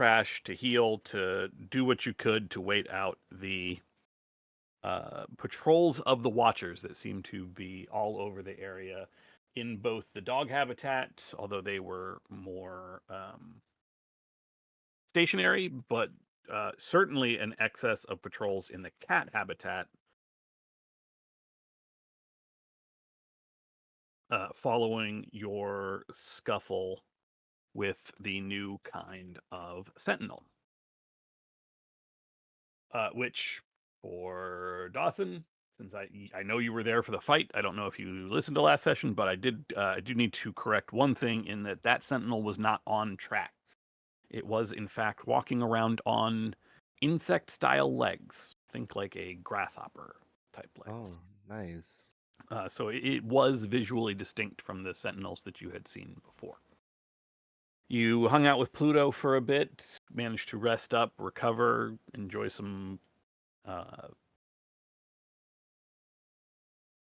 crash, to heal, to do what you could to wait out the patrols of the Watchers that seem to be all over the area in both the dog habitat, although they were more stationary, but certainly an excess of patrols in the cat habitat, following your scuffle with the new kind of sentinel. Which, for Dawson, since I know you were there for the fight, I don't know if you listened to last session, but I do need to correct one thing in that sentinel was not on tracks. It was in fact walking around on insect style legs. Think like a grasshopper type legs. Oh, nice. So it was visually distinct from the sentinels that you had seen before. You hung out with Pluto for a bit, managed to rest up, recover, enjoy some uh,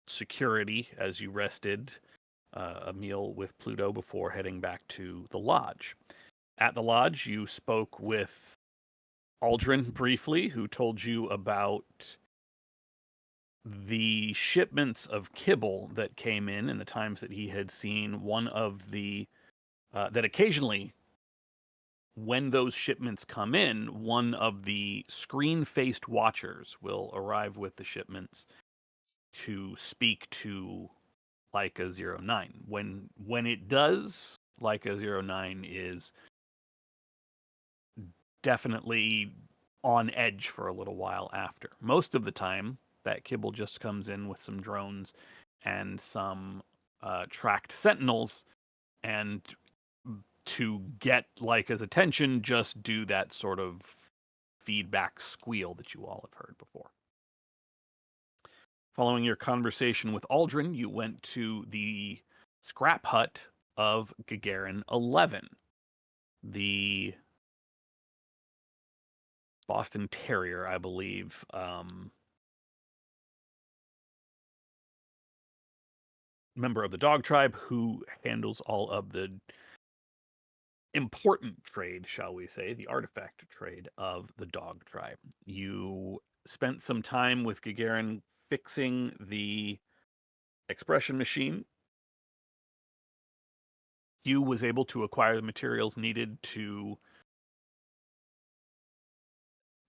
security as you rested, a meal with Pluto before heading back to the lodge. At the lodge, you spoke with Aldrin briefly, who told you about the shipments of kibble that came in and the times that he had seen one of the that occasionally, when those shipments come in, one of the screen-faced watchers will arrive with the shipments to speak to Leica 09. When it does, Leica 09 is definitely on edge for a little while after. Most of the time, that kibble just comes in with some drones and some tracked sentinels, and to get Leica's attention, just do that sort of feedback squeal that you all have heard before. Following your conversation with Aldrin, you went to the scrap hut of Gagarin 11, the Boston Terrier, I believe. Member of the dog tribe who handles all of the important trade, shall we say, the artifact trade of the dog tribe. You spent some time with Gagarin fixing the expression machine. Hugh was able to acquire the materials needed to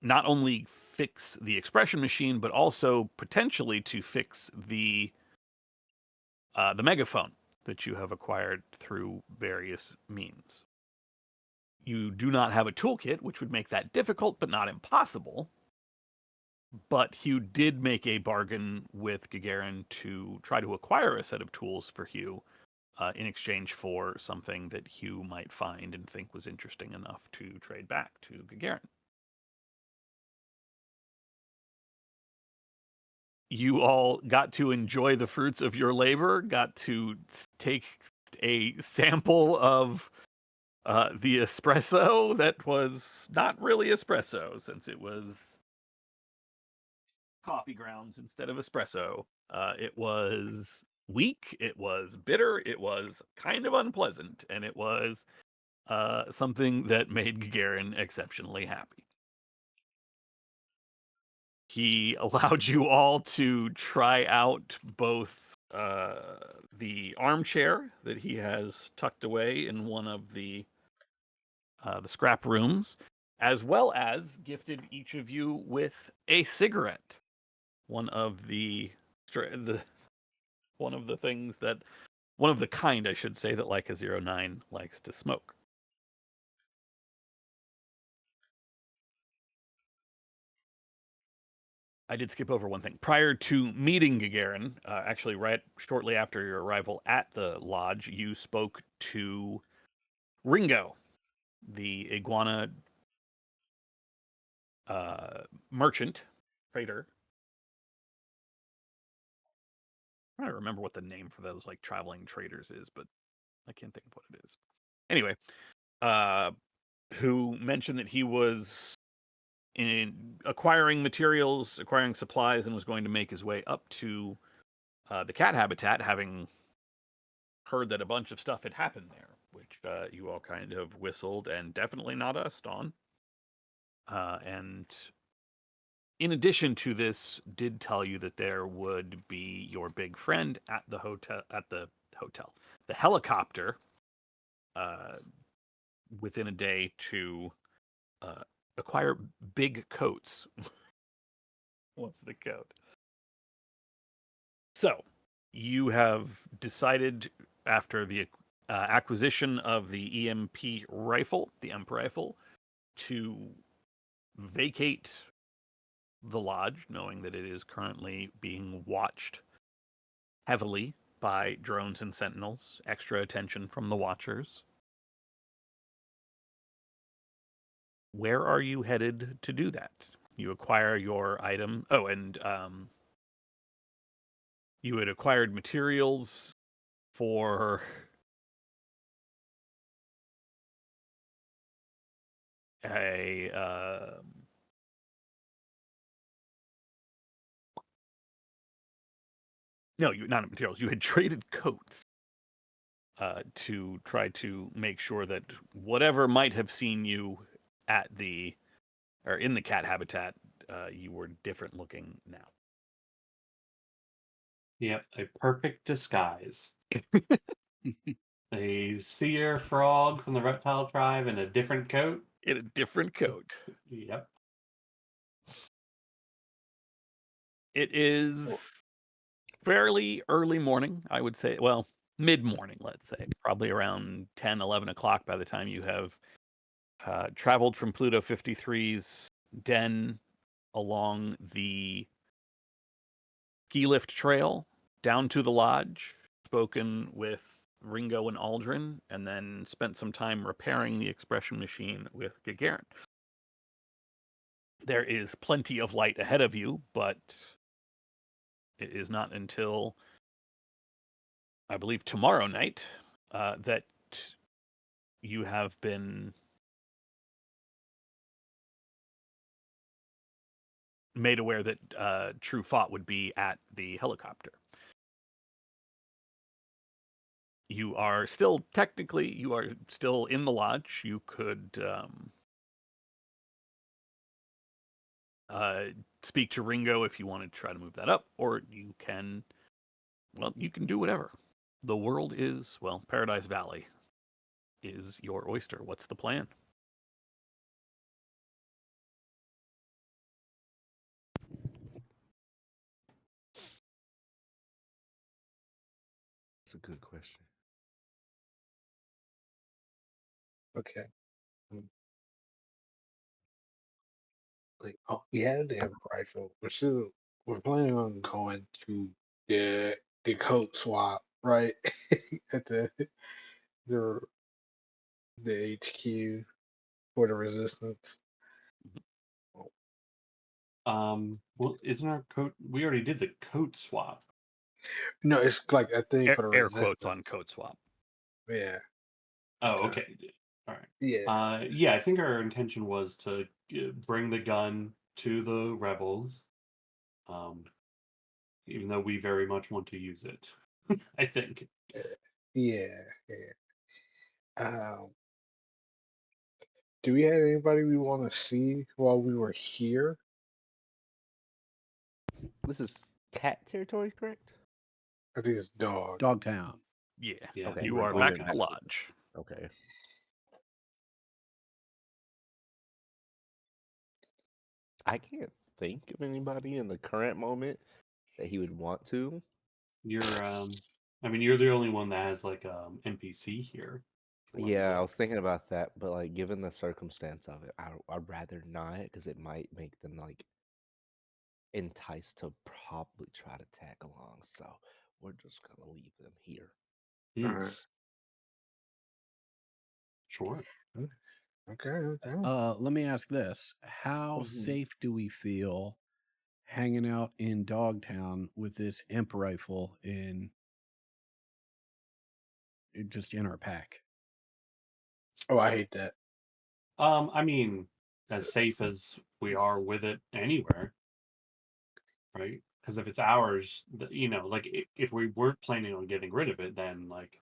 not only fix the expression machine, but also potentially to fix the megaphone that you have acquired through various means. You do not have a toolkit, which would make that difficult, but not impossible. But Hugh did make a bargain with Gagarin to try to acquire a set of tools for Hugh in exchange for something that Hugh might find and think was interesting enough to trade back to Gagarin. You all got to enjoy the fruits of your labor, got to take a sample of the espresso that was not really espresso, since it was coffee grounds instead of espresso. It was weak, it was bitter, it was kind of unpleasant, and it was something that made Gagarin exceptionally happy. He allowed you all to try out both the armchair that he has tucked away in one of the scrap rooms, as well as gifted each of you with a cigarette. One of the one of the things that one of the kind, I should say, that Leica 09 likes to smoke. I did skip over one thing. Prior to meeting Gagarin, actually, right shortly after your arrival at the lodge, you spoke to Ringo, the iguana merchant, trader. I don't remember what the name for those like traveling traders is, but I can't think of what it is. Anyway, uh, who mentioned that he was in acquiring materials, acquiring supplies, and was going to make his way up to the cat habitat, having heard that a bunch of stuff had happened there, which you all kind of whistled, and definitely not us, Dawn. And in addition to this, did tell you that there would be your big friend at the hotel, the helicopter, within a day to acquire big coats. What's the code? So, you have decided after the acquisition of the EMP rifle, the EMP rifle, to vacate the lodge, knowing that it is currently being watched heavily by drones and sentinels, extra attention from the watchers. Where are you headed to do that? You acquire your item. Oh, and you had acquired materials for a no, you not materials. You had traded coats to try to make sure that whatever might have seen you at the or in the cat habitat, you were different looking now. Yep, a perfect disguise. A seer frog from the reptile tribe in a different coat. In a different coat. Yep. It is fairly early morning, I would say. Well, mid-morning, let's say. Probably around 10, 11 o'clock by the time you have traveled from Pluto 53's den along the ski lift trail down to the lodge, spoken with Ringo and Aldrin, and then spent some time repairing the expression machine with Gagarin. There is plenty of light ahead of you, but it is not until, I believe, tomorrow night that you have been made aware that True Fought would be at the helicopter. You are still in the lodge. You could speak to Ringo if you wanted to try to move that up, or you can do whatever. The world is, Paradise Valley is your oyster. What's the plan? That's a good question. Okay. Like, oh, we had a damn rifle. We're planning on going to the coat swap, right? At the the HQ for the resistance. Well, isn't our coat? We already did the coat swap. No, it's like a thing for the Air resistance. quotes on code swap. Yeah. Oh, okay. All right. Yeah. Yeah, I think our intention was to bring the gun to the rebels, even though we very much want to use it. I think. Yeah. Um, do we have anybody we want to see while we were here? This is cat territory, correct? I think it's dog. Dogtown. Yeah. Yeah, Okay, You we're are going back back at the to- lodge. Okay. I can't think of anybody in the current moment that he would want to. You're I mean, you're the only one that has like NPC here. Yeah, I was thinking about that, but like given the circumstance of it, I'd rather not because it might make them like enticed to probably try to tag along. So we're just gonna leave them here. Alright. Sure. Okay. Let me ask this: how Mhm. safe do we feel hanging out in Dogtown with this imp rifle just in our pack? Oh, I hate that. I mean, as safe as we are with it anywhere, right? Because if it's ours, like if we weren't planning on getting rid of it, then like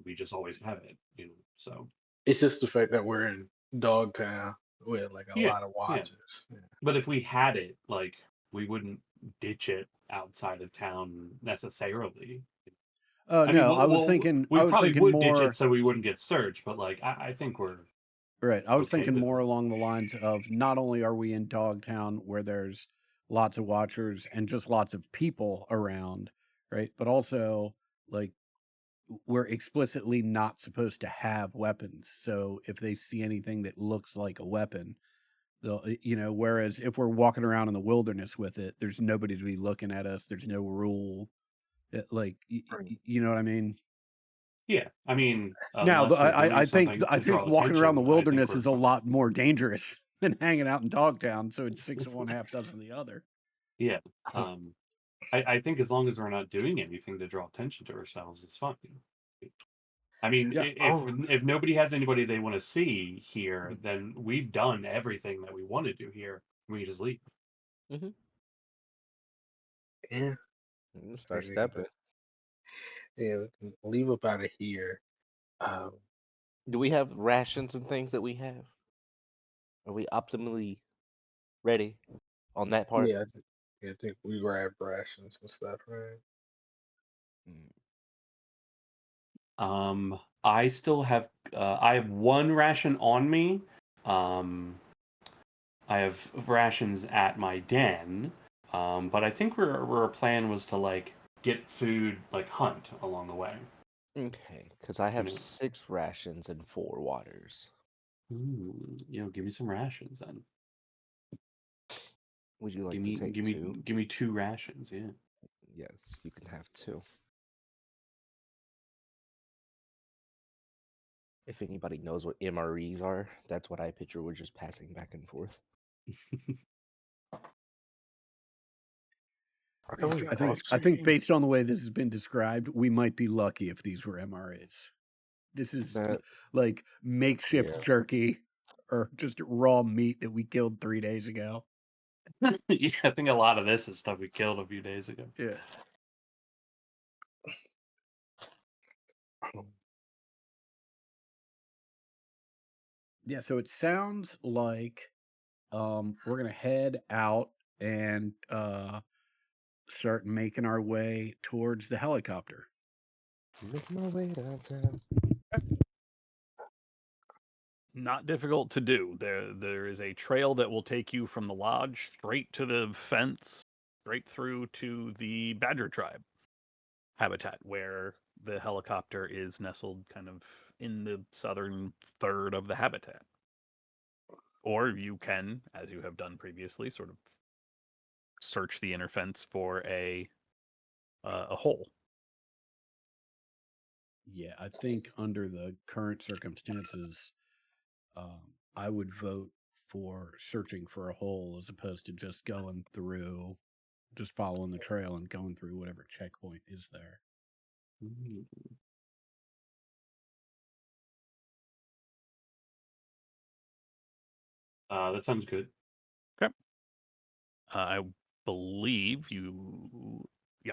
we just always have it, you know. So It's just the fact that we're in Dogtown with like a yeah, lot of yeah. watchers. Yeah. But if we had it, like we wouldn't ditch it outside of town necessarily. Oh I mean, no, I was we probably thinking would ditch more. it so we wouldn't get searched, but like I think we're Right. I was okay thinking with more it. along the lines of not only are we in Dogtown where there's lots of watchers and just lots of people around, right? But also like we're explicitly not supposed to have weapons. So if they see anything that looks like a weapon, they'll whereas if we're walking around in the wilderness with it, there's nobody to be looking at us. There's no rule. Right. You know what I mean? Yeah, I mean, Now, unless you're doing I think something I to think draw walking around the attention, I think wilderness we're is a fine. lot more dangerous than hanging out in Dogtown. So it's 6 of one, half dozen of the other. Yeah. I think as long as we're not doing anything to draw attention to ourselves, it's fine. I mean, Yeah. if nobody has anybody they want to see here, then we've done everything that we want to do here. We can just leave. Yeah. Start Maybe, stepping. yeah, we can leave up out of here. Do we have rations and things that we have? Are we optimally ready on that part? Yeah, I think we grab rations and stuff, right? I still have I have one ration on me. I have rations at my den. But I think our plan was to like get food, like hunt along the way. Okay, because I have know. 6 rations and 4 waters. Give me some rations then. Would you like Give to me take give 2? me give me 2 rations, yeah. Yes, you can have 2. If anybody knows what MREs are, that's what I picture. We're just passing back and forth. I think based on the way this has been described, we might be lucky if these were MRAs. This is like makeshift jerky or just raw meat that we killed 3 days ago. Yeah, I think a lot of this is stuff we killed a few days ago. Yeah. Yeah, so it sounds like we're gonna head out and start making our way towards the helicopter. Making my way downtown. Not difficult to do. There is a trail that will take you from the lodge straight to the fence, straight through to the Badger tribe habitat, where the helicopter is nestled kind of in the southern third of the habitat. Or you can, as you have done previously, sort of search the inner fence for a hole. Yeah, I think under the current circumstances, I would vote for searching for a hole as opposed to just going through, just following the trail and going through whatever checkpoint is there. That sounds good. Okay. I believe you. Yeah.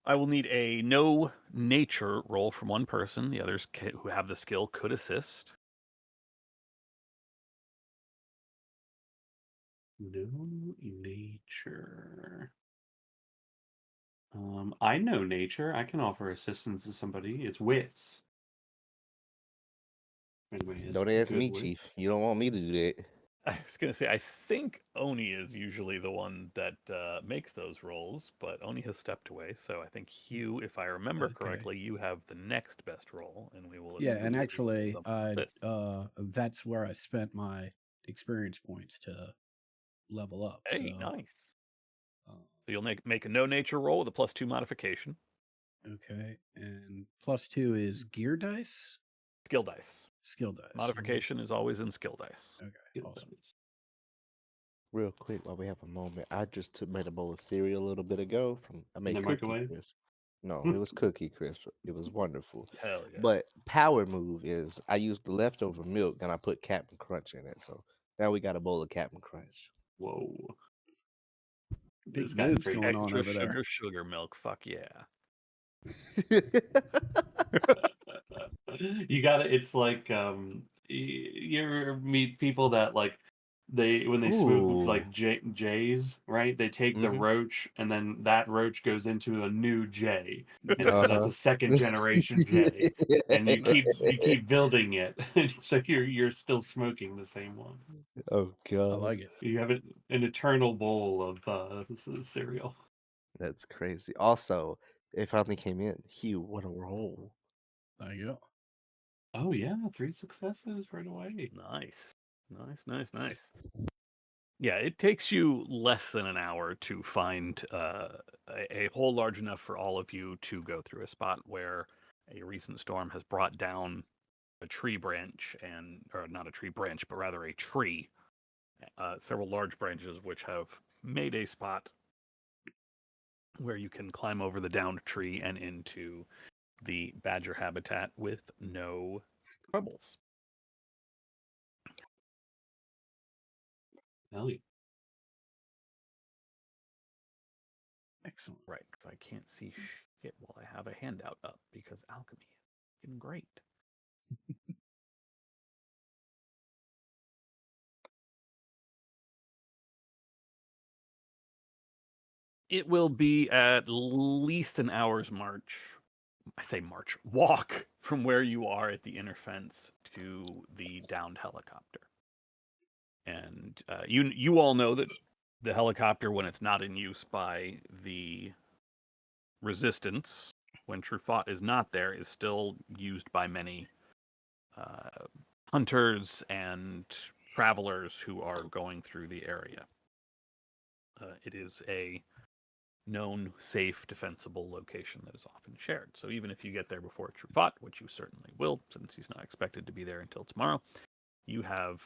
I will need a no nature roll from one person. The others who have the skill could assist. No nature. I know nature. I can offer assistance to somebody. It's wits. Don't ask me, Chief. You don't want me to do that. I was going to say, I think Oni is usually the one that makes those rolls, but Oni has stepped away. So I think Hugh, if I remember correctly, you have the next best roll, and we will. Yeah, and actually, that's where I spent my experience points to level up. Hey, so. Nice. So you'll make a no nature roll with a +2 modification. Okay, and +2 is gear dice? Skill dice. Skill dice. Modification is always in skill dice. Okay, awesome. Real quick, while we have a moment, I just made a bowl of cereal a little bit ago. I made Cookie microwave? Crisp. No, it was Cookie Crisp. It was wonderful. Hell yeah. But power move is I used the leftover milk and I put Captain Crunch in it. So now we got a bowl of Captain Crunch. Whoa. Big moves going on over there. Sugar milk. Fuck yeah. You gotta. It's like you ever meet people that like when they smoke with Ooh. like J's, right? They take the Mhm. roach and then that roach goes into a new J, and so that's a second generation J, and you keep building it, so you're still smoking the same one. Oh I god, like it. You have an eternal bowl of cereal. that's crazy. Also, it finally came in. Hugh, what a roll! There you go. Oh yeah, 3 successes right away. Nice. Yeah, it takes you less than an hour to find a hole large enough for all of you to go through a spot where a recent storm has brought down a tree branch or not a tree branch, but rather a tree. Several large branches of which have made a spot where you can climb over the downed tree and into the badger habitat with no troubles. Hell yeah. Excellent. Right, because I can't see shit while I have a handout up because alchemy is fucking great. It will be at least an hour's march. I say march, walk from where you are at the inner fence to the downed helicopter. And you all know that the helicopter, when it's not in use by the resistance, when Truffaut is not there, is still used by many hunters and travelers who are going through the area. It is a known, safe, defensible location that is often shared. So even if you get there before Truffaut, which you certainly will, since he's not expected to be there until tomorrow, you have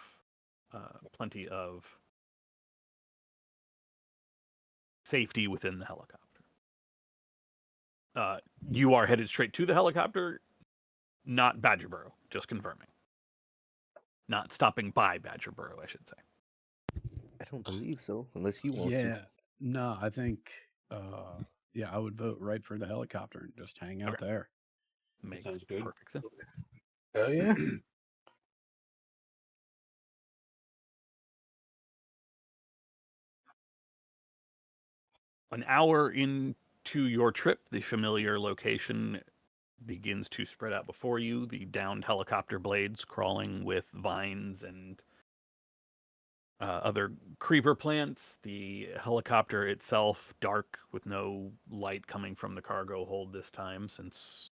plenty of safety within the helicopter. You are headed straight to the helicopter, not Badgerboro, just confirming. Not stopping by Badgerboro, I should say. I don't believe so, unless you want Yeah. No, I think yeah, I would vote right for the helicopter and just hang out there. Makes sounds good. perfect sense. Hell yeah. An hour into your trip, the familiar location begins to spread out before you, the downed helicopter blades crawling with vines and other creeper plants, the helicopter itself dark with no light coming from the cargo hold this time, since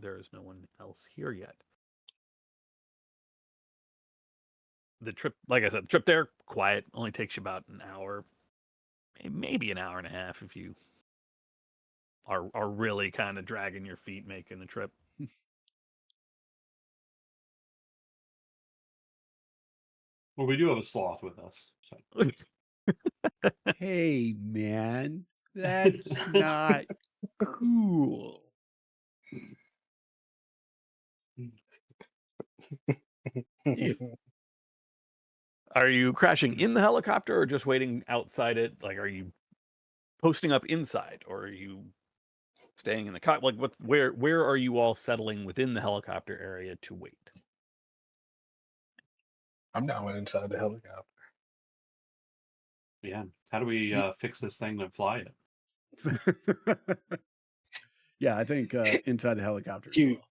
there is no one else here yet. The trip, like I said, the trip there, quiet, only takes you about an hour, maybe an hour and a half if you are really kind of dragging your feet making the trip. Well, we do have a sloth with us. So. Hey, man, that's not cool. Are you crashing in the helicopter or just waiting outside it? Like, are you posting up inside, or are you staying in the cockpit? Like, where are you all settling within the helicopter area to wait? I'm down with inside the helicopter. Yeah. How do we fix this thing and fly it? Yeah, I think inside the helicopter as Hugh, well.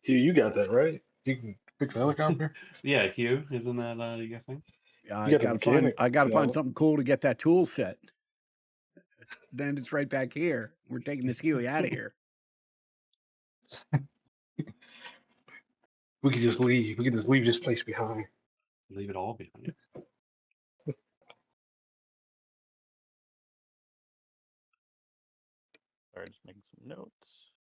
Hugh, you got that right? You can fix the helicopter. Yeah, Hugh, isn't that your thing? Yeah, You got the mechanic. I gotta find No. something cool to get that tool set. Then it's right back here. We're taking this Huey out of here. We could just leave. We could just leave this place behind. Leave it all behind. Sorry, just making some notes.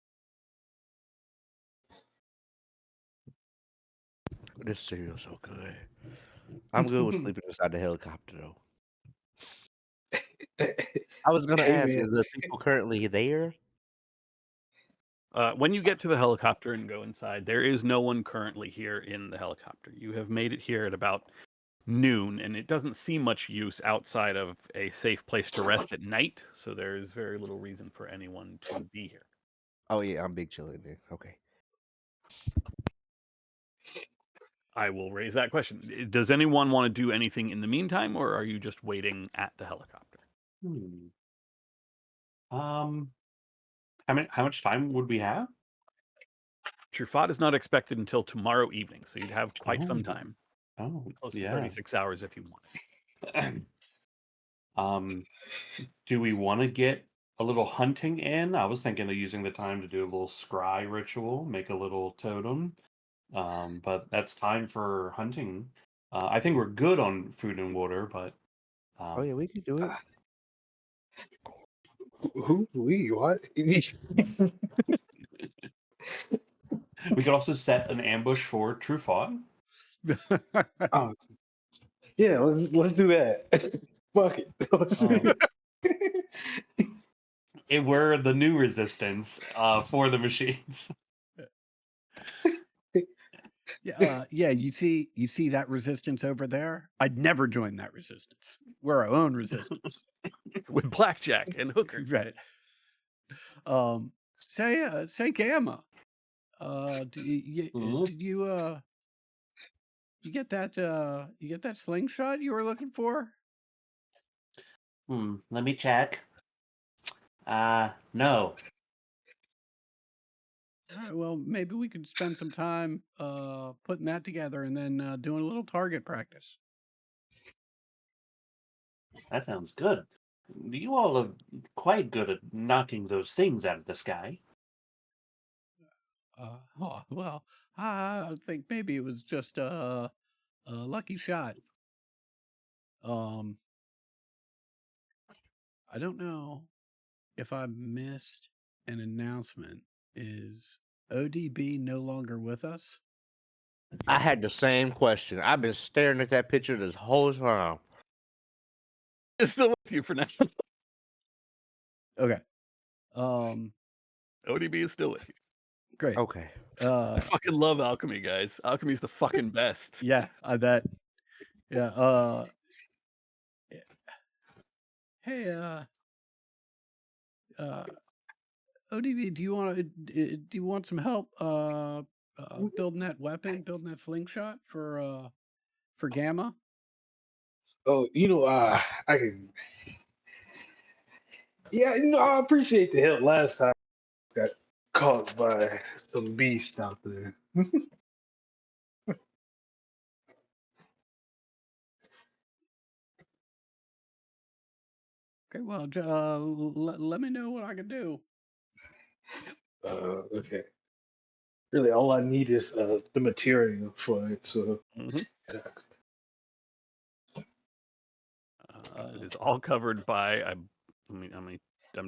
This cereal's so good. I'm good with sleeping inside the helicopter though. I was gonna Hey, ask, man. is there people currently there? When you get to the helicopter and go inside, there is no one currently here in the helicopter. You have made it here at about noon, and it doesn't seem much use outside of a safe place to rest at night, so there is very little reason for anyone to be here. Oh yeah, I'm big chilling dude. Okay. I will raise that question. Does anyone want to do anything in the meantime, or are you just waiting at the helicopter? Hmm. How much time would we have? Truffaut is not expected until tomorrow evening, so you'd have quite some Oh. time. Oh, Close to yeah. 36 hours if you want. Do we want to get a little hunting in? I was thinking of using the time to do a little scry ritual, make a little totem. But that's time for hunting. I think we're good on food and water, but Oh yeah, we could do it. Who? We? What? we could also set an ambush for Truffaut. Oh, yeah. Let's do that. Fuck it. Let's do it. We're the new resistance for the machines. Yeah. You see that resistance over there? I'd never join that resistance. We're our own resistance, With blackjack and hooker. right? Say Gamma. Did you get that slingshot you were looking for? Let me check. No. All right, well, maybe we could spend some time putting that together and then doing a little target practice. That sounds good. You all are quite good at knocking those things out of the sky. Well, I think maybe it was just a lucky shot. I don't know if I missed an announcement. Is ODB no longer with us? I had the same question. I've been staring at that picture this whole time. It's still with you for now. Okay. ODB is still with you. Great. Okay. I fucking love alchemy, guys. Alchemy's the fucking best. Yeah, I bet. Yeah. Hey, ODB, do you want some help building that weapon, building that slingshot for Gamma? Oh, I can. Yeah, I appreciate the help last time. Got caught by some beast out there. Okay, well, let me know what I can do. Okay. Really, all I need is the material for it. So. Mhm. Yeah. It is all covered by. I'm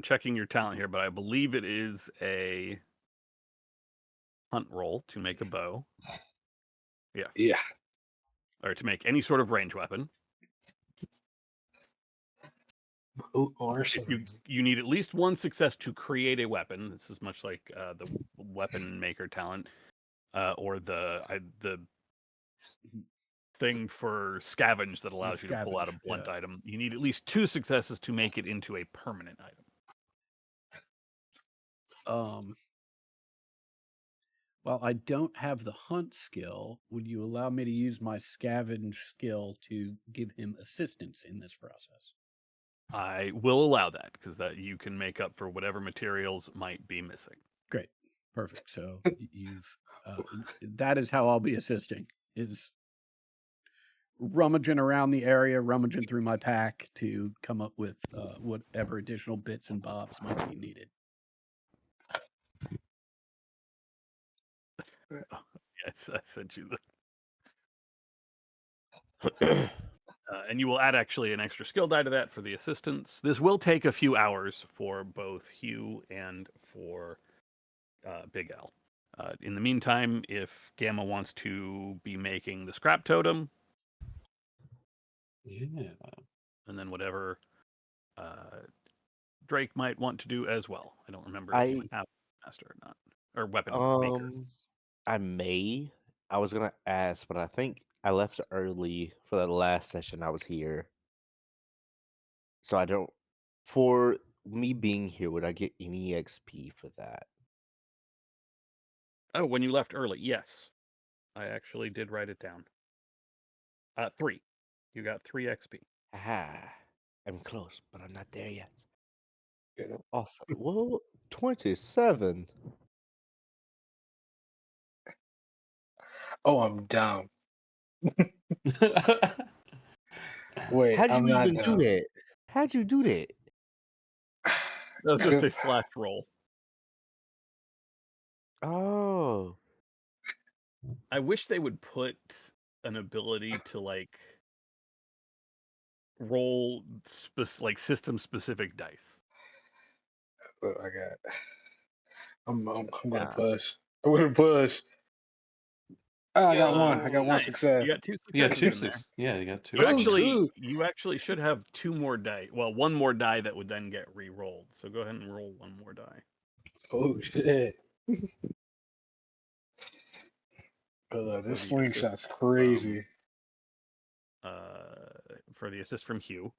checking your talent here, but I believe it is a hunt roll to make a bow. Yes. Yeah. Or to make any sort of range weapon. Or If something. you need at least one success to create a weapon. This is much like the weapon maker talent, or the thing for scavenge that allows you to pull out a Scavenge, blunt yeah. item. You need at least 2 successes to make it into a permanent item. Well, I don't have the hunt skill. Would you allow me to use my scavenge skill to give him assistance in this process? I will allow that because that you can make up for whatever materials might be missing. Great, perfect. So you've that is how I'll be assisting. Is rummaging around the area, rummaging through my pack to come up with whatever additional bits and bobs might be needed. Yes, I sent you the. And you will add actually an extra skill die to that for the assistance. This will take a few hours for both Hugh and for Big L. In the meantime, if Gamma wants to be making the scrap totem, Yeah. and then whatever Drake might want to do as well. I don't remember if you have master or not, or weapon maker. I may. I was gonna ask, but I think I left early for the last session I was here. So I don't. For me being here, would I get any XP for that? Oh, when you left early, yes. I actually did write it down. 3. You got 3 XP. Aha. I'm close, but I'm not there yet. Yeah. Awesome. Well, 27. Oh, I'm down. Wait, How'd I'm you not even do down. that? How'd you do that? That was just a slash roll. Oh. I wish they would put an ability to like roll like system specific dice. What I got. I'm gonna Nah. push. I'm gonna push. Oh, I got one. I got one Nice. success. You got 2 Yeah, successes in there. Yeah, you got 2. You Oh, actually, two. you actually should have 2 more die. Well, 1 more die that would then get re-rolled. So go ahead and roll 1 more die. Oh shit. For This the slingshot's assist crazy. for the assist from Hugh.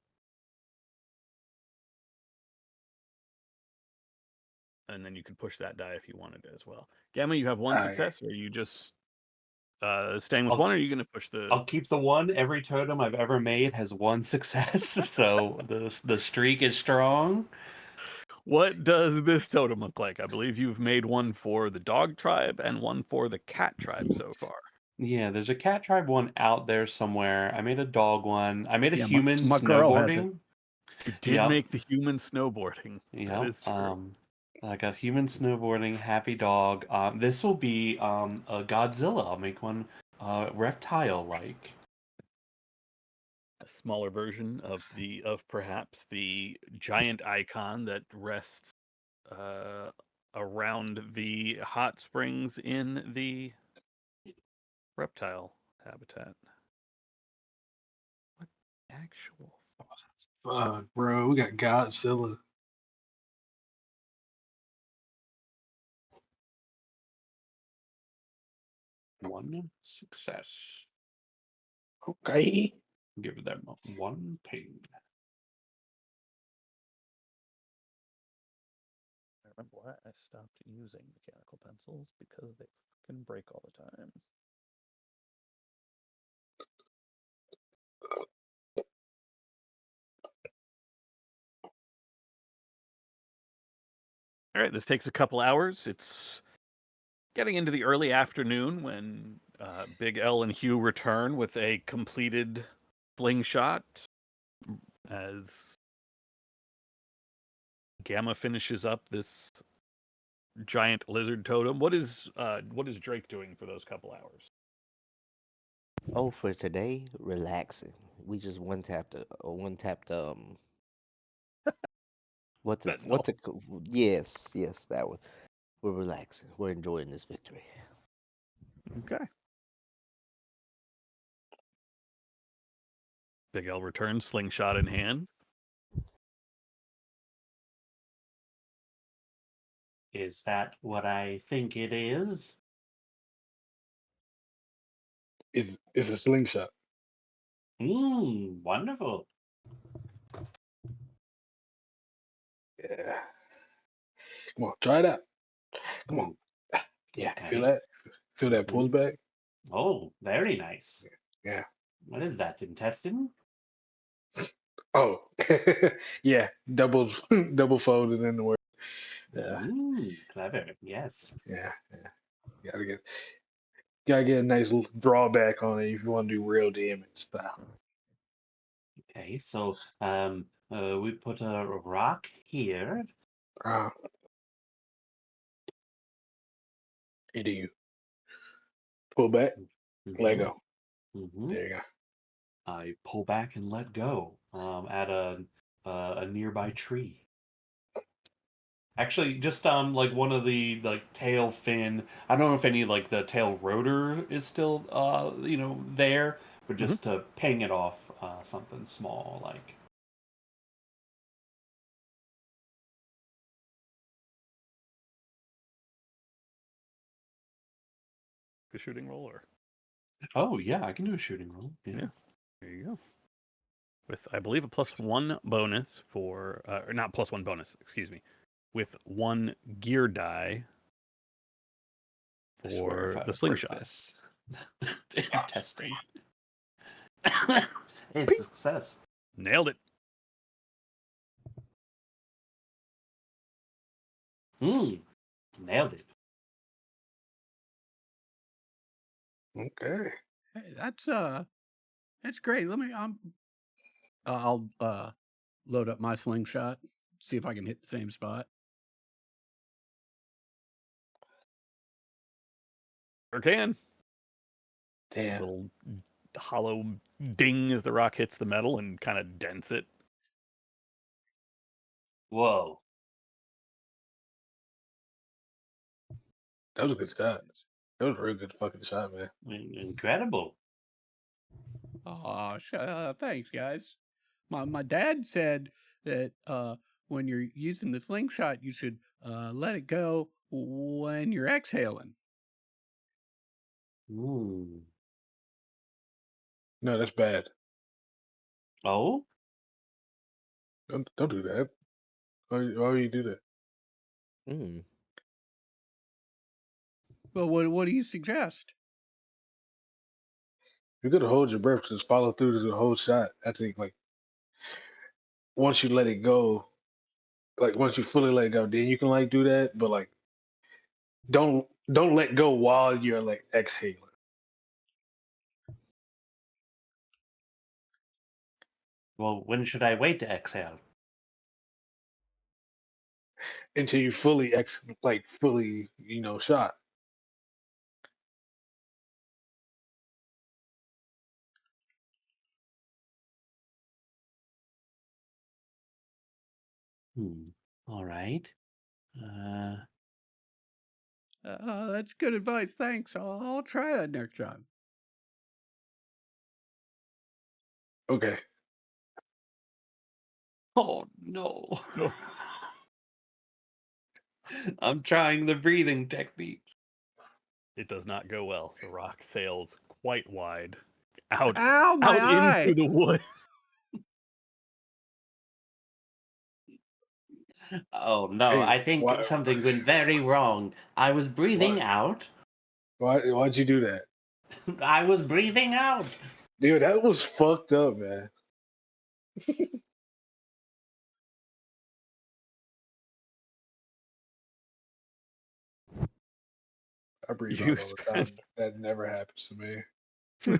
And then you could push that die if you wanted to as well. Gamma, you have 1 Alright. success, or are you just staying with I'll- 1, or are you going to push the... I'll keep the 1. Every totem I've ever made has 1 success, so the streak is strong. What does this totem look like? I believe you've made 1 for the dog tribe and 1 for the cat tribe so far. Yeah, there's a cat tribe one out there somewhere. I made a dog one. I made a Yeah, human my girl has it. snowboarding. You did Yep. make the human snowboarding. That Yep. is true. I got human snowboarding, happy dog. This will be a Godzilla. I'll make one reptile-like. A smaller version of perhaps the giant icon that rests around the hot springs in the reptile habitat. What actual? Fuck, bro. We got Godzilla. One success. Okay. Give them 1 ping. I remember why I stopped using mechanical pencils, because they fucking break all the time. All right, this takes a couple hours. It's getting into the early afternoon when Big L and Hugh return with a completed slingshot as Gamma finishes up this giant lizard totem. What is Drake doing for those couple hours? Oh, for today, relaxing. We just one tapped Fentanyl. yes, that one. We're relaxing. We're enjoying this victory. Okay. Big L returns, slingshot in hand. Is that what I think it is? It's a slingshot. Wonderful. Yeah. Come on, try it out. Come on. Yeah, feel Okay. that? Feel that Mhm. pullback? Oh, very nice. Yeah. What is that, intestine? Oh, yeah. Double folded in the word. Yeah, Clever. Yes. yeah. Gotta get a nice little drawback on it if you want to do real damage style. Okay, so we put a rock here. Into you. Pull back, let go. Mhm. There you go. I pull back and let go at a nearby tree. Actually, just like one of the like tail fin. I don't know if any like the tail rotor is still there, but just to ping it off something small like. The shooting roll, or Oh yeah, I can do a shooting roll. Yeah. there you go. With, I believe, a +1 bonus for, or not +1 bonus, excuse me, with 1 gear die I swear if for I the would break slingshot. this in testing. It's a success. Nailed it. Nailed it. Okay. Hey, that's great. Let me I'll load up my slingshot, see if I can hit the same spot. Or can. Damn. Little hollow ding as the rock hits the metal and kind of dents it. Whoa. That was a good shot. That was a real good fucking shot, man. Incredible. Oh, thanks, guys. My dad said that when you're using the slingshot, you should let it go when you're exhaling. Ooh. No, that's bad. Oh? Don't do that. Why would you do that? Mm. Well, what do you suggest? You're gonna hold your breath, just follow through to the whole shot. I think like once you let it go, like once you fully let it go, then you can like do that. But like don't let go while you're like exhaling Well, when should I wait to exhale? until you fully fully shot. All right. That's good advice. Thanks. I'll try that next time. Okay. Oh, no. I'm trying the breathing technique. It does not go well. The rock sails quite wide out Ow, my eye! into the wood. Oh, no. Hey, I think why something went very wrong. I was breathing What? out. why'd you do that? I was breathing out. Dude, that was fucked up, man. I breathe You out all the spend time. That never happens to me.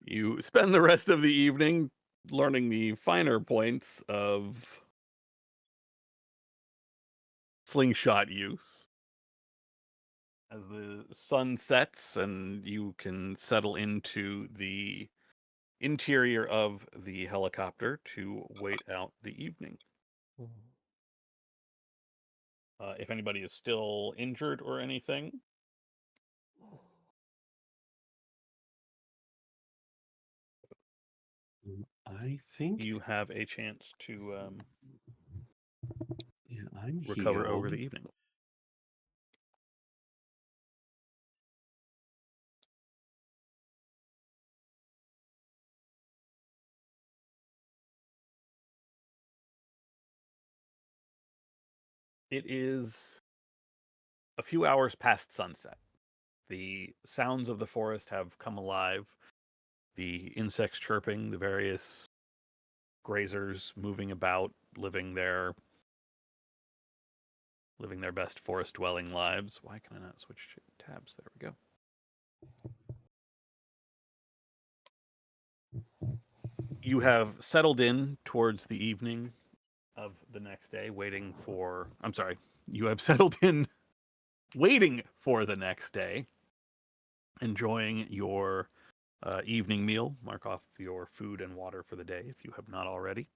you spend the rest of the evening learning the finer points of slingshot use. As the sun sets and you can settle into the interior of the helicopter to wait out the evening. If anybody is still injured or anything, I think you have a chance to I'm recover over healed. the evening. It is a few hours past sunset. The sounds of the forest have come alive. The insects chirping, the various grazers moving about, living their best forest dwelling lives. Why can I not switch tabs? There we go. You have settled in towards the evening of the next day, you have settled in waiting for the next day, enjoying your evening meal. Mark off your food and water for the day if you have not already.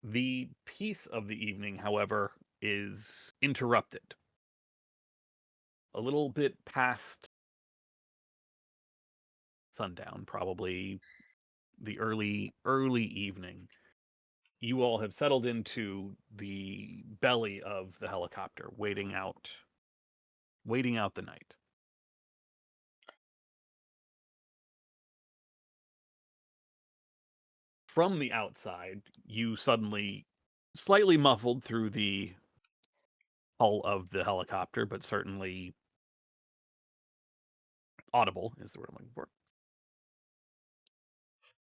The peace of the evening, however, is interrupted. A little bit past sundown, probably the early evening, you all have settled into the belly of the helicopter, waiting out the night. from the outside, you suddenly, slightly muffled through the hull of the helicopter, but certainly audible is the word I'm looking for.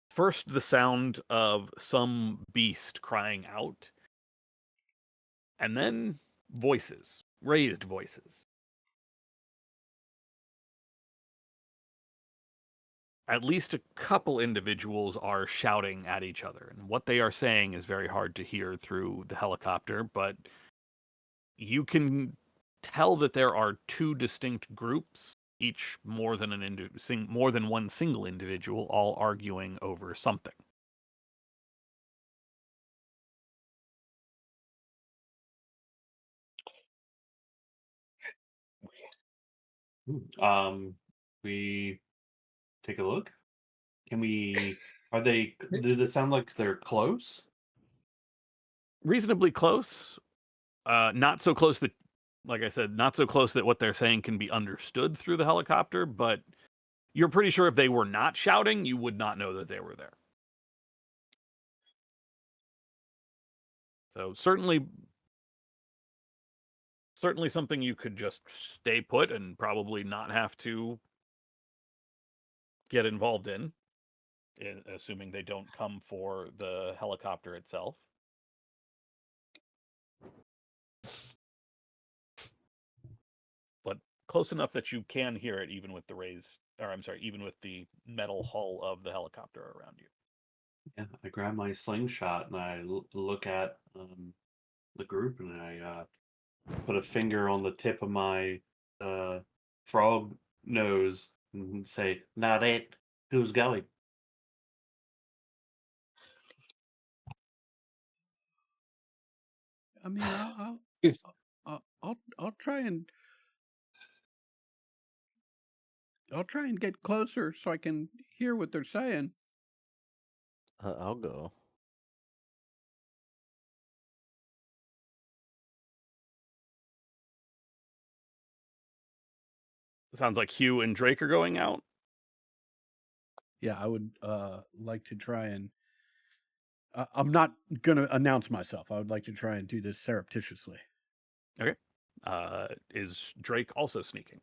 First, the sound of some beast crying out, and then voices, raised voices. At least a couple individuals are shouting at each other, and what they are saying is very hard to hear through the helicopter, but you can tell that there are two distinct groups, each more than more than one single individual, all arguing over something. We take a look. Can we? Are they? Does it sound like they're close? Reasonably close, not so close that, like I said, not so close that what they're saying can be understood through the helicopter, but you're pretty sure if they were not shouting, you would not know that they were there. So certainly something you could just stay put and probably not have to get involved in, assuming they don't come for the helicopter itself. But close enough that you can hear it even with the even with the metal hull of the helicopter around you. Yeah, I grab my slingshot and I look at the group and I put a finger on the tip of my frog nose and say, "Not it. Who's going?" I mean, I'll try and get closer so I can hear what they're saying. I'll go. It sounds like Hugh and Drake are going out. Yeah, I would like to try and. I'm not going to announce myself. I would like to try and do this surreptitiously. Okay. Is Drake also sneaking?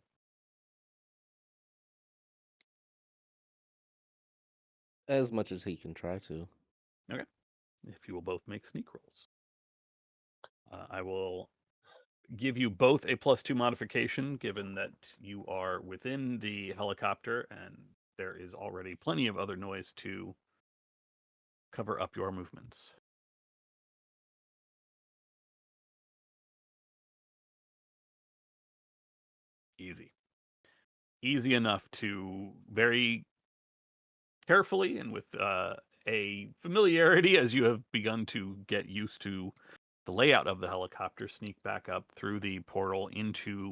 As much as he can try to. Okay. If you will both make sneak rolls. I will give you both a +2 modification, given that you are within the helicopter and there is already plenty of other noise to cover up your movements. Easy. Easy enough to very carefully and with a familiarity as you have begun to get used to the layout of the helicopter, sneak back up through the portal into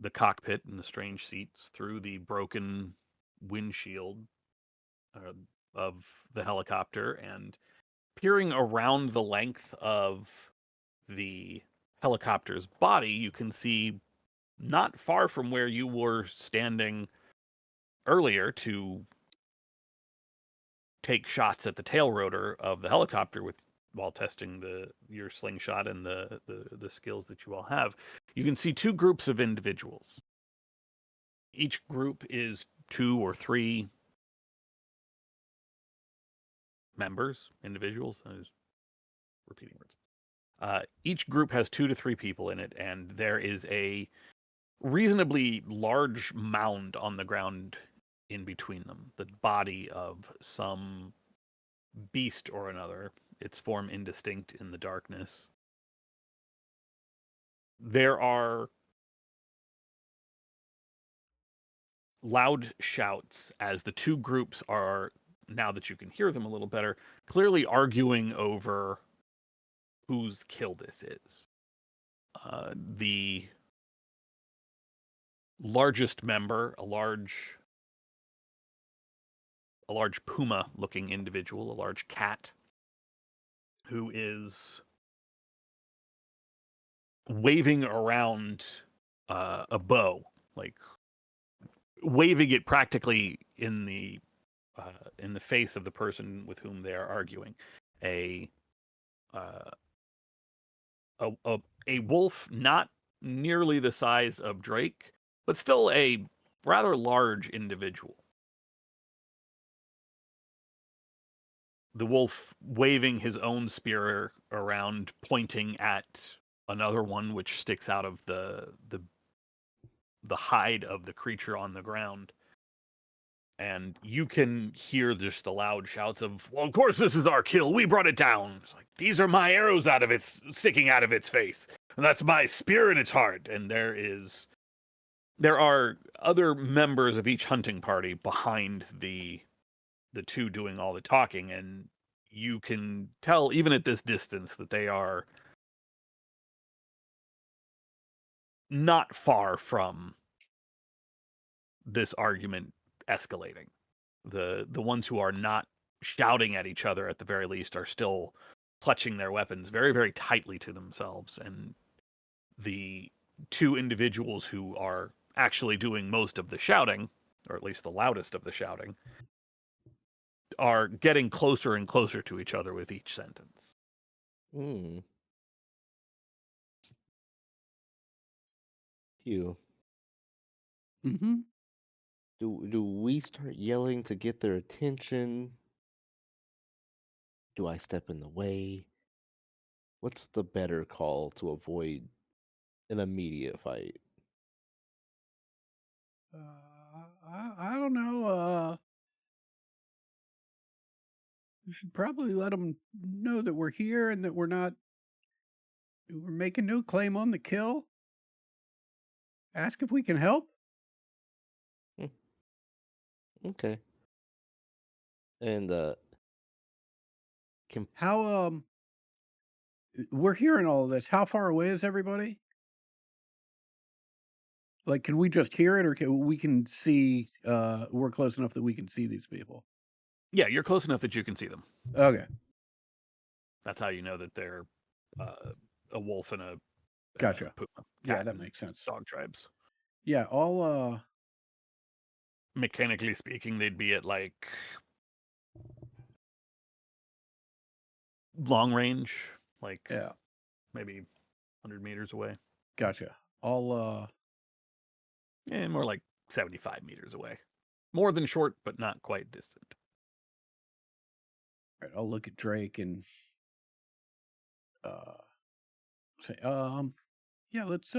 the cockpit and the strange seats, through the broken windshield of the helicopter, and peering around the length of the helicopter's body, you can see not far from where you were standing earlier to take shots at the tail rotor of the helicopter while testing your slingshot and the skills that you all have. You can see two groups of individuals. Each group is 2 or 3 individuals. I was repeating words. Each group has 2 to 3 people in it, and there is a reasonably large mound on the ground in between them, the body of some beast or another, its form indistinct in the darkness. There are loud shouts as the two groups are, now that you can hear them a little better, clearly arguing over whose kill this is. The largest member, a large puma-looking individual, a large cat, who is waving around a bow, like waving it practically in the in the face of the person with whom they are arguing, a wolf not nearly the size of Drake, but still a rather large individual. The wolf waving his own spear around, pointing at another one which sticks out of the hide of the creature on the ground. And you can hear just the loud shouts of, well, of course this is our kill. We brought it down. It's like, these are my arrows sticking out of its face. And that's my spear in its heart. And there are other members of each hunting party behind the two doing all the talking, and you can tell even at this distance that they are not far from this argument escalating. The ones who are not shouting at each other, at the very least, are still clutching their weapons very, very tightly to themselves, and the two individuals who are actually doing most of the shouting, or at least the loudest of the shouting, are getting closer and closer to each other with each sentence. Hmm. Hugh, Mm-hmm. do we start yelling to get their attention? Do I step in the way? What's the better call to avoid an immediate fight? I don't know. We should probably let them know that we're here and that we're making no claim on the kill. Ask if we can help. Okay. And can How we're hearing all of this. How far away is everybody? Like, can we just hear it, or we can see? We're close enough that we can see these people. Yeah, you're close enough that you can see them. Okay, That's how you know that they're a wolf and a gotcha. puma. Yeah, Cat that and makes sense. dog tribes. Yeah, all Mechanically speaking, they'd be at like long range, like yeah, maybe 100 meters away. gotcha. All And more like 75 meters away. More than short, but not quite distant. right, I'll look at Drake and say, yeah, let's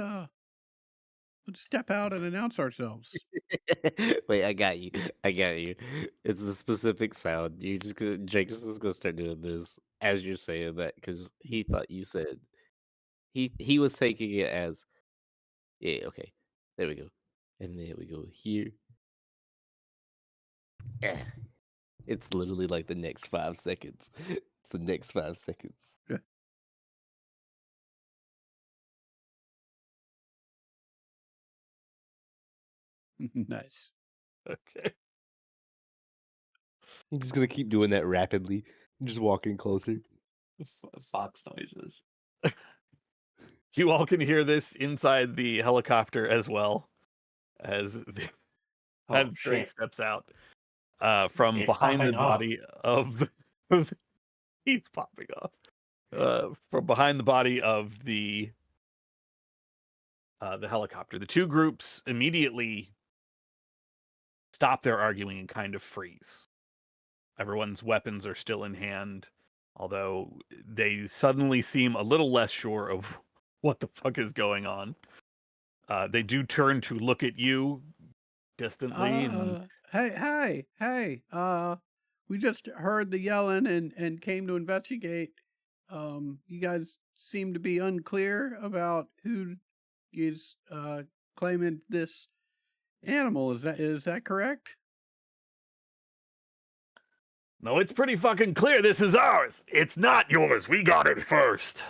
step out and announce ourselves. Wait, I got you. I got you. It's a specific sound. You just gonna Jake's just gonna start doing this as you're saying that because he thought you said he was taking it as yeah, okay. There we go. And there we go here. Yeah. It's literally like the next 5 seconds. It's the next 5 seconds. Nice. Okay. I'm just gonna keep doing that rapidly. Just walking closer. Fox noises. You all can hear this inside the helicopter as well, as Oh, as Drake shit. steps out from It's behind the popping off. body of he's popping off from behind the body of the helicopter. The two groups immediately stop their arguing and kind of freeze. Everyone's weapons are still in hand, although they suddenly seem a little less sure of what the fuck is going on. They do turn to look at you distantly. And Hey, we just heard the yelling and came to investigate. You guys seem to be unclear about who is claiming this animal. Is that correct? no, it's pretty fucking clear this is ours. It's not yours. We got it first.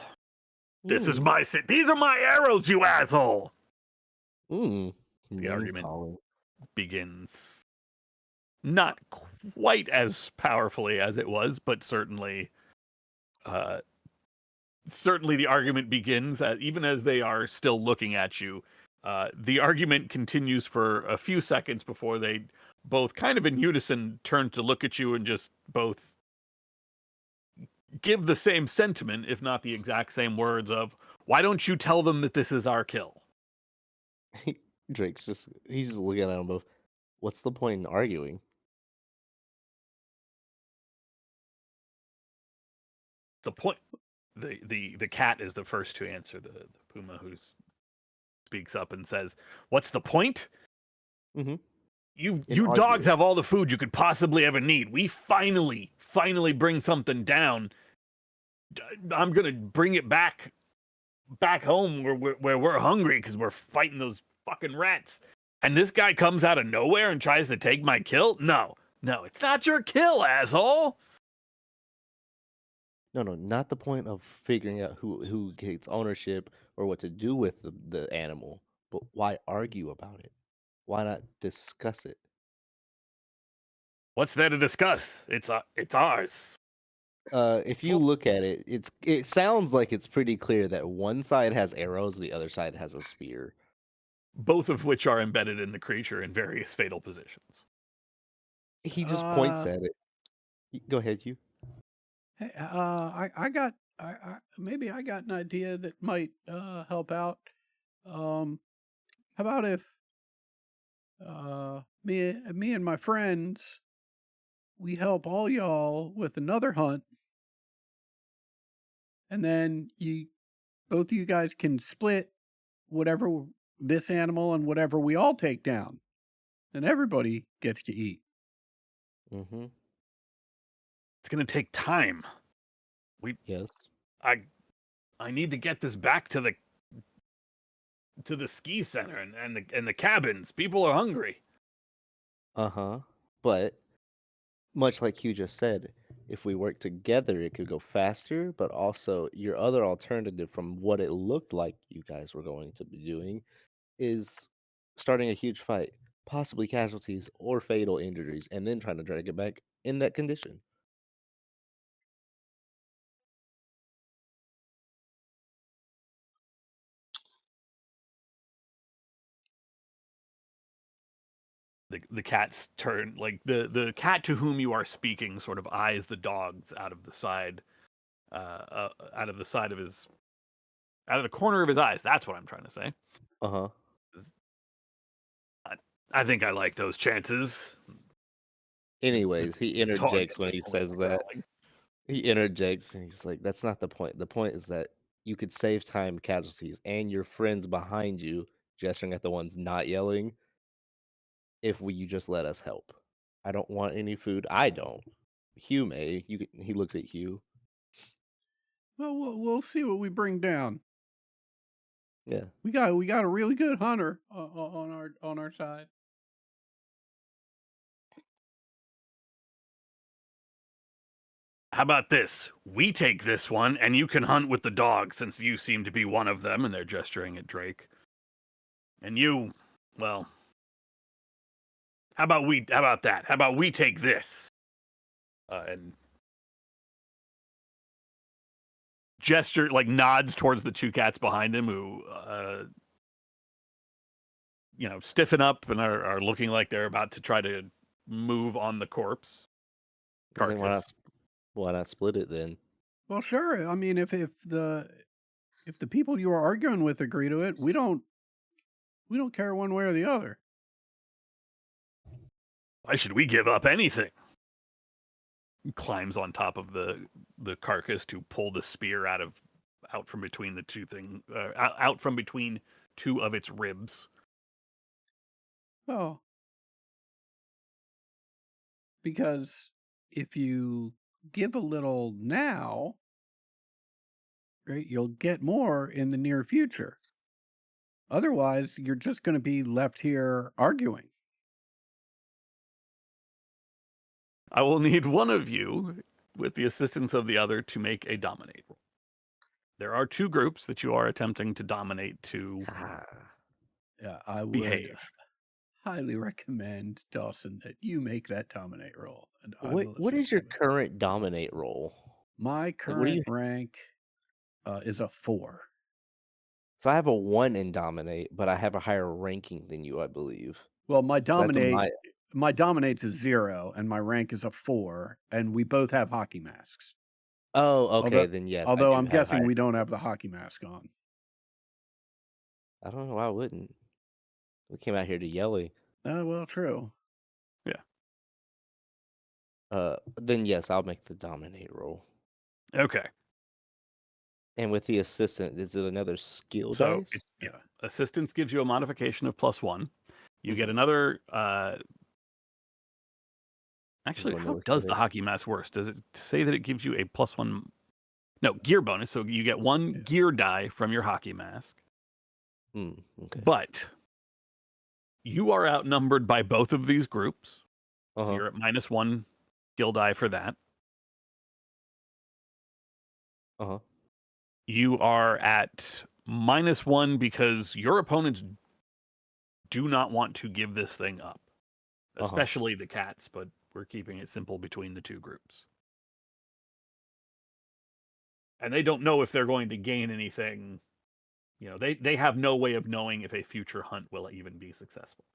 This is my These are my arrows, you asshole. The argument begins. Not quite as powerfully as it was, but certainly the argument begins even as they are still looking at you. The argument continues for a few seconds before they both kind of in unison turn to look at you and just both give the same sentiment, if not the exact same words of, why don't you tell them that this is our kill? Drake's he's just looking at them both. What's the point in arguing? The point, the cat is the first to answer, the puma who speaks up and says, what's the point? Mhm. You In dogs arguing. have all the food you could possibly ever need. We finally bring something down. I'm gonna bring it back home where we're hungry because we're fighting those fucking rats. And this guy comes out of nowhere and tries to take my kill? No, it's not your kill, asshole. No, not the point of figuring out who gets ownership or what to do with the animal, but why argue about it? Why not discuss it? What's there to discuss? It's ours. If you look at it, it sounds like it's pretty clear that one side has arrows, the other side has a spear. Both of which are embedded in the creature in various fatal positions. He just points at it. Go ahead, you. Hey, maybe I got an idea that might help out. How about if me and my friends, we help all y'all with another hunt, and then both of you guys can split whatever this animal and whatever we all take down, and everybody gets to eat. Mm-hmm. It's gonna take time. Yes. I need to get this back to the ski center and the cabins. People are hungry. Uh-huh. But much like you just said, if we work together, it could go faster, but also your other alternative from what it looked like you guys were going to be doing is starting a huge fight, possibly casualties or fatal injuries, and then trying to drag it back in that condition. The cat's turn, like the cat to whom you are speaking sort of eyes the dogs out of the side out of the corner of his eyes. That's what I'm trying to say. Uh-huh. I think I like those chances. Anyways, he interjects Dog when gets he a says little that. growling. He interjects and he's like, that's not the point. The point is that you could save time casualties and your friends behind you, gesturing at the ones not yelling, if you just let us help. I don't want any food. I don't. Hugh may. He looks at Hugh. Well, we'll see what we bring down. Yeah. We got a really good hunter on our side. How about this? We take this one, and you can hunt with the dogs, since you seem to be one of them, and they're gesturing at Drake. And you, well, how about that? How about we take this? And gesture, like nods towards the two cats behind him who, stiffen up and are looking like they're about to try to move on the corpse. I think Carcass. why not split it then? Well, sure. I mean, if the people you are arguing with agree to it, we don't care one way or the other. Why should we give up anything? He climbs on top of the carcass to pull the spear out from between the two out from between two of its ribs. Oh, because if you give a little now, right, you'll get more in the near future. Otherwise, you're just going to be left here arguing. I will need one of you, with the assistance of the other, to make a dominate roll. There are two groups that you are attempting to dominate to Yeah, I would behave. highly recommend, Dawson, that you make that dominate roll. And I What will what is assist your you with it. current dominate roll? My Like, what do you current rank is a 4. So I have a 1 in dominate, but I have a higher ranking than you, I believe. Well, So that's my dominate's a 0 and my rank is a 4, and we both have hockey masks. Oh, okay, Although then yes, I although do I'm have guessing higher. we don't have the hockey mask on. I don't know why I wouldn't. We came out here to yelly. Oh, well, true. Then yes, I'll make the dominate roll. Okay. And with the assistant, is it another skill So dice? Yeah. assistance gives you a modification of +1. You get Mhm. another. There's Actually, one how more does the today. hockey mask work? Does it say that it gives you a +1? No, gear bonus. So you get one Yeah. gear die from your hockey mask, Okay. but you are outnumbered by both of these groups. So Uh-huh. you're at -1 skill die for that. Uh-huh. You are at -1 because your opponents do not want to give this thing up, Uh-huh. especially the cats, but we're keeping it simple between the two groups. And they don't know if they're going to gain anything. You know, they have no way of knowing if a future hunt will even be successful.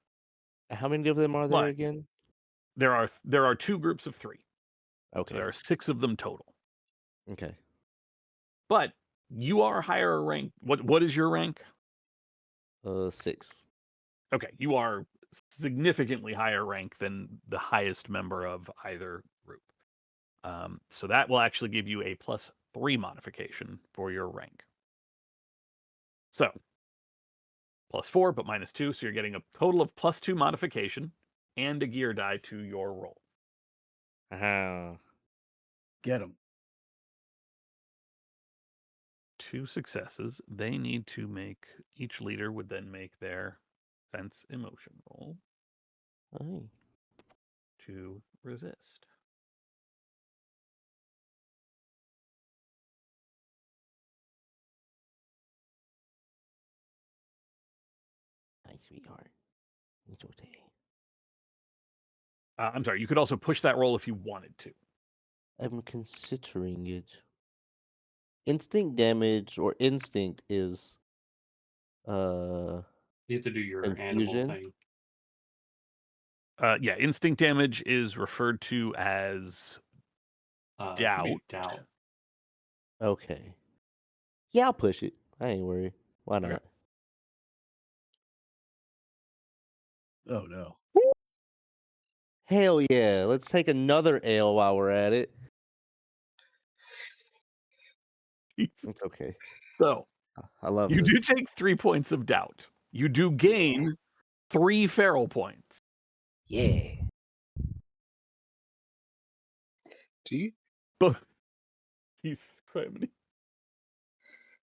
How many of them are there But again? there are two groups of 3. So there Okay. are 6 of them total. Okay. But you are higher rank. What is your rank? 6. Okay, you are significantly higher rank than the highest member of either group. So that will actually give you a +3 modification for your rank. So +4, but -2, so you're getting a total of +2 modification and a gear die to your roll. Uh-huh. Get him. 2 successes. They need to make, each leader would then make their sense emotion roll Hey. to resist. Hi, sweetheart. It's okay. I'm sorry, you could also push that roll if you wanted to. I'm considering it. Instinct damage or instinct is You have to do your animal confusion. thing. Yeah, instinct damage is referred to as It should be doubt. doubt. Okay. Yeah, I'll push it. I ain't worried. Why Okay. not? Oh, no. Hell yeah. Let's take another ale while we're at it. It's okay. So I love you this. do take 3 points of doubt. You do gain 3 feral points. Yeah. Do you? Both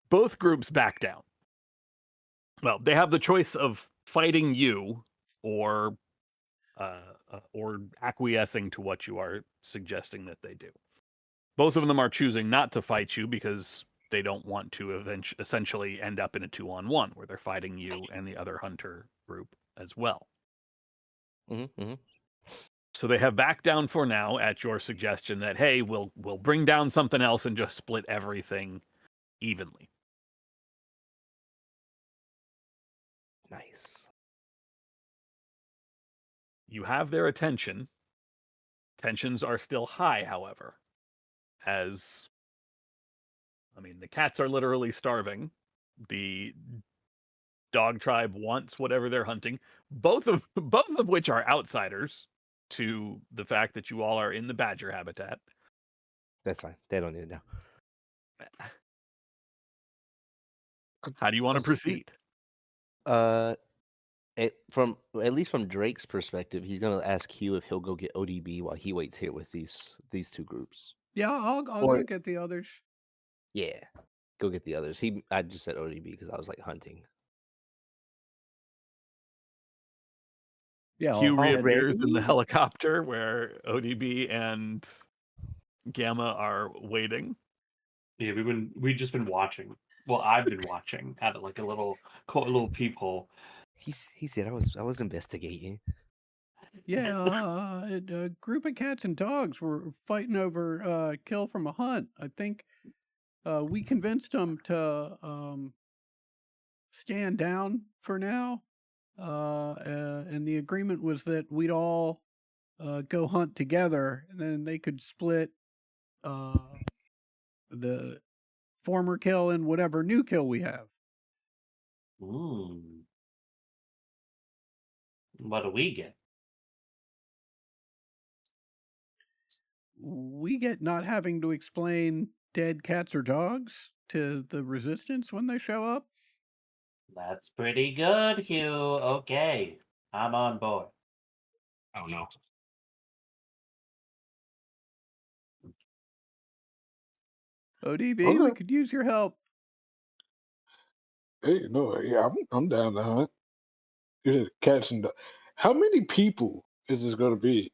both groups back down. Well, they have the choice of fighting you or acquiescing to what you are suggesting that they do. Both of them are choosing not to fight you because they don't want to essentially end up in a 2-on-1 where they're fighting you and the other hunter group as well. Mm-hmm. So they have backed down for now at your suggestion that, hey, we'll bring down something else and just split everything evenly. Nice. You have their attention. Tensions are still high, however, as the cats are literally starving. The dog tribe wants whatever they're hunting, both of which are outsiders to the fact that you all are in the badger habitat. That's fine. They don't need to know. How do you want to proceed? From at least from Drake's perspective, he's gonna ask Hugh if he'll go get ODB while he waits here with these two groups. Yeah, I'll Or go get the others. yeah, go get the others. I just said ODB because I was like hunting. Yeah, Hugh I'll head to- reappears in the Already? helicopter where ODB and Gamma are waiting. Yeah, we've just been watching. Well, I've been watching out of like a little peephole. He said I was investigating. Yeah, a group of cats and dogs were fighting over kill from a hunt. I think we convinced them to stand down for now. And the agreement was that we'd all go hunt together, and then they could split the former kill and whatever new kill we have. What do we get? We get not having to explain dead cats or dogs to the resistance when they show up. That's pretty good, Hugh. Okay, I'm on board. Oh no. ODB, we Okay. could use your help. Hey, no, yeah, I'm down to hunt. You said cats and dogs. How many people is this going to be?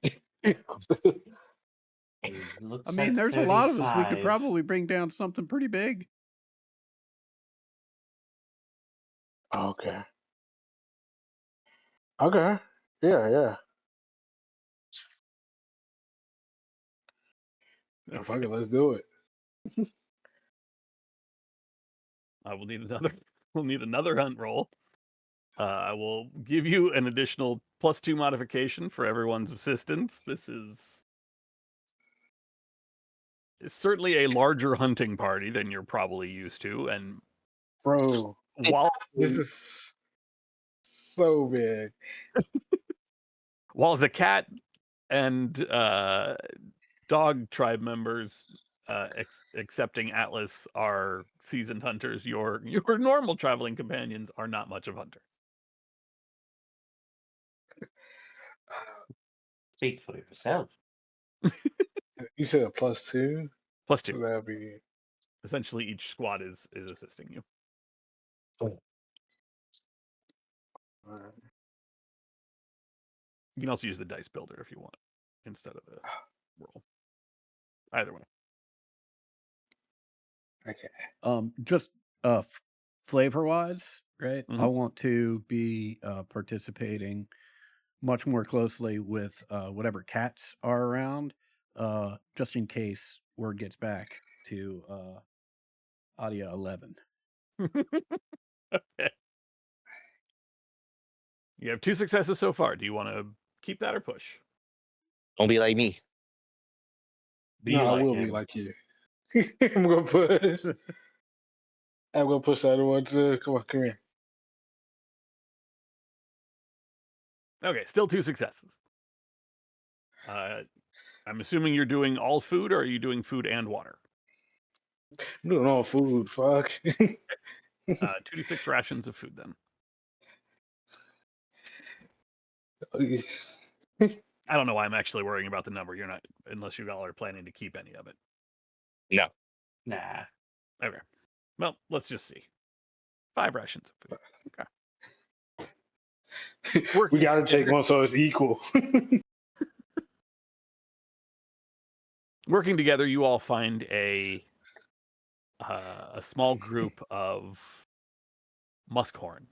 Looks I mean, like there's a lot of us. We could 35. probably bring down something pretty big. Okay. Okay. Yeah. If I can, let's do it. We'll need another. We'll need another hunt roll. I will give you an additional +2 modification for everyone's assistance. This is it's certainly a larger hunting party than you're probably used to, and Bro, while this is so big. while the cat and dog tribe members, excepting Atlas, are seasoned hunters, your normal traveling companions are not much of hunters. Speak for yourself. You said a +2? +2. So that'd be Essentially, each squad is assisting you. alright. You can also use the dice builder if you want instead of a roll. Either way. Okay. Just flavor wise, right? I Mhm. want to be participating much more closely with whatever cats are around, just in case word gets back to Audia 11. Okay. You have 2 successes so far. Do you want to keep that or push? Don't be like me. Be No, I like will him. be like you. I'm gonna push. I'm gonna push the other one too. Come here. Okay, still 2 successes. I'm assuming you're doing all food, or are you doing food and water? I'm doing all food. Fuck. 2d6 rations of food then. I don't know why I'm actually worrying about the number. You're not, unless you all are planning to keep any of it. No. Nah. Okay. Well, let's just see. 5 rations of food. Okay. We Working gotta take together. one so it's equal. Working together, you all find a small group of muskhorn,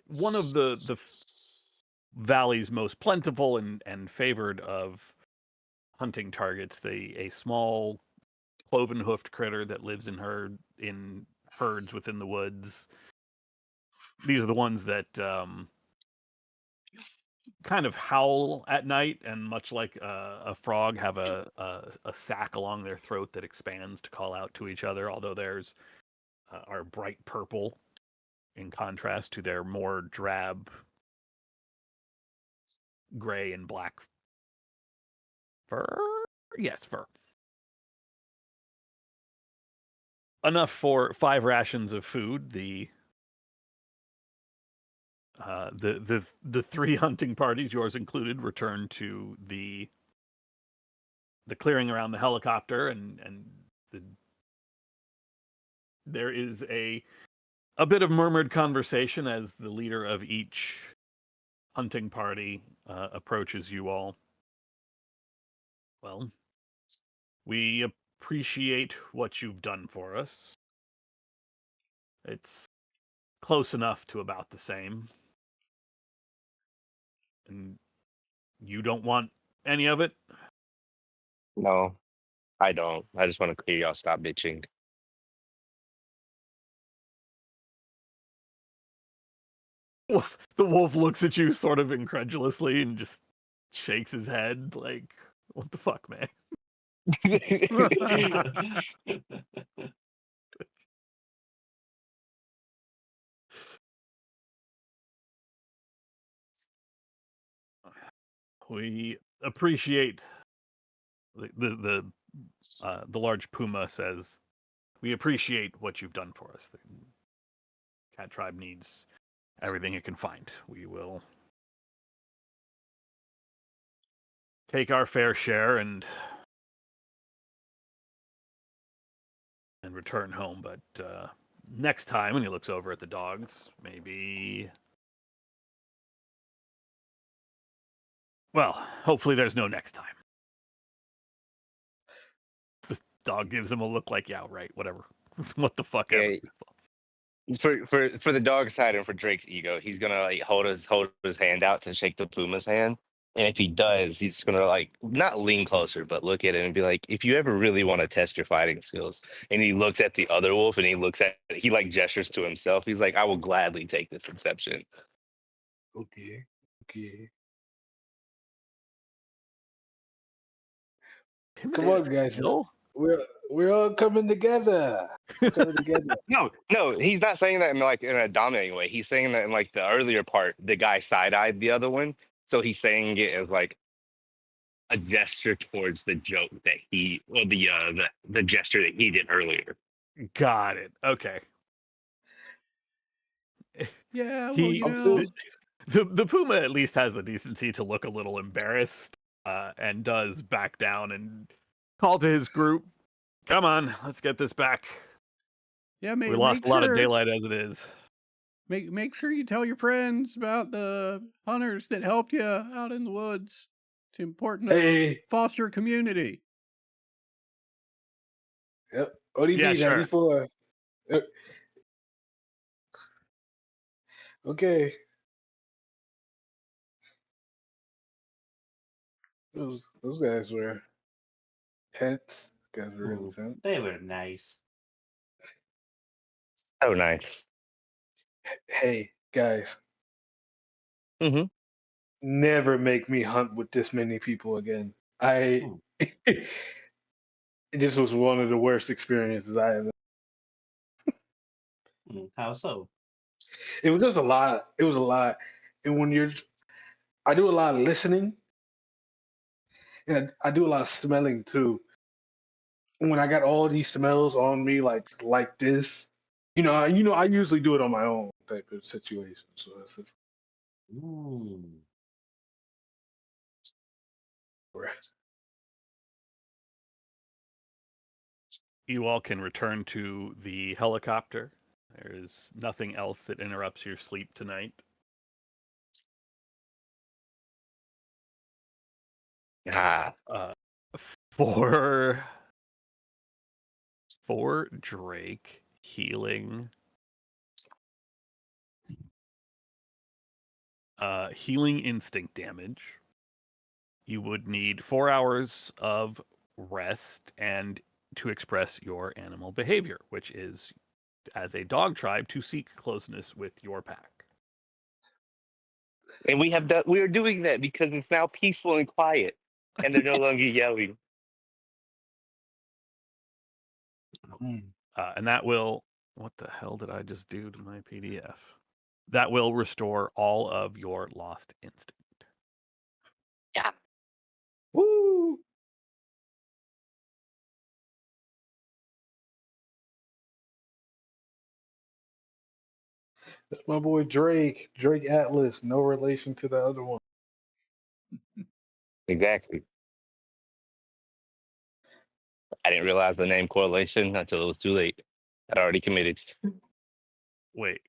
one of the valley's most plentiful and favored of hunting targets. A small cloven-hoofed critter that lives in herds within the woods. These are the ones that kind of howl at night, and much like a frog, have a sack along their throat that expands to call out to each other. Although theirs are bright purple, in contrast to their more drab gray and black fur. Yes, fur. Enough for 5 rations of food. The 3 hunting parties, yours included, return to the clearing around the helicopter, and there is a bit of murmured conversation as the leader of each hunting party approaches you all. Well, we appreciate what you've done for us. It's close enough to about the same. And you don't want any of it? No. I don't. I just want to clear y'all. Stop bitching. The wolf looks at you sort of incredulously and just shakes his head like, "What the fuck, man?" We appreciate the large puma says, "We appreciate what you've done for us. The cat tribe needs everything it can find. We will take our fair share and return home. But next time," and he looks over at the dogs, "maybe, well, hopefully there's no next time." The dog gives him a look like, "Yeah, right, whatever." What the fuck ever. Yeah, for the dog side and for Drake's ego, he's gonna like hold his hand out to shake the Puma's hand. And if he does, he's gonna like not lean closer, but look at it and be like, if you ever really want to test your fighting skills, and he looks at the other wolf and he like gestures to himself. He's like, I will gladly take this exception. Okay. Okay. Come on, guys. Still? We're all coming together. We're coming together. No, he's not saying that in like in a dominating way. He's saying that in like the earlier part, the guy side-eyed the other one. So he's saying it as like a gesture towards the joke that the gesture that he did earlier. Got it. Okay. Yeah, well, He- you I'm know, still The puma at least has the decency to look a little embarrassed, and does back down and call to his group, "Come on, let's get this back. yeah, We make lost a lot of sure daylight as it is." make sure you tell your friends about the hunters that helped you out in the woods. It's important to hey. foster community. Yep. Yeah, ODB sure. 94. Yep. Okay. Those guys were tense. Guys were real Ooh, tense. they were nice. Oh, nice. Hey, guys, Mm-hmm. never make me hunt with this many people again. Ooh, This was one of the worst experiences I have. how so? It was just a lot. It was a lot. And I do a lot of listening, and I do a lot of smelling too. When I got all these smells on me, like this, I usually do it on my own type of situation. So it's just, Ooh. You all can return to the helicopter. There is nothing else that interrupts your sleep tonight. Ah, For Drake, healing instinct damage, you would need 4 hours of rest and to express your animal behavior, which is, as a dog tribe, to seek closeness with your pack. and we are doing that because it's now peaceful and quiet, and they're no longer yelling. Mm. And that will, what the hell did I just do to my PDF? That will restore all of your lost instinct. Yeah. Woo! That's my boy Drake. Drake Atlas. No relation to the other one. Exactly. I didn't realize the name correlation until it was too late. I'd already committed. Wait.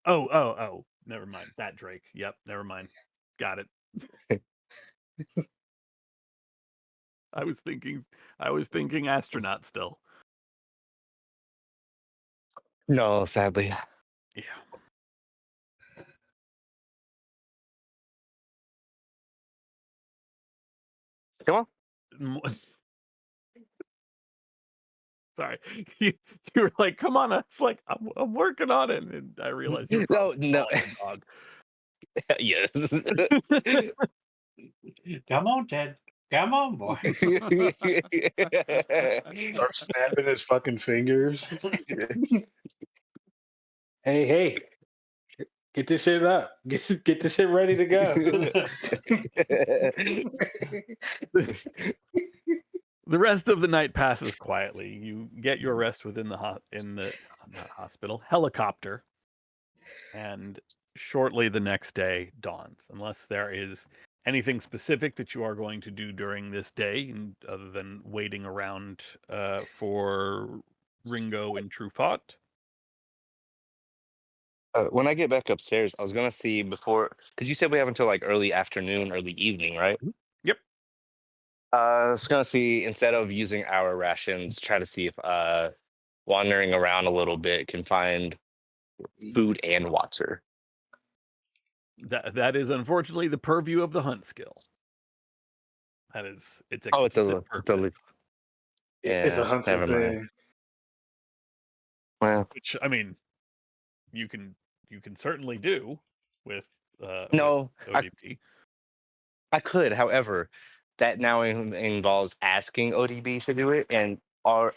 Oh. Never mind. That Drake. Yep. Never mind. Got it. I was thinking astronaut still. No, sadly. Yeah. Come on. M- Sorry, you, you were like, "Come on!" I was like, "I'm working on it," and I realized you were No, probably no. calling Yes. the dog. Come on, Ted. Come on, boy. Start snapping his fucking fingers. Hey, get this shit up. Get this shit ready to go. The rest of the night passes quietly. You get your rest within the not hospital helicopter, and shortly the next day dawns. Unless there is anything specific that you are going to do during this day, other than waiting around for Ringo and Truffaut. When I get back upstairs, I was gonna see before because you said we have until like early afternoon, early evening, right? Yep. I was gonna see instead of using our rations, try to see if wandering around a little bit can find food and water. That is unfortunately the purview of the hunt skill. That is its Oh, it's explicit a purpose. It's a yeah. hunting Never mind. thing. Well, Which I mean, you can certainly do with no, ODP. I could. However, that now involves asking ODB to do it, and our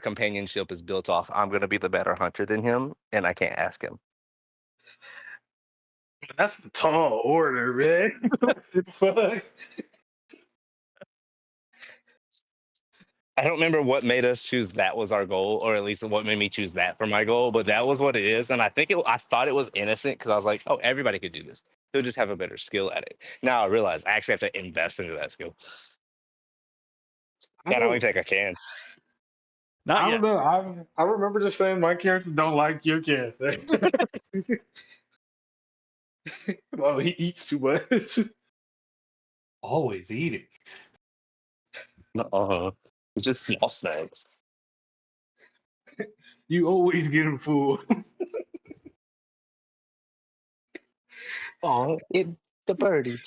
companionship is built off. I'm gonna be the better hunter than him, and I can't ask him. That's the tall order, man. What the fuck? I don't remember what made us choose that was our goal, or at least what made me choose that for my goal. But that was what it is, and I think I thought it was innocent because I was like, "Oh, everybody could do this. They'll just have a better skill at it." Now I realize I actually have to invest into that skill, I and I only don't, think I can. Not I yet. don't know. I remember just saying my character don't like your character. Oh, he eats too much. Always eating. It's just small snacks. You always get him full. Oh, the birdie.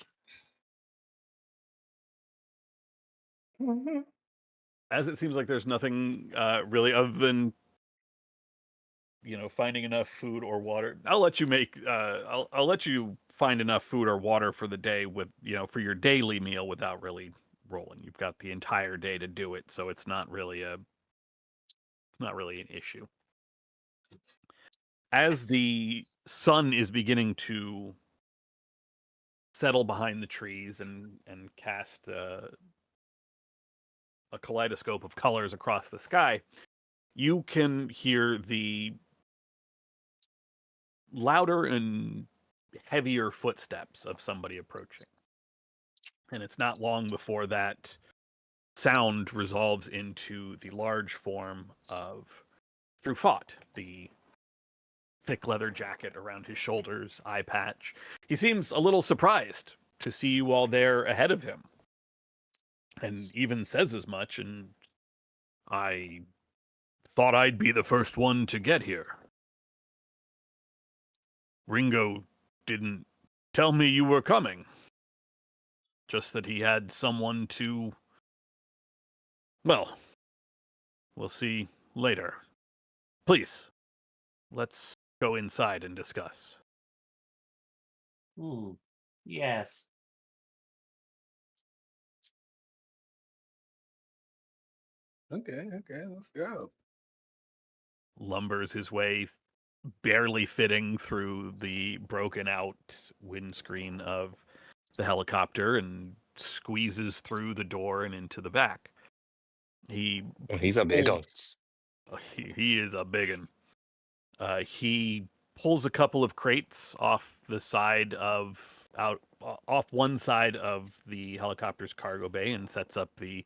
As it seems like there's nothing really other than finding enough food or water. I'll let you make I'll let you find enough food or water for the day with for your daily meal without really rolling. You've got the entire day to do it, so it's not really an issue. As the sun is beginning to settle behind the trees and cast a kaleidoscope of colors across the sky, you can hear the louder and heavier footsteps of somebody approaching. And it's not long before that sound resolves into the large form of Truffaut, the thick leather jacket around his shoulders, eye patch. He seems a little surprised to see you all there ahead of him, and even says as much, and I thought I'd be the first one to get here. Ringo didn't tell me you were coming. Just that he had someone to... Well, we'll see later. Please, let's go inside and discuss. Yes. Okay, let's go. Lumbers his way, barely fitting through the broken out windscreen of the helicopter, and squeezes through the door and into the back. He He's a big one. pulls, he is a biggin. He pulls a couple of crates off one side of the helicopter's cargo bay and sets up the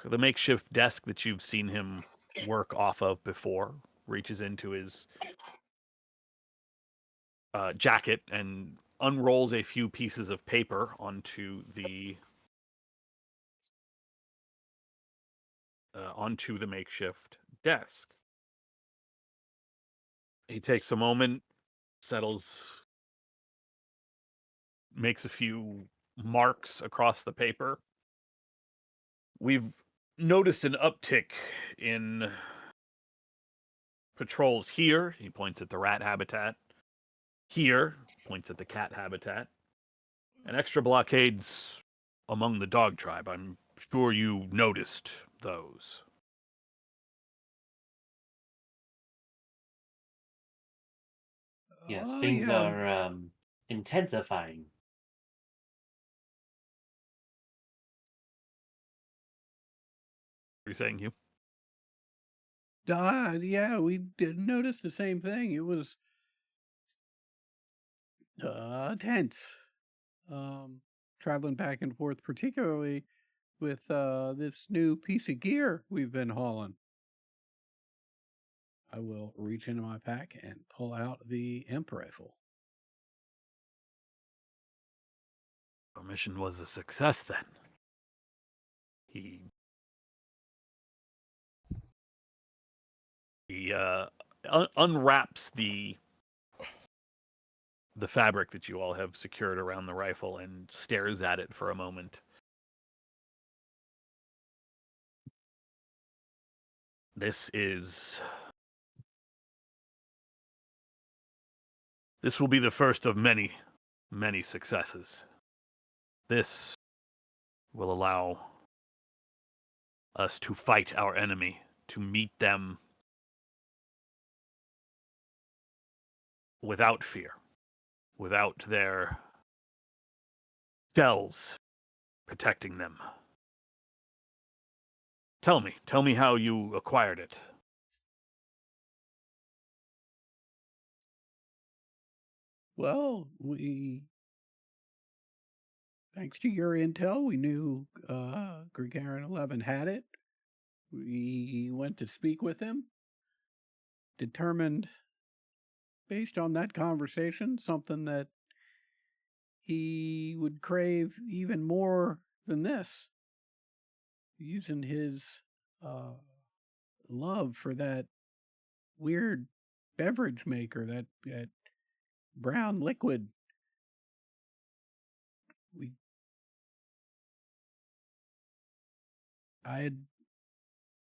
makeshift desk that you've seen him work off of before. Reaches into his jacket and unrolls a few pieces of paper onto the makeshift desk. He takes a moment, settles, makes a few marks across the paper. We've noticed an uptick in patrols here. He points at the rat habitat. Here, points at the cat habitat. And extra blockades among the dog tribe. I'm sure you noticed those. Yes, Oh, things yeah. are intensifying. What are you saying, Hugh? Yeah, we did notice the same thing. It was tense. Traveling back and forth, particularly with this new piece of gear we've been hauling. I will reach into my pack and pull out the imp rifle. Our mission was a success then. He unwraps the fabric that you all have secured around the rifle and stares at it for a moment. This will be the first of many, many successes. This will allow us to fight our enemy, to meet them without fear, without their shells protecting them. Tell me how you acquired it. Well, thanks to your intel, we knew Gagarin 11 had it. We went to speak with him, determined, based on that conversation, something that he would crave even more than this, using his love for that weird beverage maker, that brown liquid. I had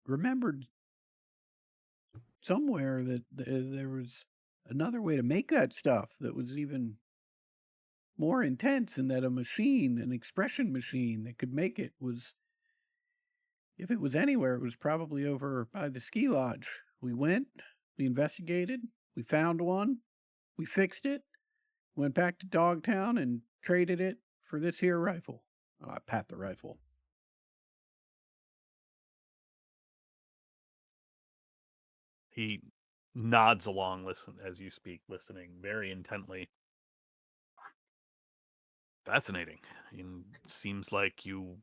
remembered somewhere that there was another way to make that stuff that was even more intense, and that a machine, an expression machine that could make it, was, if it was anywhere, it was probably over by the ski lodge. We went, we investigated, we found one, we fixed it, went back to Dogtown and traded it for this here rifle. Oh, I pat the rifle. He nods along, as you speak, listening very intently. Fascinating. It seems like you,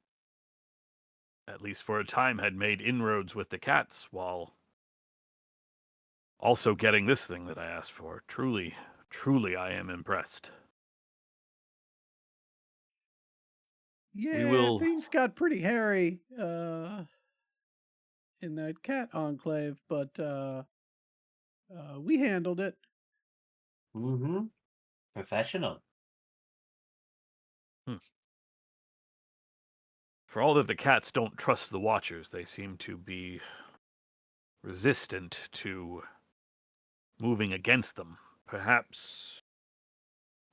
at least for a time, had made inroads with the cats while also getting this thing that I asked for. Truly, I am impressed. Yeah, things got pretty hairy in that cat enclave, but we handled it. Mm-hmm. Professional. For all that the cats don't trust the Watchers, they seem to be resistant to moving against them. Perhaps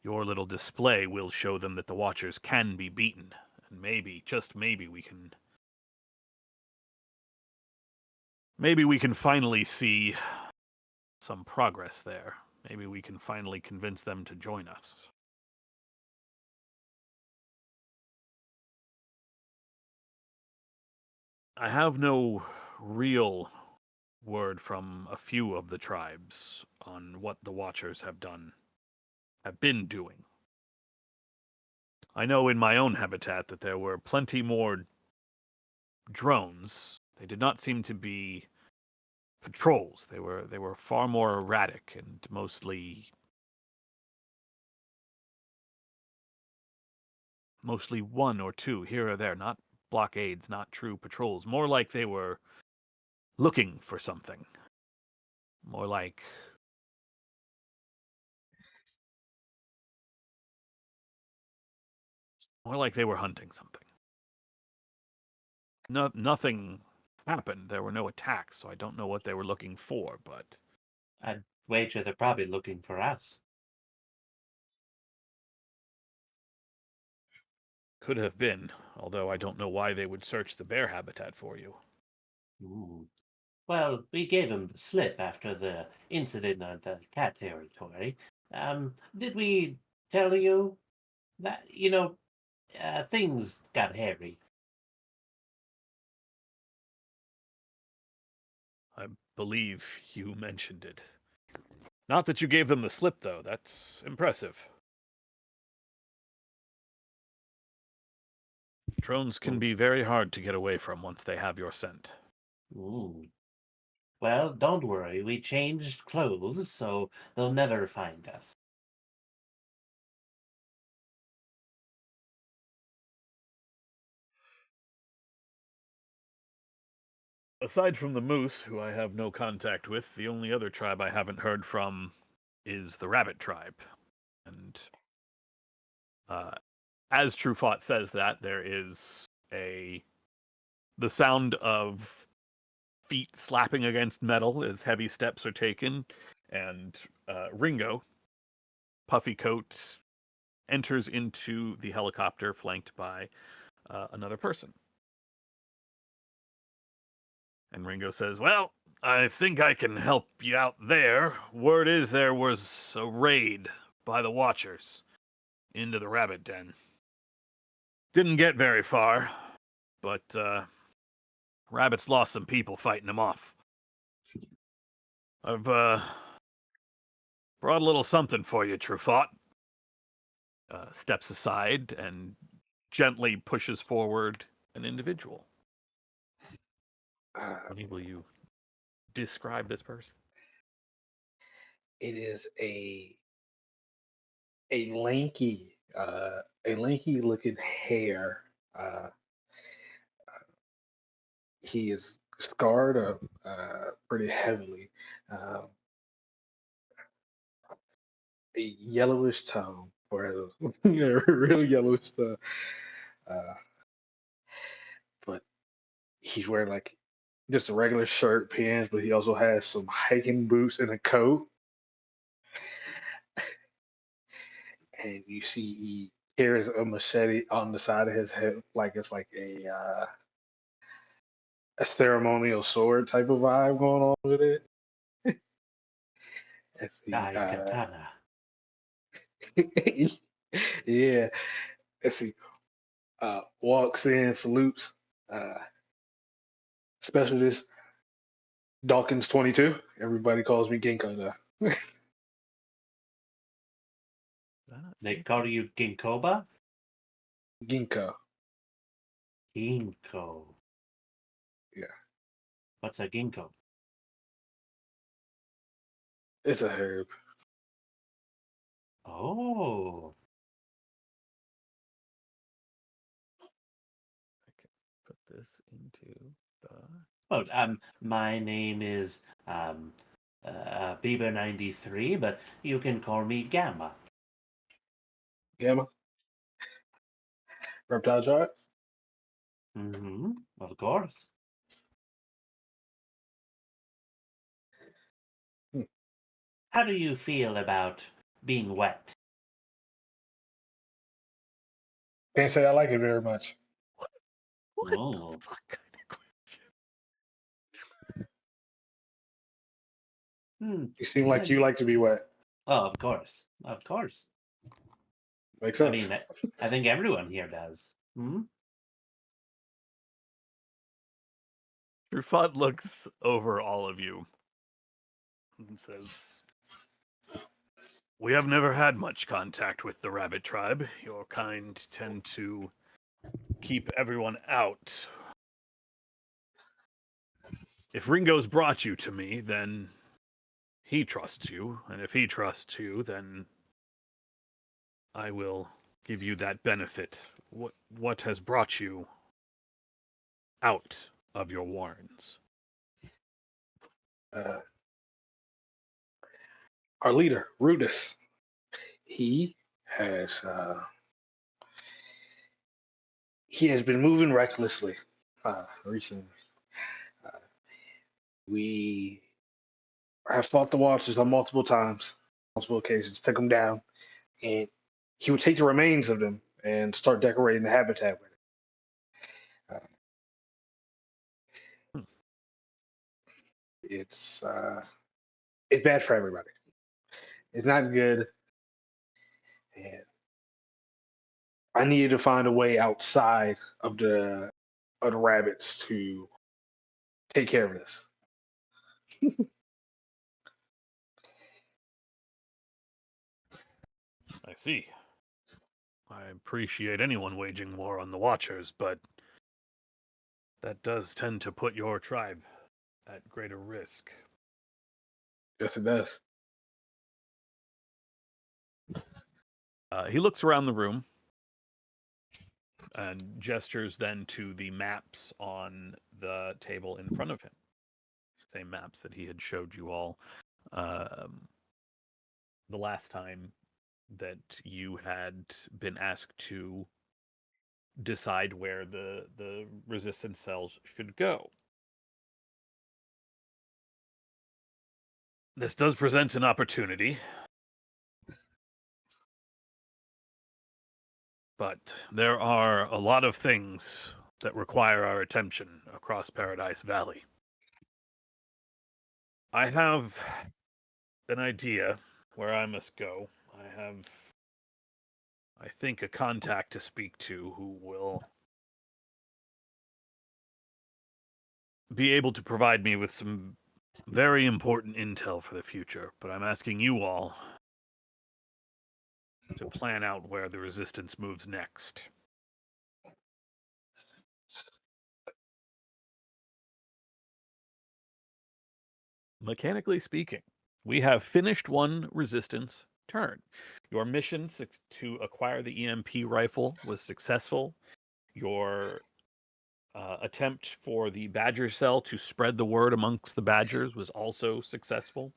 your little display will show them that the Watchers can be beaten, and maybe, just maybe, we can finally see some progress there. Maybe we can finally convince them to join us. I have no real word from a few of the tribes on what the Watchers have been doing. I know in my own habitat that there were plenty more drones. They did not seem to be patrols. They were far more erratic and mostly one or two here or there, not blockades, not true patrols. More like they were looking for something. More like they were hunting something. nothing happened. There were no attacks, so I don't know what they were looking for, but I'd wager they're probably looking for us. could have been, although I don't know why they would search the bear habitat for you. Ooh. Well, we gave them the slip after the incident at the cat territory. Did we tell you that, things got hairy? I believe you mentioned it. Not that you gave them the slip, though. That's impressive. Drones can be very hard to get away from once they have your scent. Ooh. Well, don't worry. We changed clothes, so they'll never find us. Aside from the moose, who I have no contact with, the only other tribe I haven't heard from is the rabbit tribe. And as Truffaut says that, there is the sound of feet slapping against metal as heavy steps are taken, and Ringo, puffy coat, enters into the helicopter flanked by another person. And Ringo says, "Well, I think I can help you out there. Word is there was a raid by the Watchers into the rabbit den. Didn't get very far, but rabbits lost some people fighting them off. I've brought a little something for you, Truffaut." Steps aside and gently pushes forward an individual. Honey, will you describe this person? It is a lanky, looking hare. He is scarred up pretty heavily. Um, a yellowish tone, or real yellowish tone. But he's wearing like just a regular shirt, pants, but he also has some hiking boots and a coat. And you see he carries a machete on the side of his head, like it's like a ceremonial sword type of vibe going on with it. Let's see, Katana. yeah. Let's see. Walks in, salutes. Specialist Dawkins 22. Everybody calls me Ginkgo now. Did I not They see call this? you Ginkgoba? Ginkgo. Ginkgo. Yeah. What's a ginkgo? It's a herb. Oh. I can put this into the. Well, my name is Bieber93, but you can call me Gamma. Gamma. Reptile chart. Mm-hmm. Of course. How do you feel about being wet? Can't say I like it very much. What Oh. the fuck kind of question? You seem like you like to be wet. Oh, of course. Of course. Makes I sense. mean, I think everyone here does. Hmm? Truffaut looks over all of you and says, "We have never had much contact with the rabbit tribe. Your kind tend to keep everyone out. If Ringo's brought you to me, then he trusts you, and if he trusts you, then I will give you that benefit. What has brought you out of your warrens?" Our leader, Rudis. He has he has been moving recklessly. recently. Uh, we have fought the Watchers on multiple times, multiple occasions, took them down, and he would take the remains of them and start decorating the habitat with it. Hmm. It's bad for everybody. It's not good, and I needed to find a way outside of the rabbits to take care of this. I see. I appreciate anyone waging war on the Watchers, but that does tend to put your tribe at greater risk. Yes, it does. He looks around the room and gestures then to the maps on the table in front of him. Same maps that he had showed you all the last time that you had been asked to decide where the resistance cells should go. This does present an opportunity, but there are a lot of things that require our attention across Paradise Valley. I have an idea where I must go. I have, I think, a contact to speak to who will be able to provide me with some very important intel for the future, but I'm asking you all to plan out where the resistance moves next. Mechanically speaking, we have finished one resistance turn. Your mission to acquire the EMP rifle was successful. Your attempt for the Badger cell to spread the word amongst the Badgers was also successful.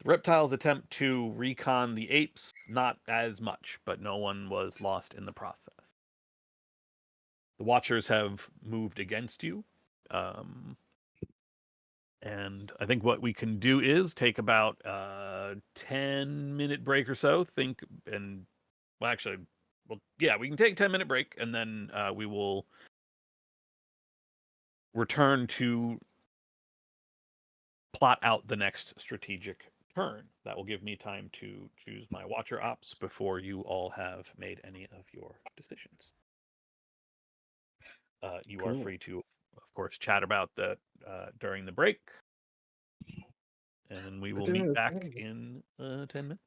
The reptiles' attempt to recon the apes, not as much, but no one was lost in the process. The Watchers have moved against you. And I think what we can do is take about a 10-minute break or so. We can take a 10-minute break, and then we will return to plot out the next strategic turn. That will give me time to choose my Watcher ops before you all have made any of your decisions. You are Cool. free to, of course, chat about that during the break. And we will meet back in 10 minutes.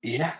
Yeah.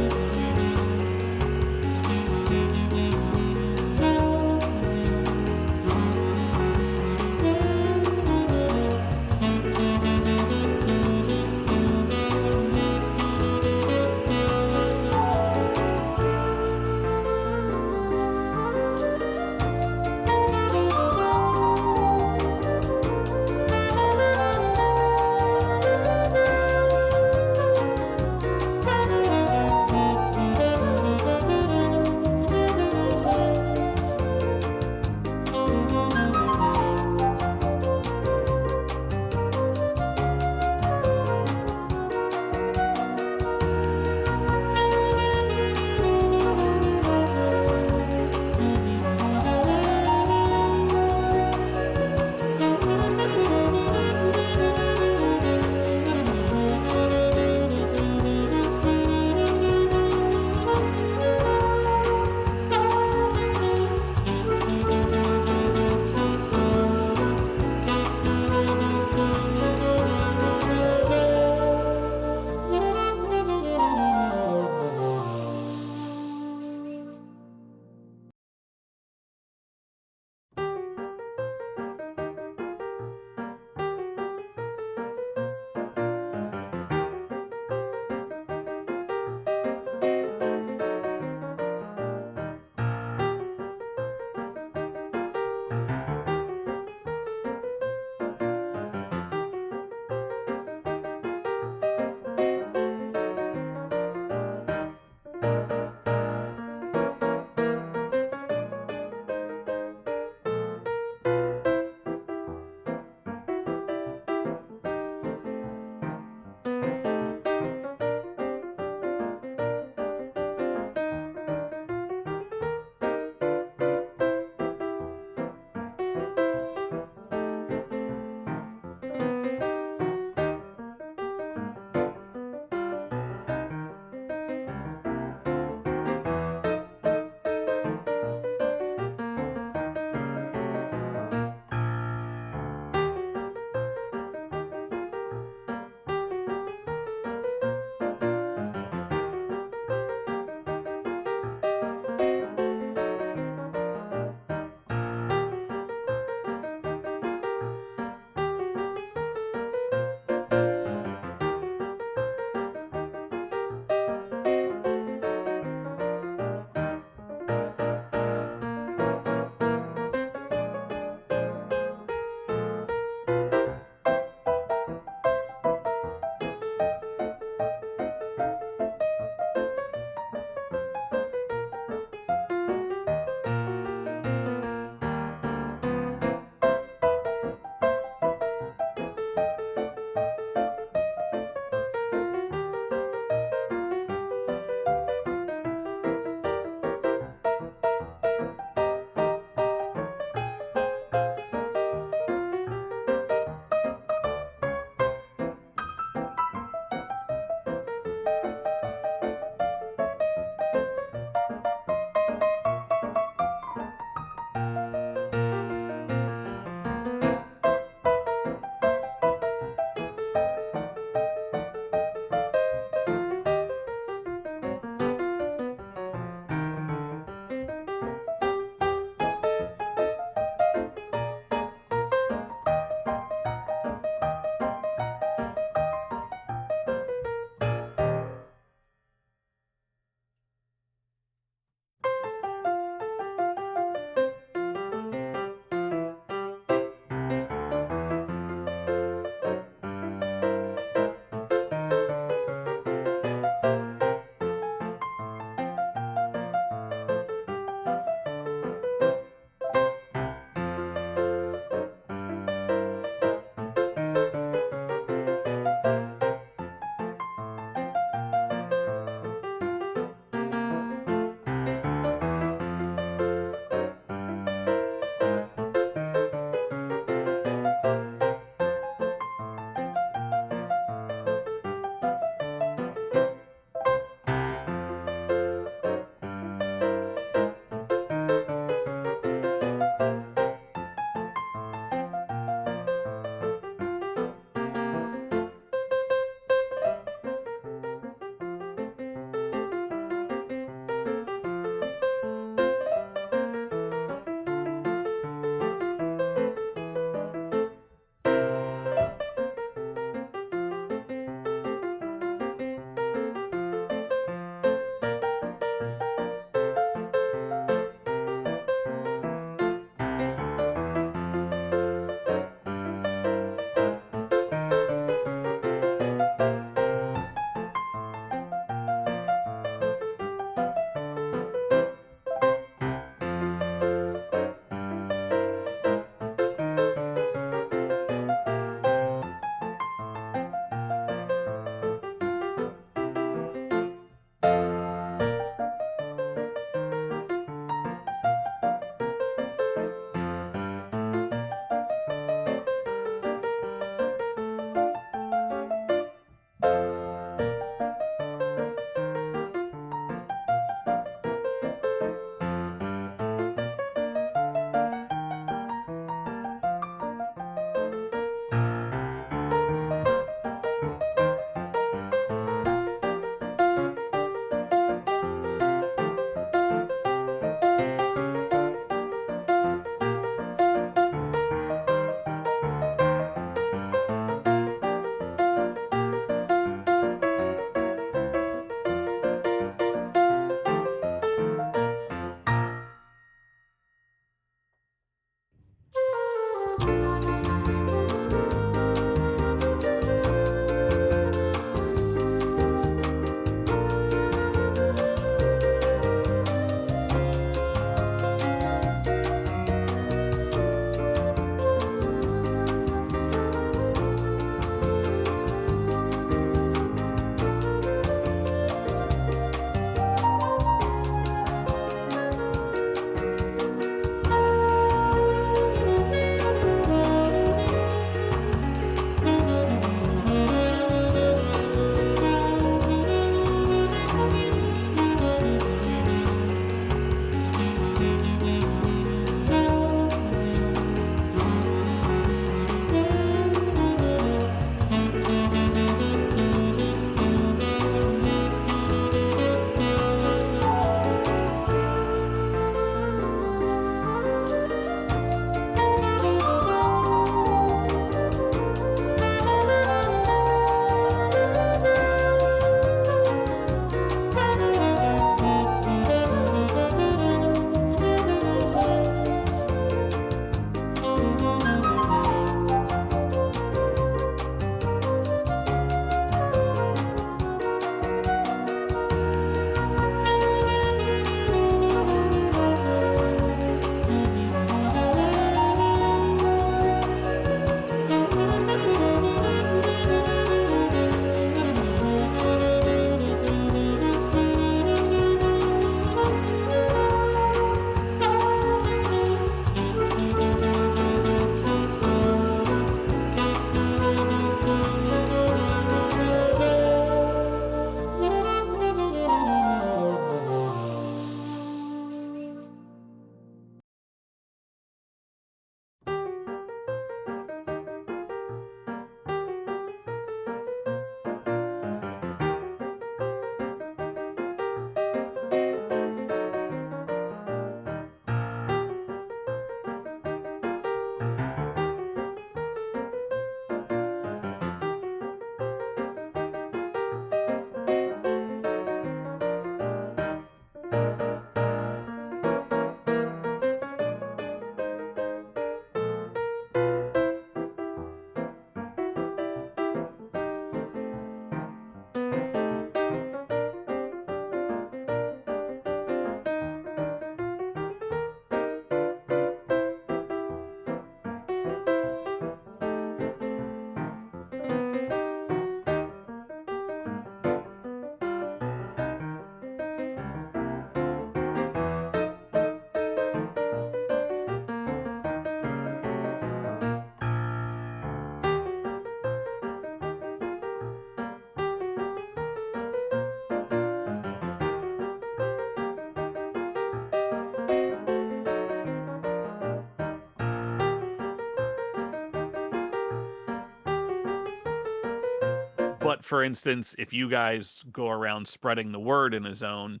But for instance, if you guys go around spreading the word in a zone,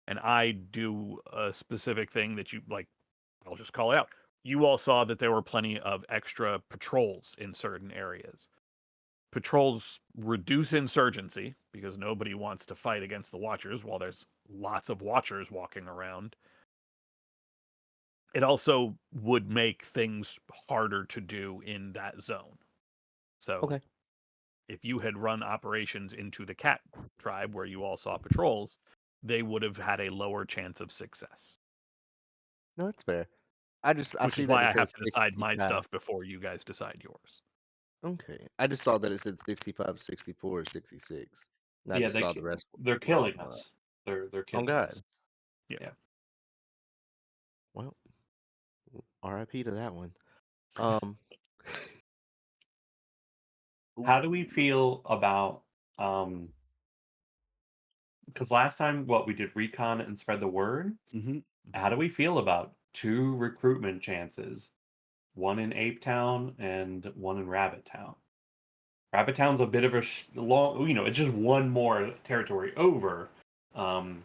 and I do a specific thing that you like, I'll just call it out. You all saw that there were plenty of extra patrols in certain areas. Patrols reduce insurgency because nobody wants to fight against the Watchers while there's lots of Watchers walking around. It also would make things harder to do in that zone. So Okay. if you had run operations into the cat tribe where you all saw patrols, they would have had a lower chance of success. No, that's fair. I Which see is that why it I have says to decide my 65. stuff before you guys decide yours. Okay. I just saw that it said 65, 64, 66. And I Yeah, just saw the rest they're were all killing going up. us. They're Oh killing God. us. Yeah. Yeah. Well, RIP to that one. Um How do we feel about because last time we did recon and spread the word. Hmm. How do we feel about 2 recruitment chances? One in Ape Town and one in Rabbit Town. Rabbit Town's a bit of a long, it's just one more territory over. Though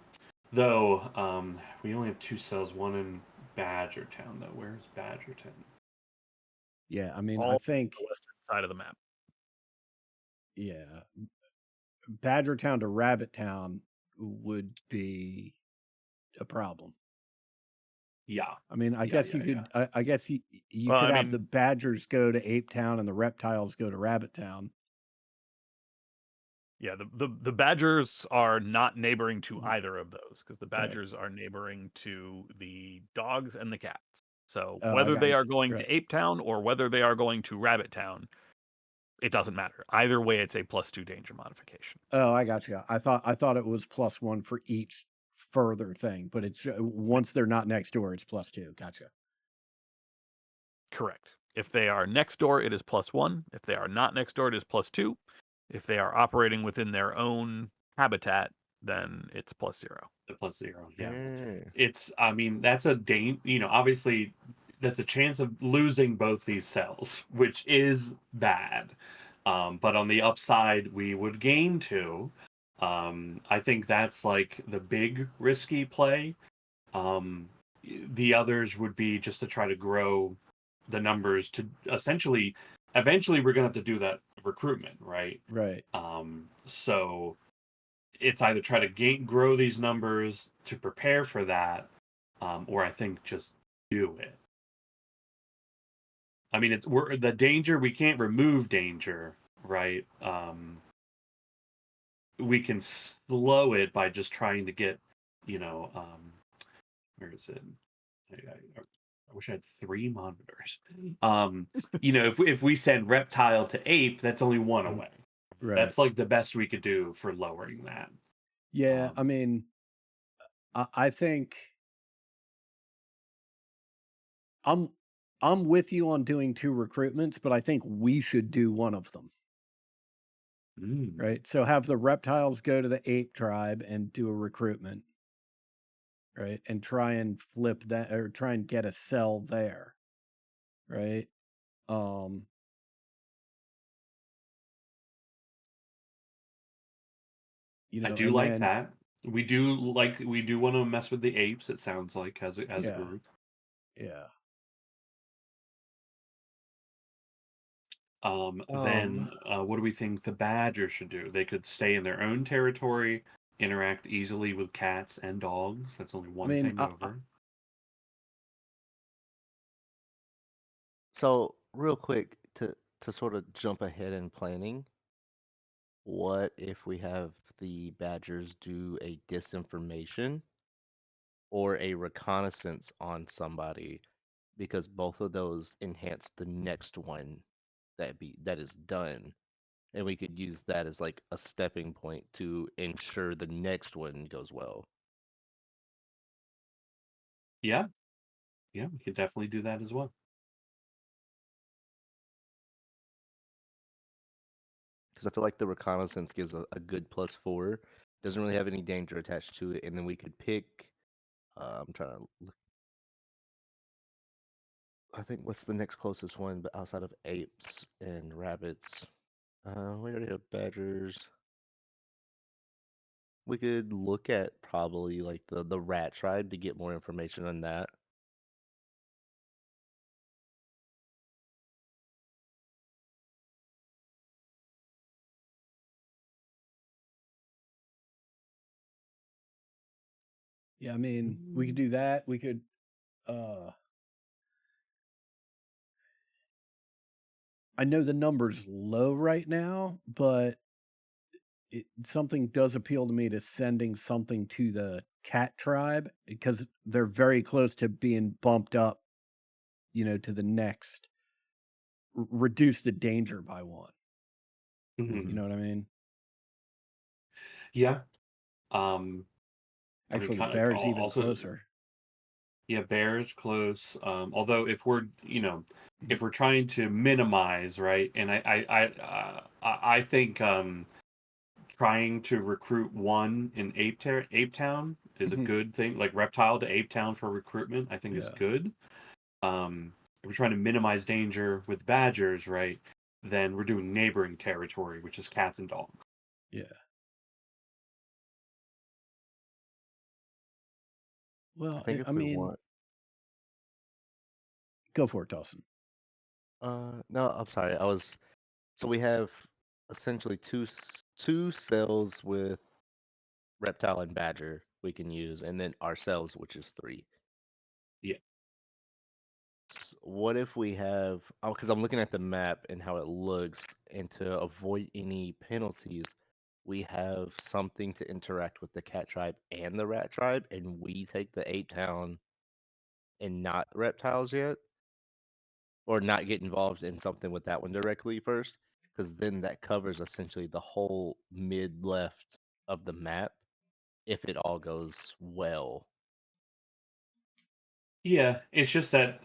we only have 2 cells, one in Badger Town though. Where's Badger Town? Yeah, I mean, I All think, the western side of the map. yeah, Badger Town to Rabbit Town would be a problem. Yeah. I mean, I Yeah, guess yeah, you yeah. could, I guess you Well, could I have mean, the Badgers go to Ape Town and the Reptiles go to Rabbit Town. yeah, the Badgers are not neighboring to Mhm. either of those because the Right. Badgers are neighboring to the dogs and the cats. So Oh, I whether got they you. are going Right. to Ape Town or whether they are going to Rabbit Town, it doesn't matter. Either way, it's a +2 danger modification. Oh, I got you. I thought it was +1 for each further thing, but it's once they're not next door, it's +2. Gotcha. Correct. If they are next door, it is +1. If they are not next door, it is +2. If they are operating within their own habitat, then it's +0. The +0. Yeah. mm, I mean, that's a obviously that's a chance of losing both these cells, which is bad. But on the upside, we would gain 2. I think that's like the big risky play. The others would be just to try to grow the numbers to eventually we're gonna have to do that recruitment, right? Right. So it's either try to grow these numbers to prepare for that, or I think just do it. I mean, we're the danger. We can't remove danger, right? We can slow it by just trying to get, where is it? I wish I had 3 monitors. If we send reptile to ape, that's only 1 away. Right. That's like the best we could do for lowering that. Yeah, I mean, I think I'm with you on doing 2 recruitments, but I think we should do one of them. Right? So have the Reptiles go to the Ape tribe and do a recruitment. Right? And try and flip that, or try and get a cell there. Right? I do and like then, that. We do want to mess with the apes. It sounds like as a yeah, group. yeah. Then what do we think the badger should do? They could stay in their own territory, interact easily with cats and dogs. That's only one mean, thing over. So real quick to sort of jump ahead in planning, what if we have the Badgers do a disinformation or a reconnaissance on somebody, because both of those enhance the next one that is done, and we could use that as like a stepping point to ensure the next one goes well. Yeah, we could definitely do that as well. Because I feel like the reconnaissance gives a good +4. Doesn't really have any danger attached to it, and then we could pick. I'm trying to look. I think what's the next closest one, but outside of apes and rabbits? We already have badgers. We could look at probably like the rat tribe to get more information on that. Yeah, I mean, we could do that. We could I know the number's low right now, but something does appeal to me to sending something to the cat tribe because they're very close to being bumped up, to the next. Reduce the danger by one. You Mhm. know what I mean? Yeah. I mean, Actually, the kind of bear's even also, closer. yeah, bears close. Although if we're, Mm-hmm. if we're trying to minimize, right, and I think trying to recruit one in Ape Town is a Mhm. good thing. Like Reptile to Ape Town for recruitment, I think is Yeah. good. If we're trying to minimize danger with badgers, right, then we're doing neighboring territory, which is cats and dogs. Yeah. Well, I think if I we mean, want, go for it, Dawson. no, I'm sorry. So we have essentially two cells with reptile and badger we can use, and then ourselves, which is 3. Yeah. What if we have? Oh, because I'm looking at the map and how it looks, and to avoid any penalties, we have something to interact with the cat tribe and the rat tribe, and we take the ape town and not reptiles yet, or not get involved in something with that one directly first, because then that covers essentially the whole mid left of the map if it all goes well. Yeah, it's just that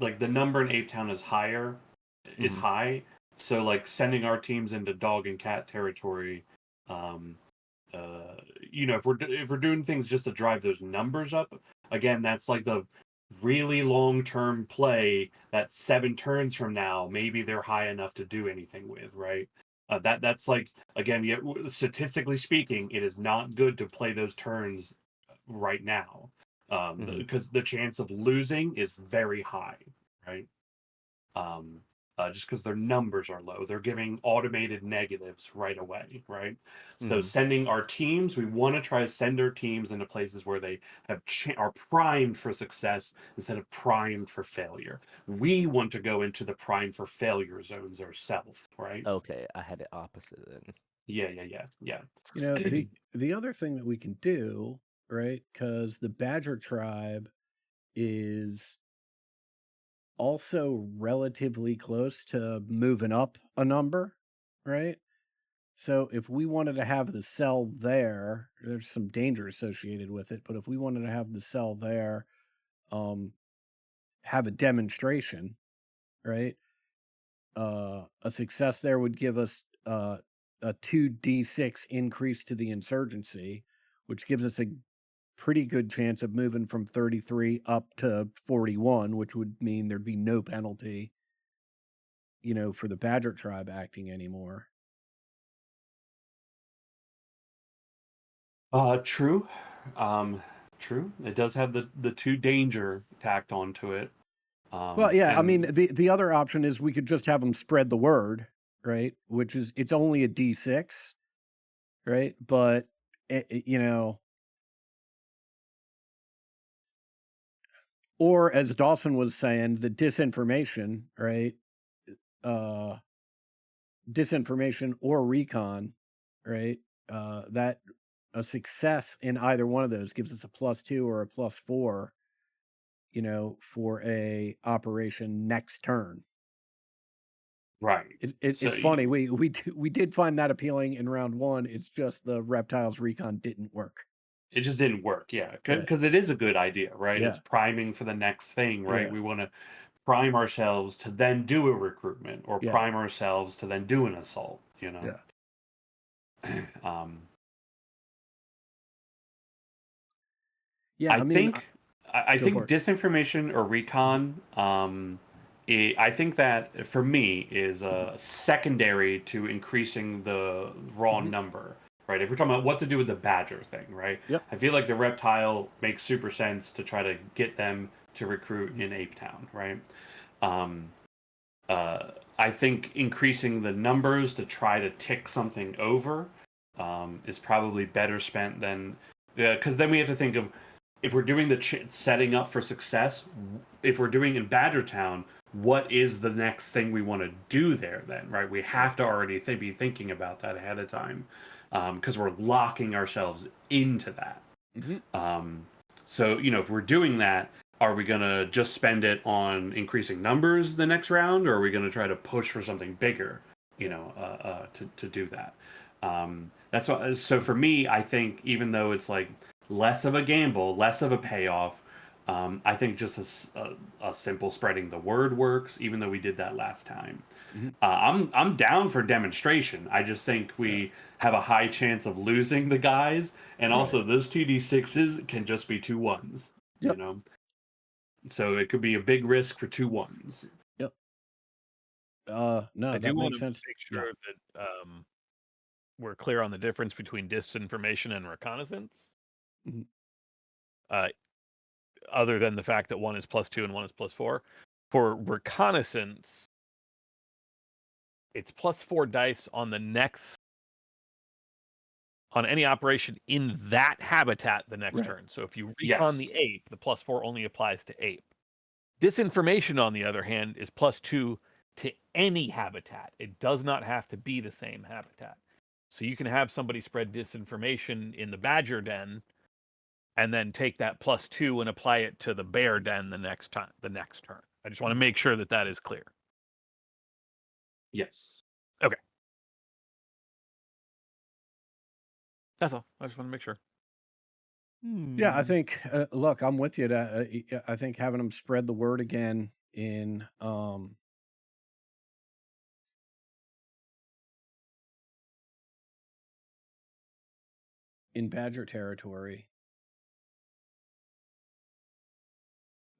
like the number in Ape Town is Mhm. high. So like sending our teams into dog and cat territory, um, if we're doing things just to drive those numbers up, again, that's like the really long term play that 7 turns from now, maybe they're high enough to do anything with, right? That's like again, yeah, statistically speaking, it is not good to play those turns right now, Mhm. because the chance of losing is very high, right? Um, just because their numbers are low, they're giving automated negatives right away, right? So Mhm. sending our teams, we want to try to send our teams into places where they are primed for success instead of primed for failure. We want to go into the prime for failure zones ourselves, right? Okay, I had it opposite then. Yeah. The other thing that we can do, right? Because the badger tribe is also relatively close to moving up a number, right? So if we wanted to have the cell there, there's some danger associated with it, but if we wanted to have the cell there, have a demonstration, right? A success there would give us a 2d6 increase to the insurgency, which gives us a pretty good chance of moving from 33 up to 41, which would mean there'd be no penalty, for the Badger tribe acting anymore. True. True. It does have the 2 danger tacked onto it. Well, yeah, I mean, And the other option is we could just have them spread the word, right? Which is it's only a d6, right? But or as Dawson was saying, the disinformation, right? Uh, disinformation or recon, right? That a success in either one of those gives us a +2 or a +4, for a operation next turn. right. So It's funny. We did find that appealing in round one. It's just the reptiles recon didn't work. it just didn't work, yeah, Yeah. because it is a good idea, right? It's Yeah. priming for the next thing, right? Yeah. We want to prime ourselves to then do a recruitment, or Yeah. prime ourselves to then do an assault. Yeah. Yeah. I I mean, think I go think for it. disinformation or recon I think that for me is secondary to increasing the raw Mhm. number, right? If we're talking about what to do with the badger thing, right? Yep. I feel like the reptile makes super sense to try to get them to recruit Mhm. in Ape Town, right? Um, I think increasing the numbers to try to tick something over is probably better spent than because then we have to think of if we're doing the setting up for success. If we're doing in Badgertown, what is the next thing we want to do there? Then, right? We have to already be thinking about that ahead of time because we're locking ourselves into that. Mhm. So, if we're doing that, are we going to just spend it on increasing numbers the next round, or are we going to try to push for something bigger, Yeah. to do that? That's what, so for me, I think even though it's like less of a gamble, less of a payoff, I think just a simple spreading the word works, even though we did that last time. Mhm. I'm down for demonstration. I just think Yeah. we have a high chance of losing the guys, and Right. also those 2d6s can just be 2 1s. Yep. So it could be a big risk for 2 1s. Yep. I No, do that want makes to sense. make Yeah. sure that we're clear on the difference between disinformation and reconnaissance. Mhm. Other than the fact that one is +2 and one is +4. For reconnaissance, it's +4 dice on the next on any operation in that habitat the next Right. turn. So if you recon the Yes. ape, the +4 only applies to ape. Disinformation, on the other hand, is +2 to any habitat. It does not have to be the same habitat. So you can have somebody spread disinformation in the badger den and then take that +2 and apply it to the bear den the next turn. I just want to make sure that that is clear. Yes. Okay. That's all. I just want to make sure. Yeah, I Hmm. think. Look, I'm with you. I think having them spread the word again in badger territory.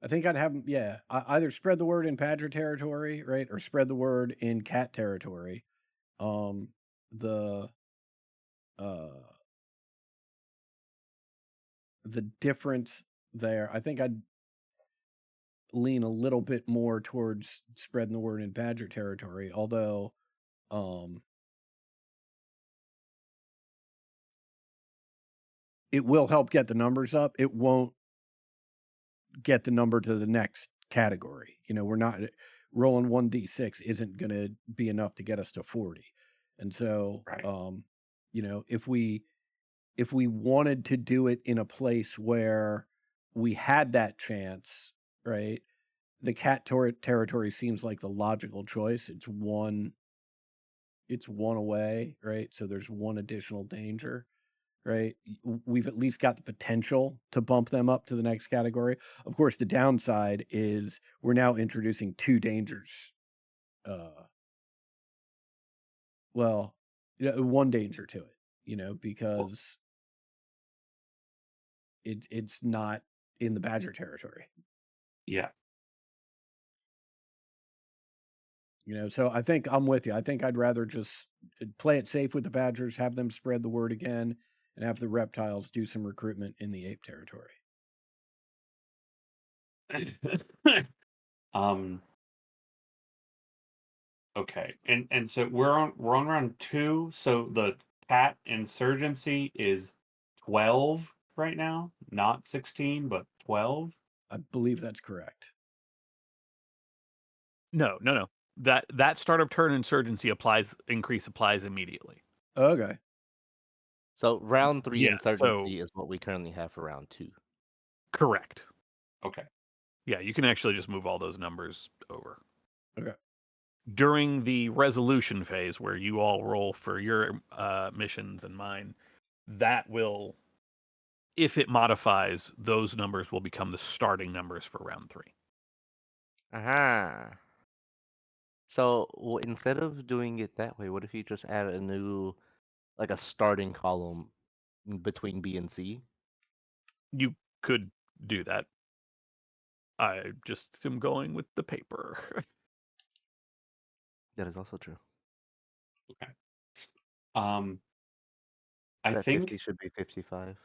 I think I'd have them. Yeah, either spread the word in badger territory, right, or spread the word in cat territory. The uh the difference there, I think I'd lean a little bit more towards spreading the word in badger territory, although it will help get the numbers up. It won't get the number to the next category. We're not rolling 1d6 isn't going to be enough to get us to 40. And so, Right. if we wanted to do it in a place where we had that chance, right? The cat territory seems like the logical choice. It's one away, right? So there's one additional danger, right? We've at least got the potential to bump them up to the next category. Of course, the downside is we're now introducing 2 dangers. Well, one danger to it, Well, because it's not in the badger territory. yeah. So I think I'm with you. I think I'd rather just play it safe with the badgers, have them spread the word again, and have the reptiles do some recruitment in the ape territory. um. Okay. And so we're on round 2. So the cat insurgency is 12 right now, not 16, but 12. I believe that's correct. No. That start of turn insurgency increase applies immediately. Okay. So round 3 Yeah, so insurgency is what we currently have for round 2. correct. Okay. Yeah, you can actually just move all those numbers over. Okay. During the resolution phase where you all roll for your missions and mine, that will, if it modifies, those numbers will become the starting numbers for round 3. Aha. So instead of doing it that way, what if you just add a new, like a starting column between B and C? You could do that. I just am going with the paper. That is also true. Um, I That think 50 should be 55.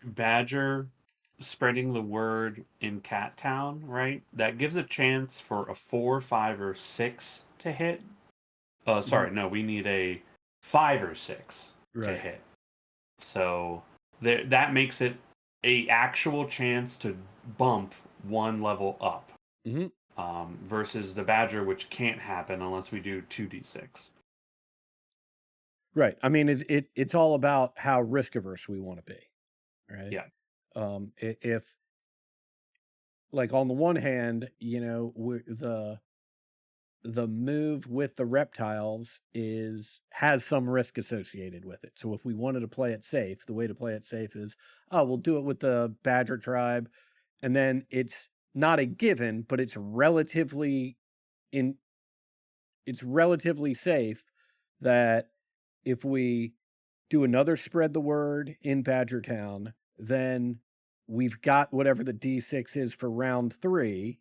Badger spreading the word in Cat Town, right? That gives a chance for a 4, 5, or 6 to hit. Sorry, no, we need a 5 or 6 to Right. hit. So that makes it a actual chance to bump one level up. Mhm. Versus the Badger, which can't happen unless we do 2d6. Right. I mean, it's all about how risk averse we want to be, right? Yeah. If like on the one hand, the move with the reptiles has some risk associated with it. So if we wanted to play it safe, the way to play it safe is, oh, we'll do it with the Badger tribe, and then it's not a given, but it's relatively safe that if we do another spread the word in Badgertown, then we've got whatever the D6 is for round 3,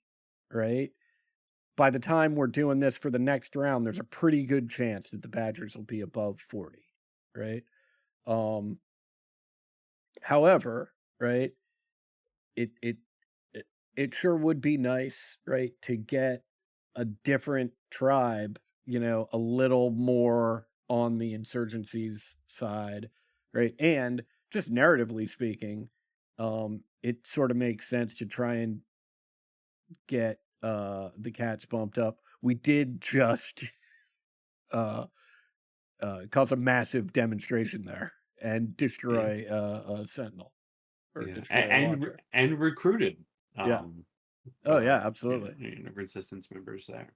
right? By the time we're doing this for the next round, there's a pretty good chance that the Badgers will be above 40, right? However, right, it it it, it sure would be nice, right, to get a different tribe, a little more on the insurgency's side, right? And just narratively speaking, it sort of makes sense to try and get the cats bumped up. We did just uh cause a massive demonstration there and destroy a sentinel or Yeah. destroy a watcher. And recruited. Yeah. Oh yeah, You absolutely. know, resistance members there.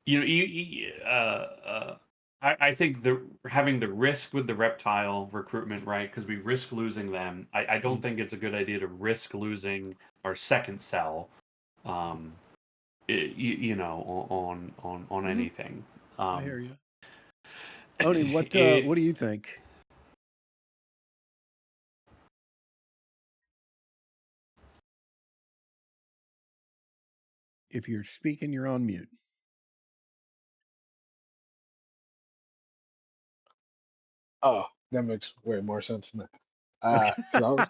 You know, I think having the risk with the reptile recruitment, right? Because we risk losing them. I don't think it's a good idea to risk losing our second cell. You know, on anything. I hear you. Oni, what do you think? If you're speaking, you're on mute. Oh, that makes way more sense now. 'Cause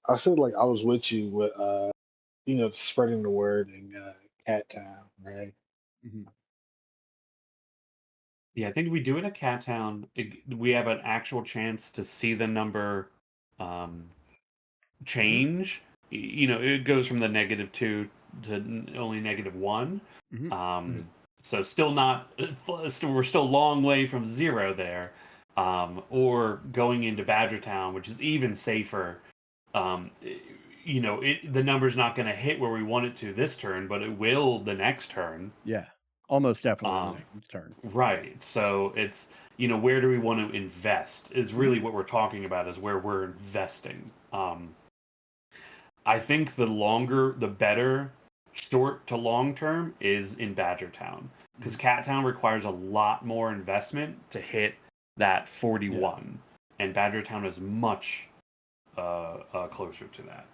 I said like I was with you with spreading the word in Cat Town, right? Mhm. Yeah, I think we do it at Cat Town. We have an actual chance to see the number change. You know, it goes from the -2 to only -1. So still not. We're still a long way from 0 there. Or going into Badgertown, which is even safer. You know, the number's not going to hit where we want it to this turn, but it will the next turn. Yeah, almost definitely the next turn. Right. So it's, you know, where do we want to invest is really what we're talking about, is where we're investing. I think the longer, the better, short to long term, is in Badgertown, because Cat Town requires a lot more investment to hit that 41, and Badgertown is much closer to that.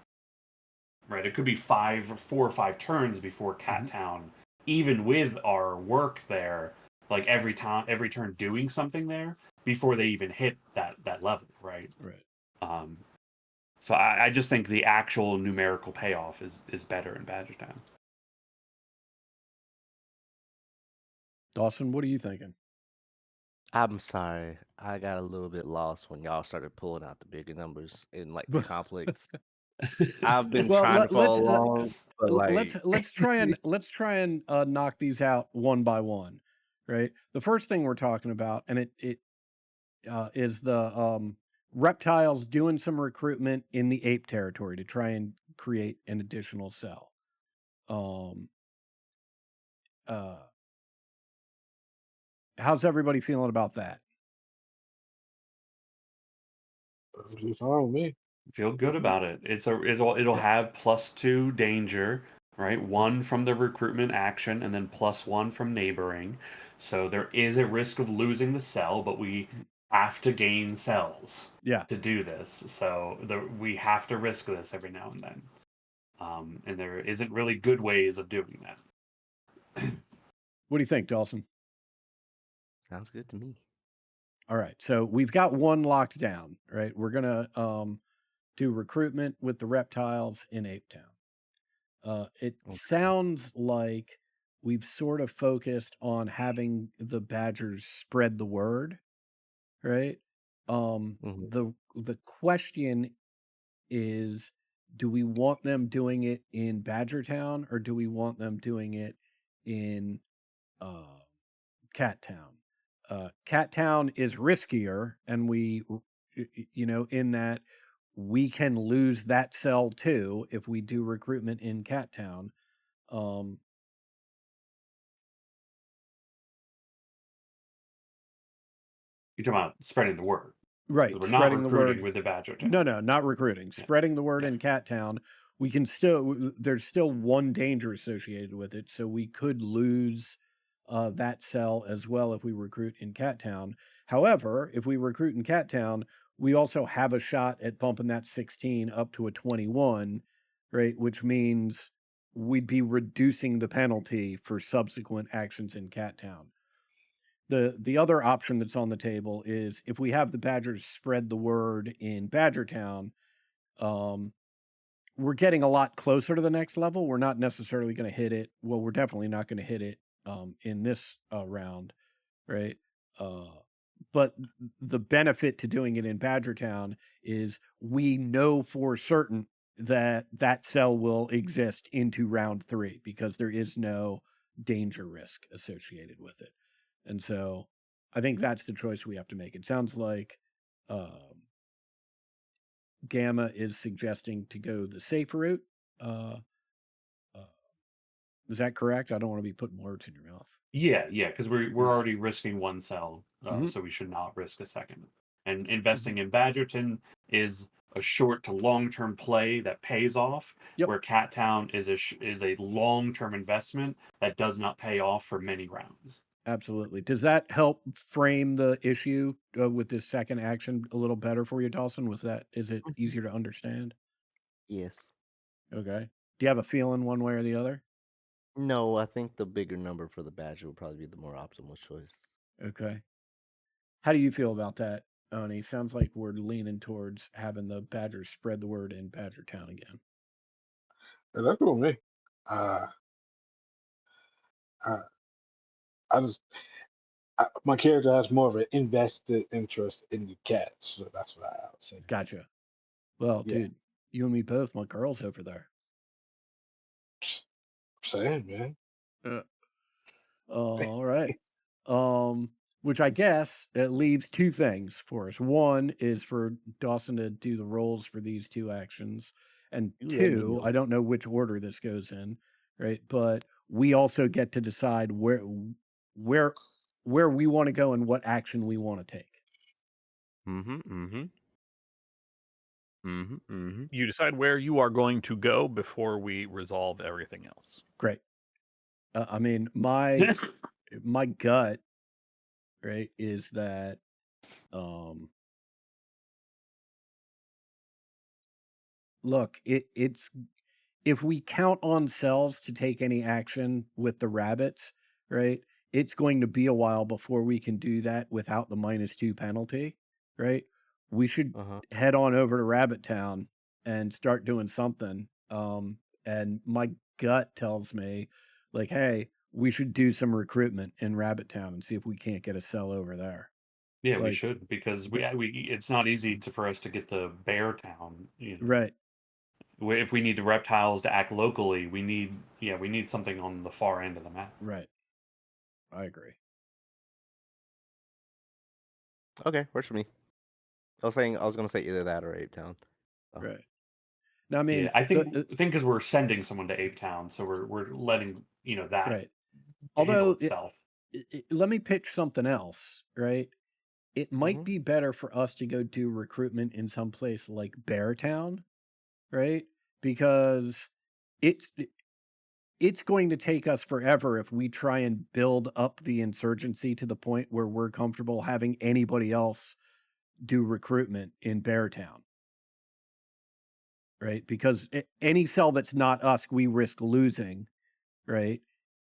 Right. It could be 4 or 5 turns before Cat Town, even with our work there, like every turn doing something there before they even hit that level, right? Right. So I just think the actual numerical payoff is better in Badgertown. Dawson, what are you thinking? I'm sorry. I got a little bit lost when y'all started pulling out the bigger numbers in like the conflicts. I've been trying to follow along, but like let's try and knock these out one by one, right? The first thing we're talking about, and it is the reptiles doing some recruitment in the ape territory to try and create an additional cell. How's everybody feeling about that? Perfectly fine with me. Feel good about it. It'll have +2 danger, right? 1 from the recruitment action, and then +1 from neighboring. So there is a risk of losing the cell, but we have to gain cells Yeah. to do this. So we have to risk this every now and then. And there isn't really good ways of doing that. What do you think, Dawson? Sounds good to me. All right. So we've got one locked down, right? We're gonna do recruitment with the reptiles in Ape Town. It Okay. sounds like we've sort of focused on having the badgers spread the word, right? Mhm. The question is, do we want them doing it in Badger Town or do we want them doing it in Cat Town? Cat Town is riskier, and in that we can lose that cell too if we do recruitment in Cat Town. Um, You're talking about spreading the word. right, We're not spreading the recruiting word. with the Badger Town. No, not recruiting. Yeah. Spreading the word Yeah. in Cat Town. We can still. There's still one danger associated with it, so we could lose that cell as well if we recruit in Cat Town. However, if we recruit in Cat Town, we also have a shot at bumping that 16 up to a 21, right? Which means we'd be reducing the penalty for subsequent actions in Cat Town. The other option that's on the table is if we have the Badgers spread the word in Badger Town, um, we're getting a lot closer to the next level. We're not necessarily going to hit it. Well, we're definitely not going to hit it in this round, right? But the benefit to doing it in Badger Town is we know for certain that that cell will exist into round 3 because there is no danger risk associated with it. And so I think that's the choice we have to make. It sounds like Gamma is suggesting to go the safe route. Uh, uh, is that correct? I don't want to be putting words in your mouth. Yeah, because we're already risking one cell, Mhm. so we should not risk a second. And investing in Badgerton is a short to long term play that pays off. Yep. Where Cat Town is a long term investment that does not pay off for many rounds. Absolutely. Does that help frame the issue with this second action a little better for you, Dawson? Is it Mhm. easier to understand? Yes. Okay. Do you have a feeling one way or the other? No, I think the bigger number for the Badger would probably be the more optimal choice. Okay. How do you feel about that, Oni? Sounds like we're leaning towards having the Badgers spread the word in Badger Town again. Yeah, that's cool with me. Uh, I, my character has more of an invested interest in the cat, so that's what I would say. Gotcha. Well, Yeah, dude, you and me both. My girl's over there. saying, man. All right. Which I guess it leaves two things for us. One is for Dawson to do the rolls for these two actions, and You let me two, know. I don't know which order this goes in, right? But we also get to decide where we want to go and what action we want to take. You decide where you are going to go before we resolve everything else. Great. I mean, my gut, right, is that look, it's if we count on cells to take any action with the rabbits, right? It's going to be a while before we can do that without the -2 penalty, right? We should Uh-huh. head on over to Rabbit Town and start doing something. And my gut tells me, like, hey, we should do some recruitment in Rabbit Town and see if we can't get a cell over there. Yeah, we Like, should because the, it's not easy for us to get to Bear Town. right. If we need the reptiles to act locally, we need something on the far end of the map. Right. I agree. Okay, works for me. I was gonna say either that or Ape Town. Oh. Right. Now, I mean, Yeah, I think because we're sending someone to Ape Town, so we're letting that right. handle Although, itself. let me pitch something else, right? It might Mhm. be better for us to go do recruitment in some place like Beartown, right? Because it's it's going to take us forever if we try and build up the insurgency to the point where we're comfortable having anybody else do recruitment in Beartown, right? Because any cell that's not us, we risk losing, right?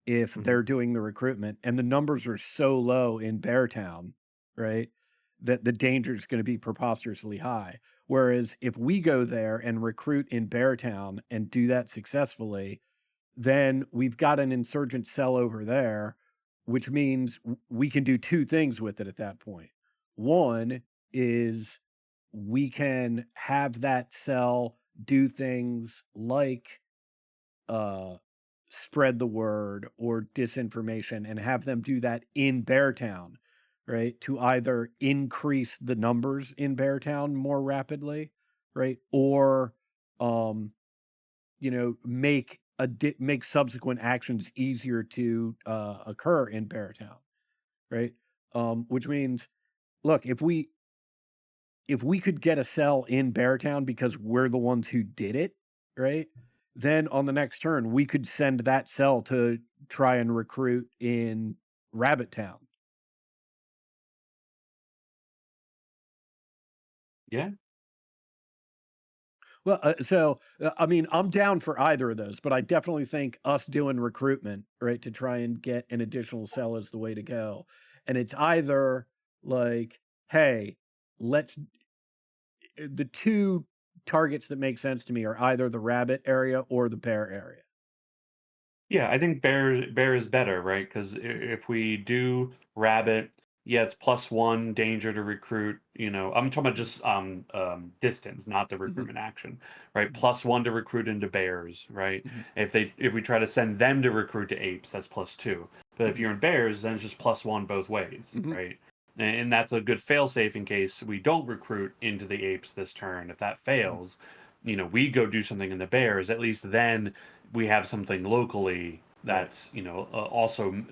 If Mhm. they're doing the recruitment, and the numbers are so low in Beartown, right? That the danger is going to be preposterously high. Whereas if we go there and recruit in Beartown and do that successfully, then we've got an insurgent cell over there, which means we can do two things with it at that point. One is we can have that cell do things like spread the word or disinformation and have them do that in Beartown, right? To either increase the numbers in Beartown more rapidly, right? Or make make subsequent actions easier to occur in Beartown, right? Which means, look, if we could get a cell in Beartown because we're the ones who did it, right? Then on the next turn, we could send that cell to try and recruit in Rabbit Town. Yeah. Well, I mean, I'm down for either of those, but I definitely think us doing recruitment, right, to try and get an additional cell is the way to go. And it's either like, hey, the two targets that make sense to me are either the rabbit area or the bear area. Yeah, I think bear is better, right? Because if we do rabbit, yeah, it's +1 danger to recruit. I'm talking about just distance, not the recruitment action, right? +1 to recruit into bears, right? If we try to send them to recruit to apes, that's +2. But if you're in bears, then it's just +1 both ways, right? And that's a good fail-safe in case we don't recruit into the apes this turn. If that fails, we go do something in the bears. At least then we have something locally that's also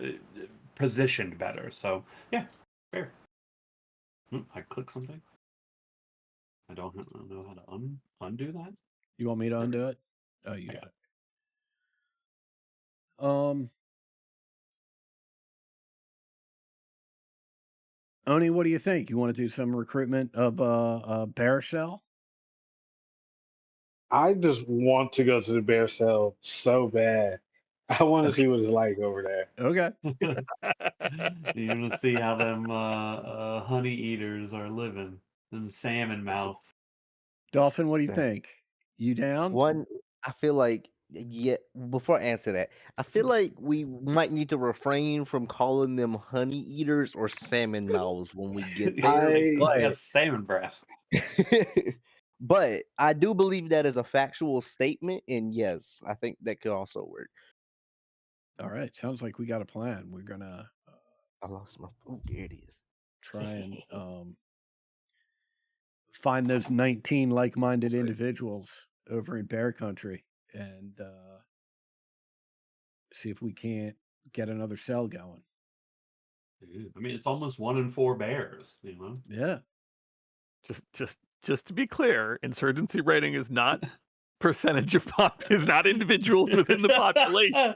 positioned better. So yeah, fair. I clicked something. I don't know how to undo that. You want me to undo it? Oh, you got it. Oni, what do you think? You want to do some recruitment of a bear cell? I just want to go to the bear cell so bad. I want to see what it's like over there. Okay. You want to see how them honey eaters are living, them salmon mouths. Dawson, what do you Yeah. think? You down? One, I feel like, yeah, before I answer that, I feel like we might need to refrain from calling them honey eaters or salmon mouths when we get there. I got salmon breath. But I do believe that is a factual statement, and yes, I think that could also work. All right. Sounds like we got a plan. We're gonna I lost my. Oh, there it is. try and find those 19 like-minded individuals over in Bear Country and see if we can't get another cell going. I mean, it's almost 1 in 4 bears. Yeah. Just to be clear, insurgency rating is not percentage of is not individuals within the population.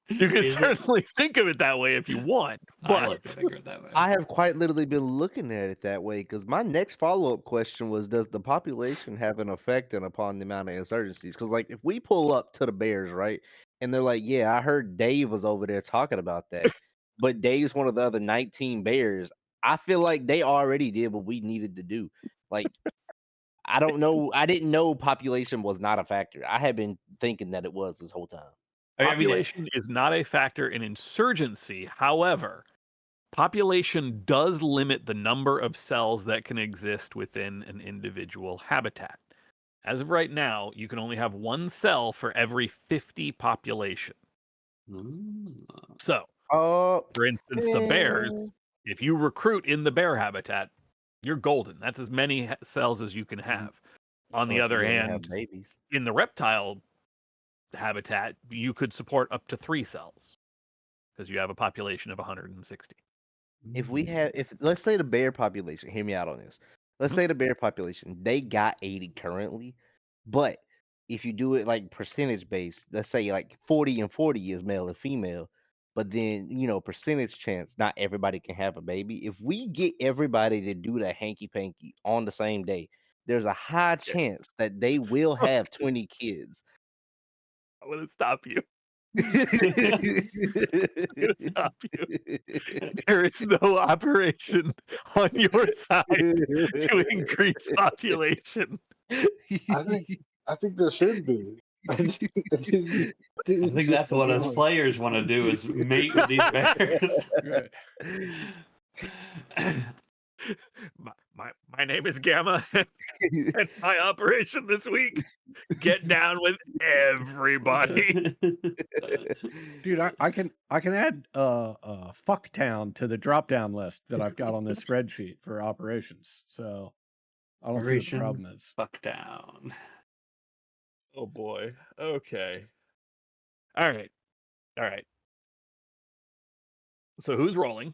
You can certainly think of it that way if you want, I but like to think of it that way. I have quite literally been looking at it that way because my next follow-up question was, does the population have an effect upon the amount of insurgencies? Because, like, if we pull up to the Bears, right, and they're like, yeah, I heard Dave was over there talking about that, but Dave's one of the other 19 Bears, I feel like they already did what we needed to do. Like, I don't know. I didn't know population was not a factor. I had been thinking that it was this whole time. population is not a factor in insurgency. However, population does limit the number of cells that can exist within an individual habitat. As of right now, you can only have one cell for every 50 population. So, for instance, the bears, if you recruit in the bear habitat, you're golden. That's as many cells as you can have. On the other hand, babies. in the reptile habitat, you could support up to 3 cells because you have a population of 160. If let's say the bear population, hear me out on this. Let's say the bear population, they got 80 currently, but if you do it like percentage based, let's say like 40 and 40 is male and female, but then percentage chance, not everybody can have a baby. If we get everybody to do the hanky panky on the same day, there's a high Okay. chance that they will have 20 kids. I'm gonna stop you. I'm gonna stop you. There is no operation on your side to increase population. I think there should be. I think I think that's what us players want to do is mate with these bears. Right. My name is Gamma, and my operation this week: get down with everybody. Dude, I can add Fucktown to the drop down list that I've got on this spreadsheet for operations. So I don't see what the Operation problem is. Fuck down. Oh boy. Okay. All right. So who's rolling?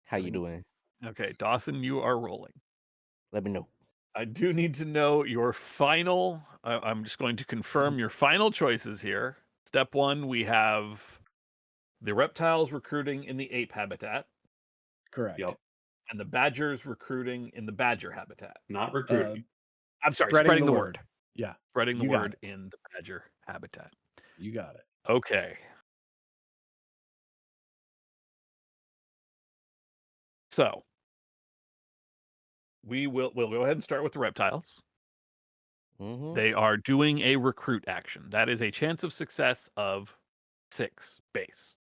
How you doing? Okay, Dawson, you are rolling. Let me know. I do need to know your final. I'm just going to confirm your final choices here. Step 1, we have the reptiles recruiting in the ape habitat, Correct. Yep. and the badgers recruiting in the badger habitat. Not recruiting. I'm sorry, spreading the word. Yeah, Spreading the you got word in the badger habitat. you got it. Okay. So we'll go ahead and start with the reptiles. Hmm. They are doing a recruit action. That is a chance of success of 6 base.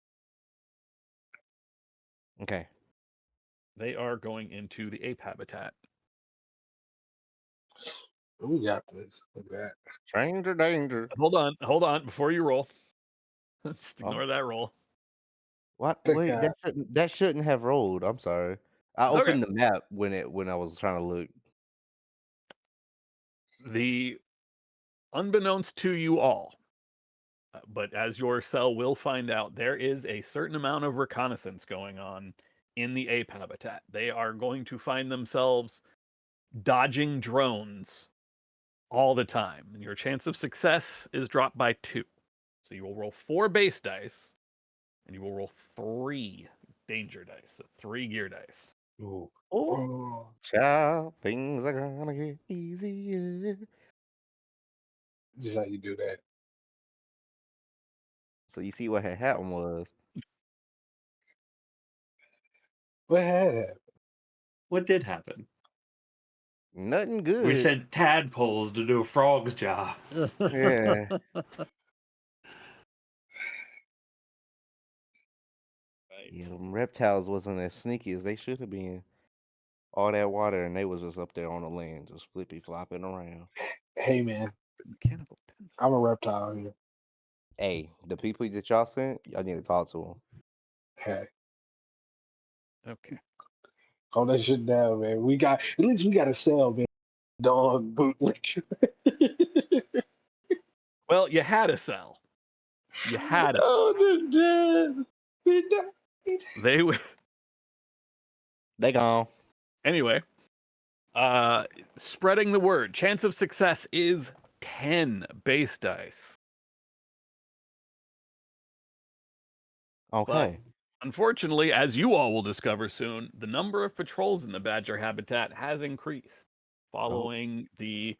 Okay. They are going into the ape habitat. We got this. Look at that. Stranger danger. Hold on, before you roll. Just Oh. ignore that roll. What? Think Wait, that- that shouldn't have rolled. I'm sorry. I It's okay. opened the map when I was trying to look. The unbeknownst to you all, but as your cell will find out, there is a certain amount of reconnaissance going on in the ape habitat. They are going to find themselves dodging drones all the time. And your chance of success is dropped by 2. So you will roll 4 base dice, and you will roll 3 danger dice, so 3 gear dice. Ooh. Oh, Oh, child, things are gonna get easier. just how you do that. So you see what had happened was What had happened? What did happen? nothing good. We sent tadpoles to do a frog's job. Yeah. Right. Yeah, them reptiles wasn't as sneaky as they should have been. All that water, and they was just up there on the land, just flippy flopping around. Hey man, Mechanical pencil. I'm a reptile here. Hey, the people that y'all sent, y'all need to talk to them. Hey, Okay. calm that shit down, man. At least we got a sell, man. Dog bootleg. Well, you had a cell. You had a cell. Oh, they're dead. They're dead. They w- They gone. anyway. Spreading the word. Chance of success is 10 base dice. Okay. Unfortunately, as you all will discover soon, the number of patrols in the badger habitat has increased following the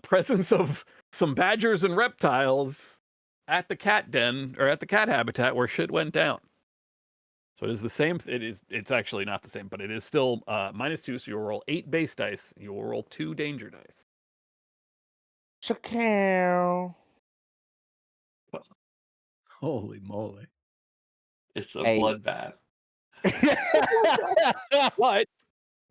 presence of some badgers and reptiles at the cat den or at the cat habitat where shit went down. So it is the same. It's actually not the same, but it is still -2. So you'll roll 8 base dice. You will roll 2 danger dice. Chacow. Holy moly. It's a Hey. bloodbath. But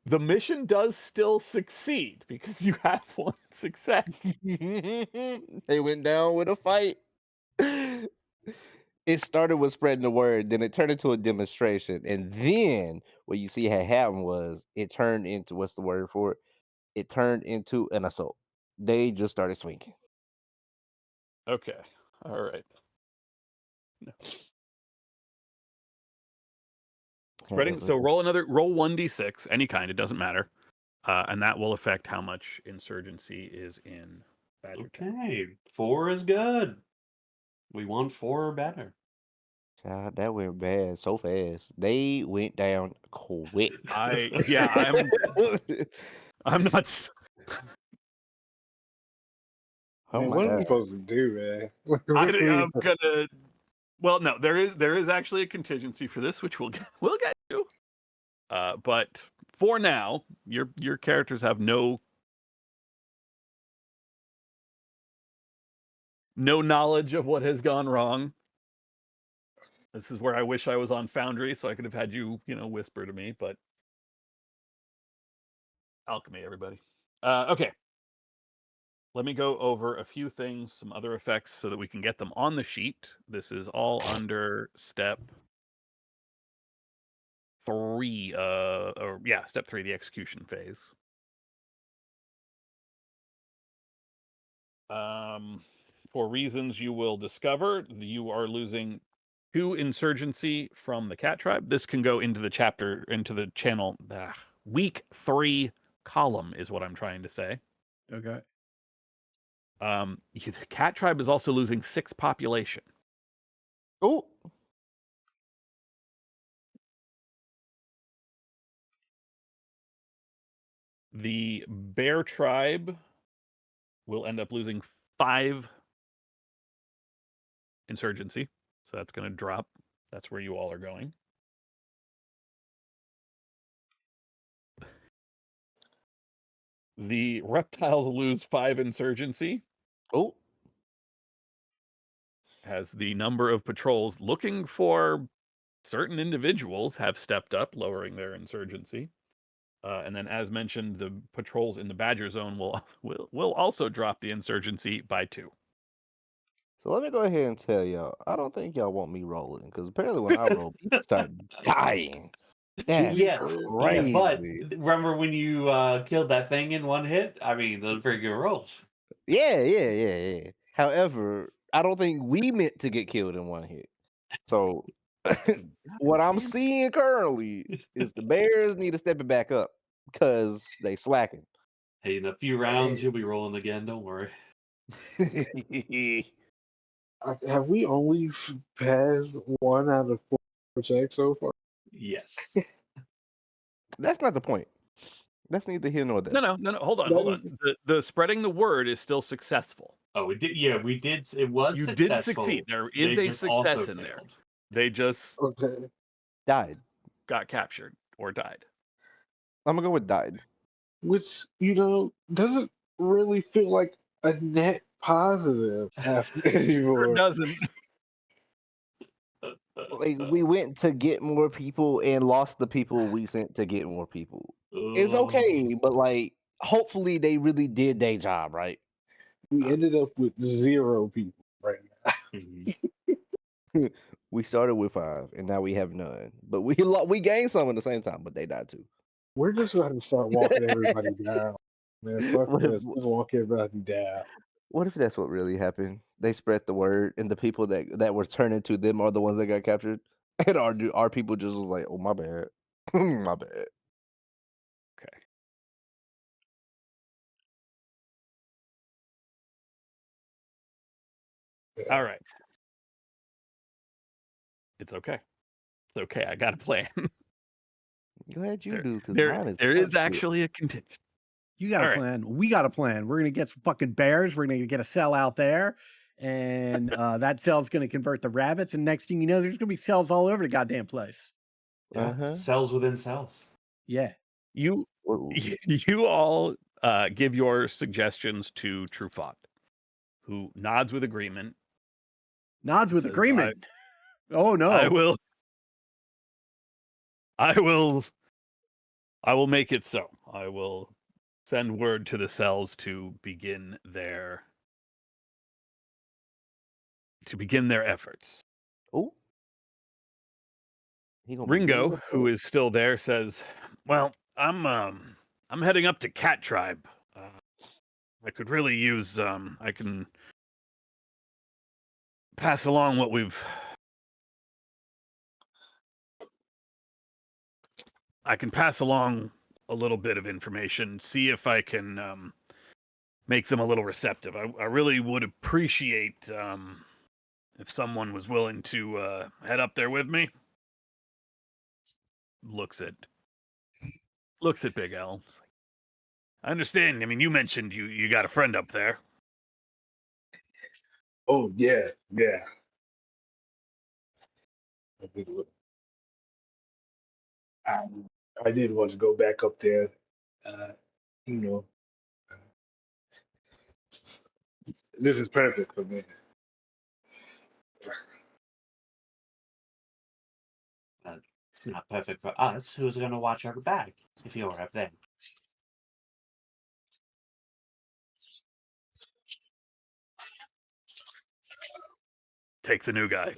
the mission does still succeed because you have 1 success. They went down with a fight. It started with spreading the word, then it turned into a demonstration, and then what you see had happened was it turned into what's the word for it? It turned into an assault. They just started swinging. Okay. All right. Spreading. So roll 1d6, any kind. It doesn't matter, and that will affect how much insurgency is in Badger Town. Okay, 4 is good. We want 4 or better. God, that went bad so fast. They went down quick. I'm not. Oh Man, my what are we God. supposed to do, man? I'm gonna. Well, no, there is actually a contingency for this, which we'll get to. But for now, your characters have no knowledge of what has gone wrong. This is where I wish I was on Foundry, so I could have had you, whisper to me. But alchemy, everybody. Okay. Let me go over a few things, some other effects, so that we can get them on the sheet. This is all under step 3. Step 3, the execution phase. For reasons you will discover, you are losing 2 insurgency from the cat tribe. This can go into the channel. Week 3 column is what I'm trying to say. Okay. The cat tribe is also losing 6 population. Oh, The bear tribe will end up losing 5 insurgency. So that's going to drop. That's where you all are going. The reptiles will lose 5 insurgency, oh, as the number of patrols looking for certain individuals have stepped up, lowering their insurgency. And then, as mentioned, the patrols in the Badger Zone will also drop the insurgency by 2. so let me go ahead and tell y'all. I don't think y'all want me rolling because apparently when I roll, people start dying. That's Yeah, but crazy. remember when you killed that thing in 1 hit? I mean, those are pretty good rolls. Yeah. However, I don't think we meant to get killed in 1 hit. So what I'm seeing currently is the Bears need to step it back up because they slacking. Hey, in a few rounds, you'll be rolling again. Don't worry. Have we only passed 1 out of 4 checks so far? Yes. That's not the point. That's neither here nor there. No. Hold That was on. The spreading the word is still successful. Oh, we did. Yeah, we did. It was You successful. did succeed. There is They a just also success in there. failed. They just okay. Died. got captured or died. I'm gonna go with died. Which doesn't really feel like a net positive Sure anymore. doesn't. Like we went to get more people and lost the people we sent to get more people. It's okay, but like hopefully they really did their job, right? We ended up with 0 people right now. Mhm. We started with 5 and now we have none. But we gained some at the same time, but they died too. We're just going to start walking everybody down. Man, fuck What if, this. Just walk everybody down. what if that's what really happened? They spread the word and the people that were turned into them are the ones that got captured. And our people just was like, oh my bad. My bad. Okay. All right. It's okay. It's okay. I got a plan. Go ahead, you do, because There mine is is fuck shit. actually a contingent. You got a All right. plan. We got a plan. We're gonna get some fucking bears. We're gonna get a cell out there, and that cell's gonna convert the rabbits. And next thing you know, there's gonna be cells all over the goddamn place. Yeah, Uh-huh. cells within cells. Yeah. You all give your suggestions to Truffaut, who nods with agreement. Nods with Says, agreement. Oh no. I will make it so. I will send word to the cells to begin their efforts. Oh. Ringo, who is still there, says, "Well, I'm heading up to Cat Tribe. I could really use I can pass along what I can pass along a little bit of information, see if I can make them a little receptive. I really would appreciate if someone was willing to head up there with me. Looks at Big L. It's like, I understand. I mean, you mentioned you got a friend up there. Oh yeah, yeah. I, I did want to go back up there. Uh, you know, uh, this is perfect for me. It's not perfect for us. Who's going to watch our back if you're up there? Take the new guy.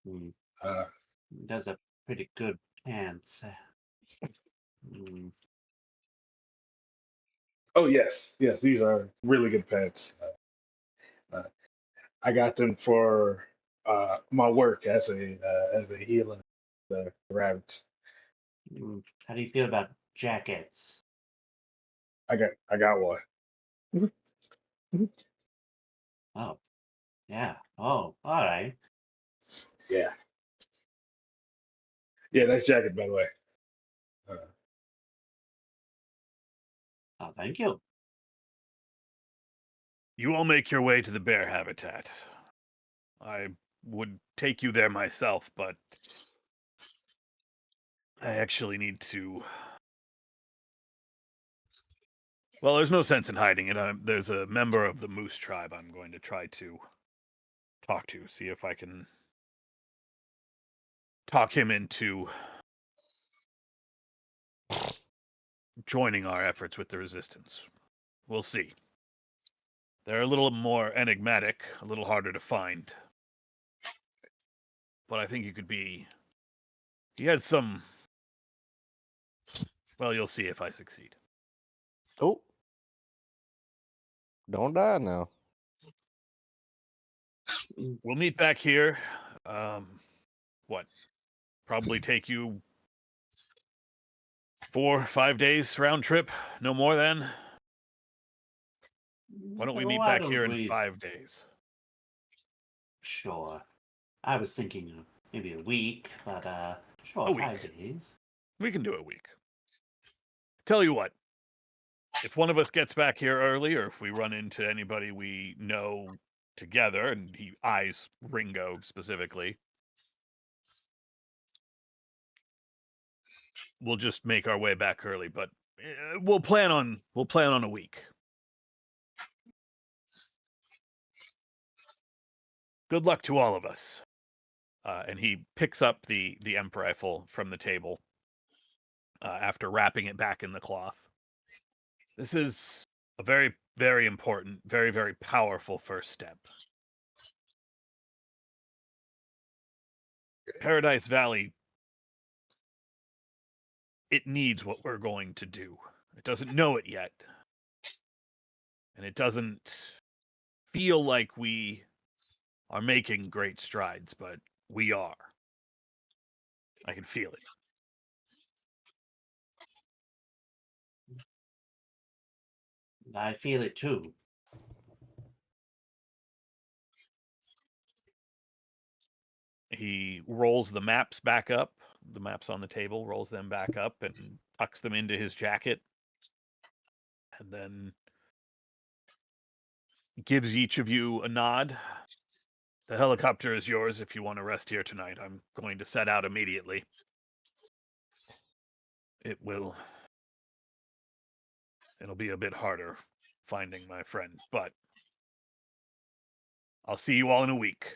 Hmm. Uh, Does a pretty good pants. Hmm. oh yes, yes. These are really good pets. Uh, I got them for my work as a healer, the rabbits. Hmm. How do you feel about jackets? I got one. Oh, yeah. Oh, all right. Yeah, yeah. Nice jacket, by the way. Uh, Oh, thank you. You all make your way to the bear habitat. I would take you there myself, but I actually need to. Well, there's no sense in hiding it. There's a member of the Moose tribe I'm going to try to talk to, see if I can talk him into joining our efforts with the resistance. We'll see. They're a little more enigmatic, a little harder to find. But I think you could be. He has some. Well, you'll see if I succeed. Oh, don't die now. We'll meet back here. What? Probably take you 4 or 5 days round trip. No more than. Why don't we So meet why back don't here in we- 5 days? Sure. I was thinking of maybe a week, but sure, A 5 week. days. We can do a week. Tell you what, if one of us gets back here early, or if we run into anybody we know together, and he eyes Ringo specifically, we'll just make our way back early. But we'll plan on a week. Good luck to all of us. And he picks up the Emp rifle from the table after wrapping it back in the cloth. This is a very, very important, very, very powerful first step. Paradise Valley, it needs what we're going to do. It doesn't know it yet. And it doesn't feel like we are making great strides, but we are. I can feel it. I feel it too. He rolls the maps back up, the maps on the table, rolls them back up and tucks them into his jacket. And then gives each of you a nod. The helicopter is yours if you want to rest here tonight. I'm going to set out immediately. It'll be a bit harder finding my friend, but I'll see you all in a week.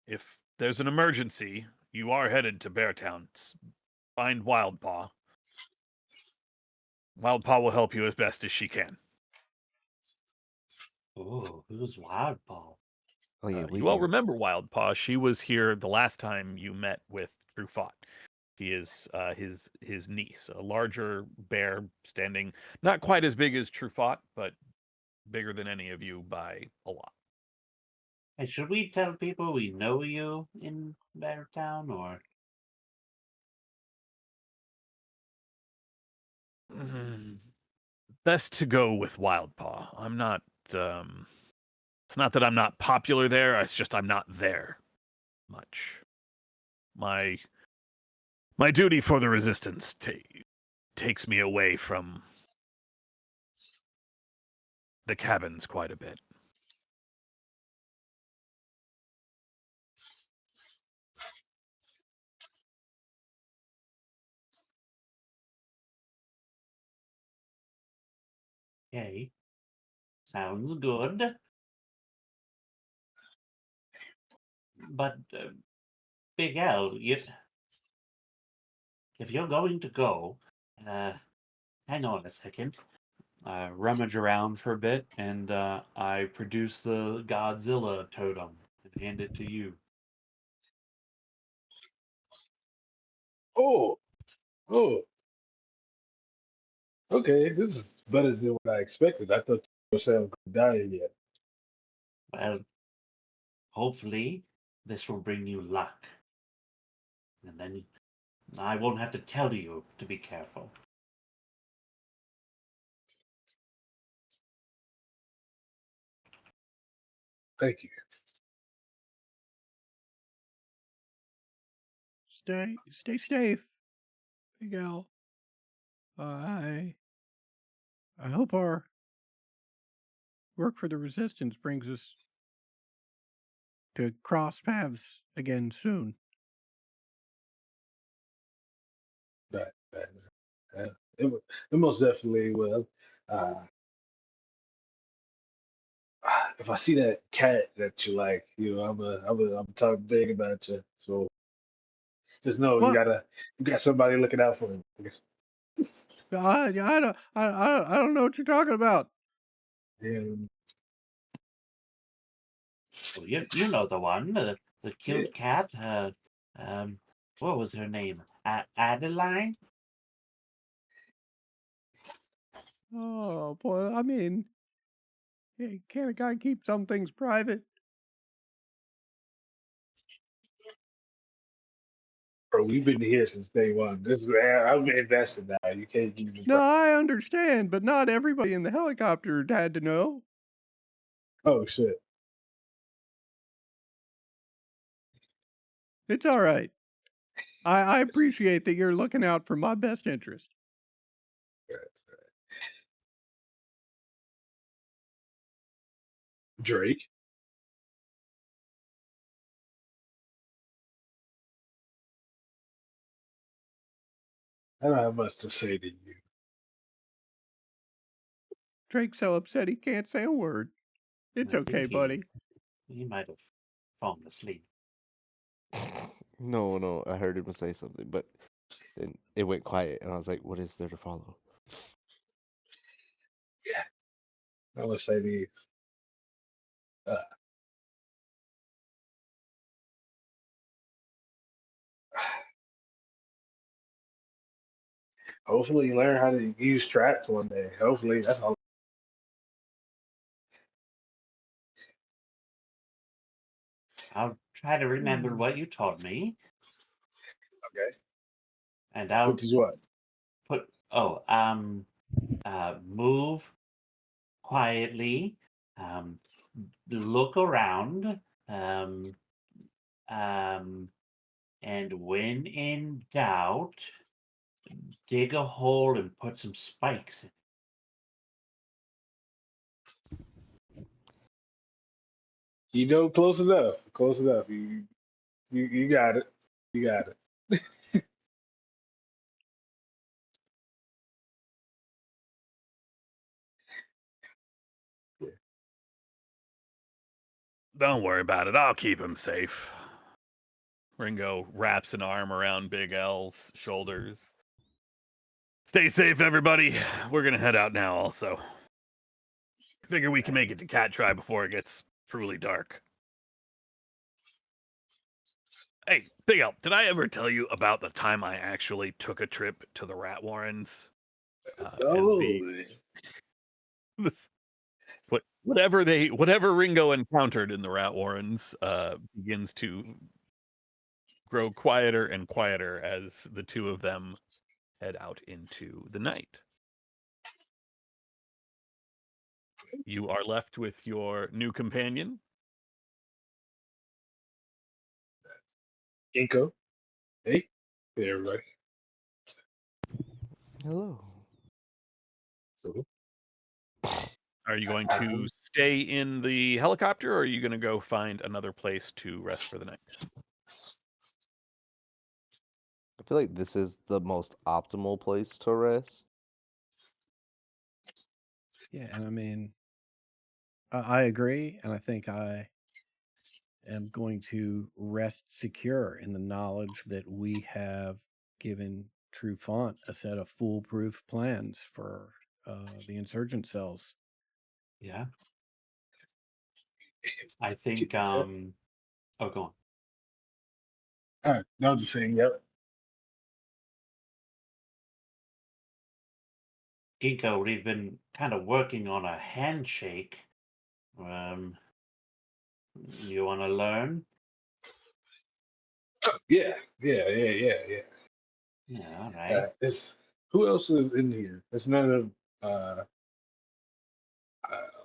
If there's an emergency, you are headed to Beartown. Find Wildpaw. Wildpaw will help you as best as she can. Oh, who's Wildpaw? Oh yeah, we You all do. remember Wildpaw. She was here the last time you met with Truffaut. She is his niece, a larger bear, standing not quite as big as Truffaut, but bigger than any of you by a lot. Hey, should we tell people we know you in Beartown, or Best to go with Wildpaw. I'm not. It's not that I'm not popular there. It's just I'm not there much. My duty for the Resistance takes me away from the cabins quite a bit. Okay. Sounds good. But, Big L, if you're going to go, hang on a second. I rummage around for a bit, and I produce the Godzilla totem and hand it to you. Oh, oh. Okay, this is better than what I expected. I thought you were saying I'm dying yet. Well, hopefully, this will bring you luck. And then I won't have to tell you to be careful. Thank you. Stay safe, Miguel. I hope our work for the Resistance brings us to cross paths again soon. Right, right. It most definitely will. Uh, if I see that cat that you like, I'm talk big about you. So just know What? you got somebody looking out for him. I don't know what you're talking about. And Well, you know the one, the cute cat. What was her name? Adeline. Oh boy, I mean, can't a guy keep some things private? bro, we've been here since day one. I'm invested now. You can't keep this. No, I understand, but not everybody in the helicopter had to know. Oh shit. It's all right. I appreciate that you're looking out for my best interest. Drake. I don't have much to say to you. Drake's so upset he can't say a word. It's I okay, think buddy. He might have fallen asleep. No, I heard him say something, but then it went quiet, and I was like, "What is there to follow?" I would say to you. Hopefully you learn how to use traps one day. Hopefully that's all. I'll try to remember what you taught me, Okay. and I'll Which is what? move quietly, look around, and when in doubt, dig a hole and put some spikes in. You know, close enough. Close enough. You got it. You got it. Don't worry about it. I'll keep him safe. Ringo wraps an arm around Big L's shoulders. Stay safe, everybody. We're gonna head out now, also. Figure we can make it to Cat Tribe before it gets truly dark. Hey, Big L, did I ever tell you about the time I actually took a trip to the Rat Warrens? Oh, Whatever Ringo encountered in the Rat Warrens begins to grow quieter and quieter as the two of them head out into the night. You are left with your new companion. Ginkgo. Hey. Hey, everybody. Hello. So, Are you going to stay in the helicopter, or are you going to go find another place to rest for the night? I feel like this is the most optimal place to rest. Yeah, and I mean, I agree, and I think I am going to rest secure in the knowledge that we have given Trufant a set of foolproof plans for the insurgent cells. Yeah. I think yep. oh, go on. No, I'm just saying, yep. Ginkgo, we've been kind of working on a handshake. You want to learn? Yeah. Yeah, all right. It's who else is in here? It's none of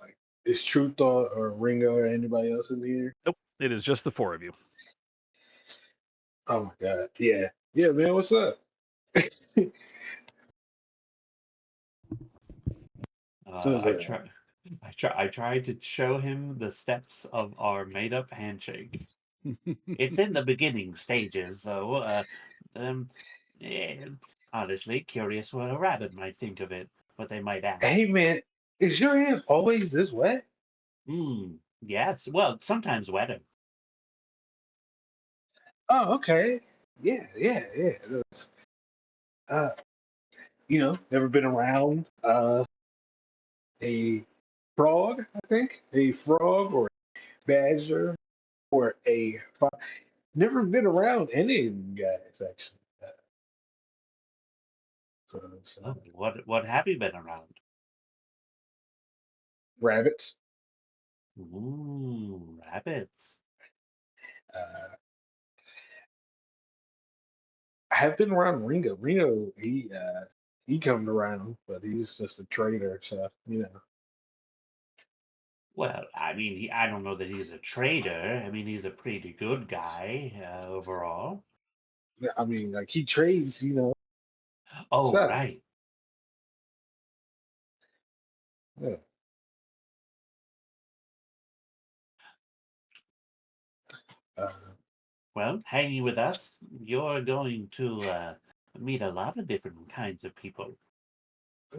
like is True Thought or Ringo or anybody else in here? Nope. It is just the four of you. Oh my god. Yeah. Yeah, man, what's up? So it's like, I tried to show him the steps of our made-up handshake. It's in the beginning stages, though. Yeah, honestly, curious what a rabbit might think of it, what they might ask. hey man, is your hands always this wet? Yes. Well, sometimes wetter. Oh, okay. Yeah. That's, Uh, never been around a frog, I think. A frog or badger or a fox. Never been around any of you guys actually. So, Oh, what have you been around? rabbits. Ooh, rabbits. Uh, I have been around Ringo. Ringo, he comes around, but he's just a trader. So Well, I mean, I don't know that he's a traitor. I mean, he's a pretty good guy overall. I mean, like he trades, Oh, stuff. right. Yeah. Uh, Well, hanging with us, you're going to meet a lot of different kinds of people.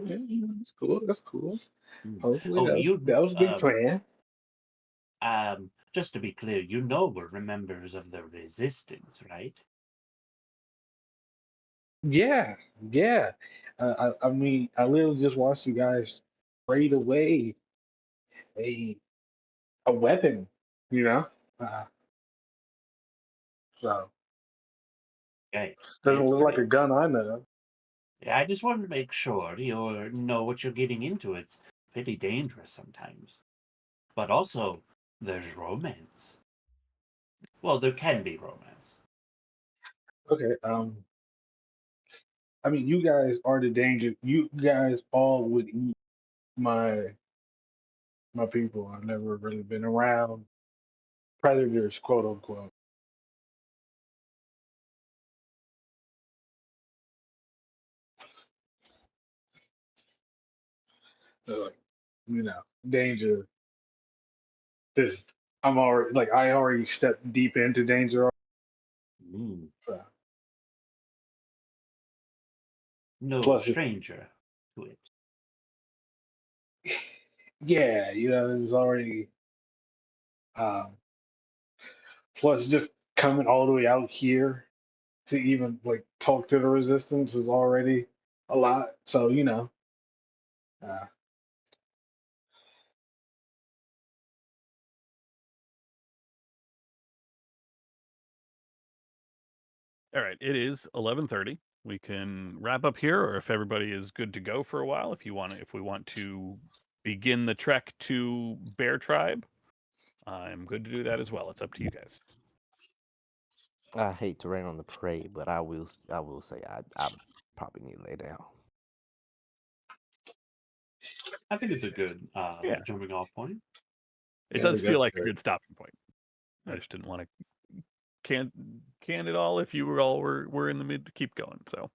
yeah, that's cool. That's cool. Mm. Hopefully, Oh, that was a big plan. just to be clear, you know we're members of the Resistance, right? Yeah, yeah. I mean, I literally just watched you guys trade away a a weapon, you know. Uh, so Okay, doesn't it's look like pretty. a gun I know. Yeah, I just wanted to make sure you know what you're getting into. It's pretty dangerous sometimes, but also there's romance. Well, there can be romance. Okay. I mean, you guys are the danger. You guys all would eat my my people. I've never really been around predators, quote unquote. So, like, danger. This I'm already like I already stepped deep into danger. Mm. So, No plus, stranger to it. yeah, there's already um, plus just coming all the way out here to even like talk to the resistance is already a lot. So uh, All right, it is 11:30. We can wrap up here, or if everybody is good to go for a while, if we want to begin the trek to Bear Tribe, I'm good to do that as well. It's up to you guys. I hate to rain on the parade, but I will say I probably need to lay down. I think it's a good Yeah. jumping off point. It Yeah, I does think feel that's like a good. good stopping point. I Yeah. just didn't want to can it all if you were all were in the mid to keep going. So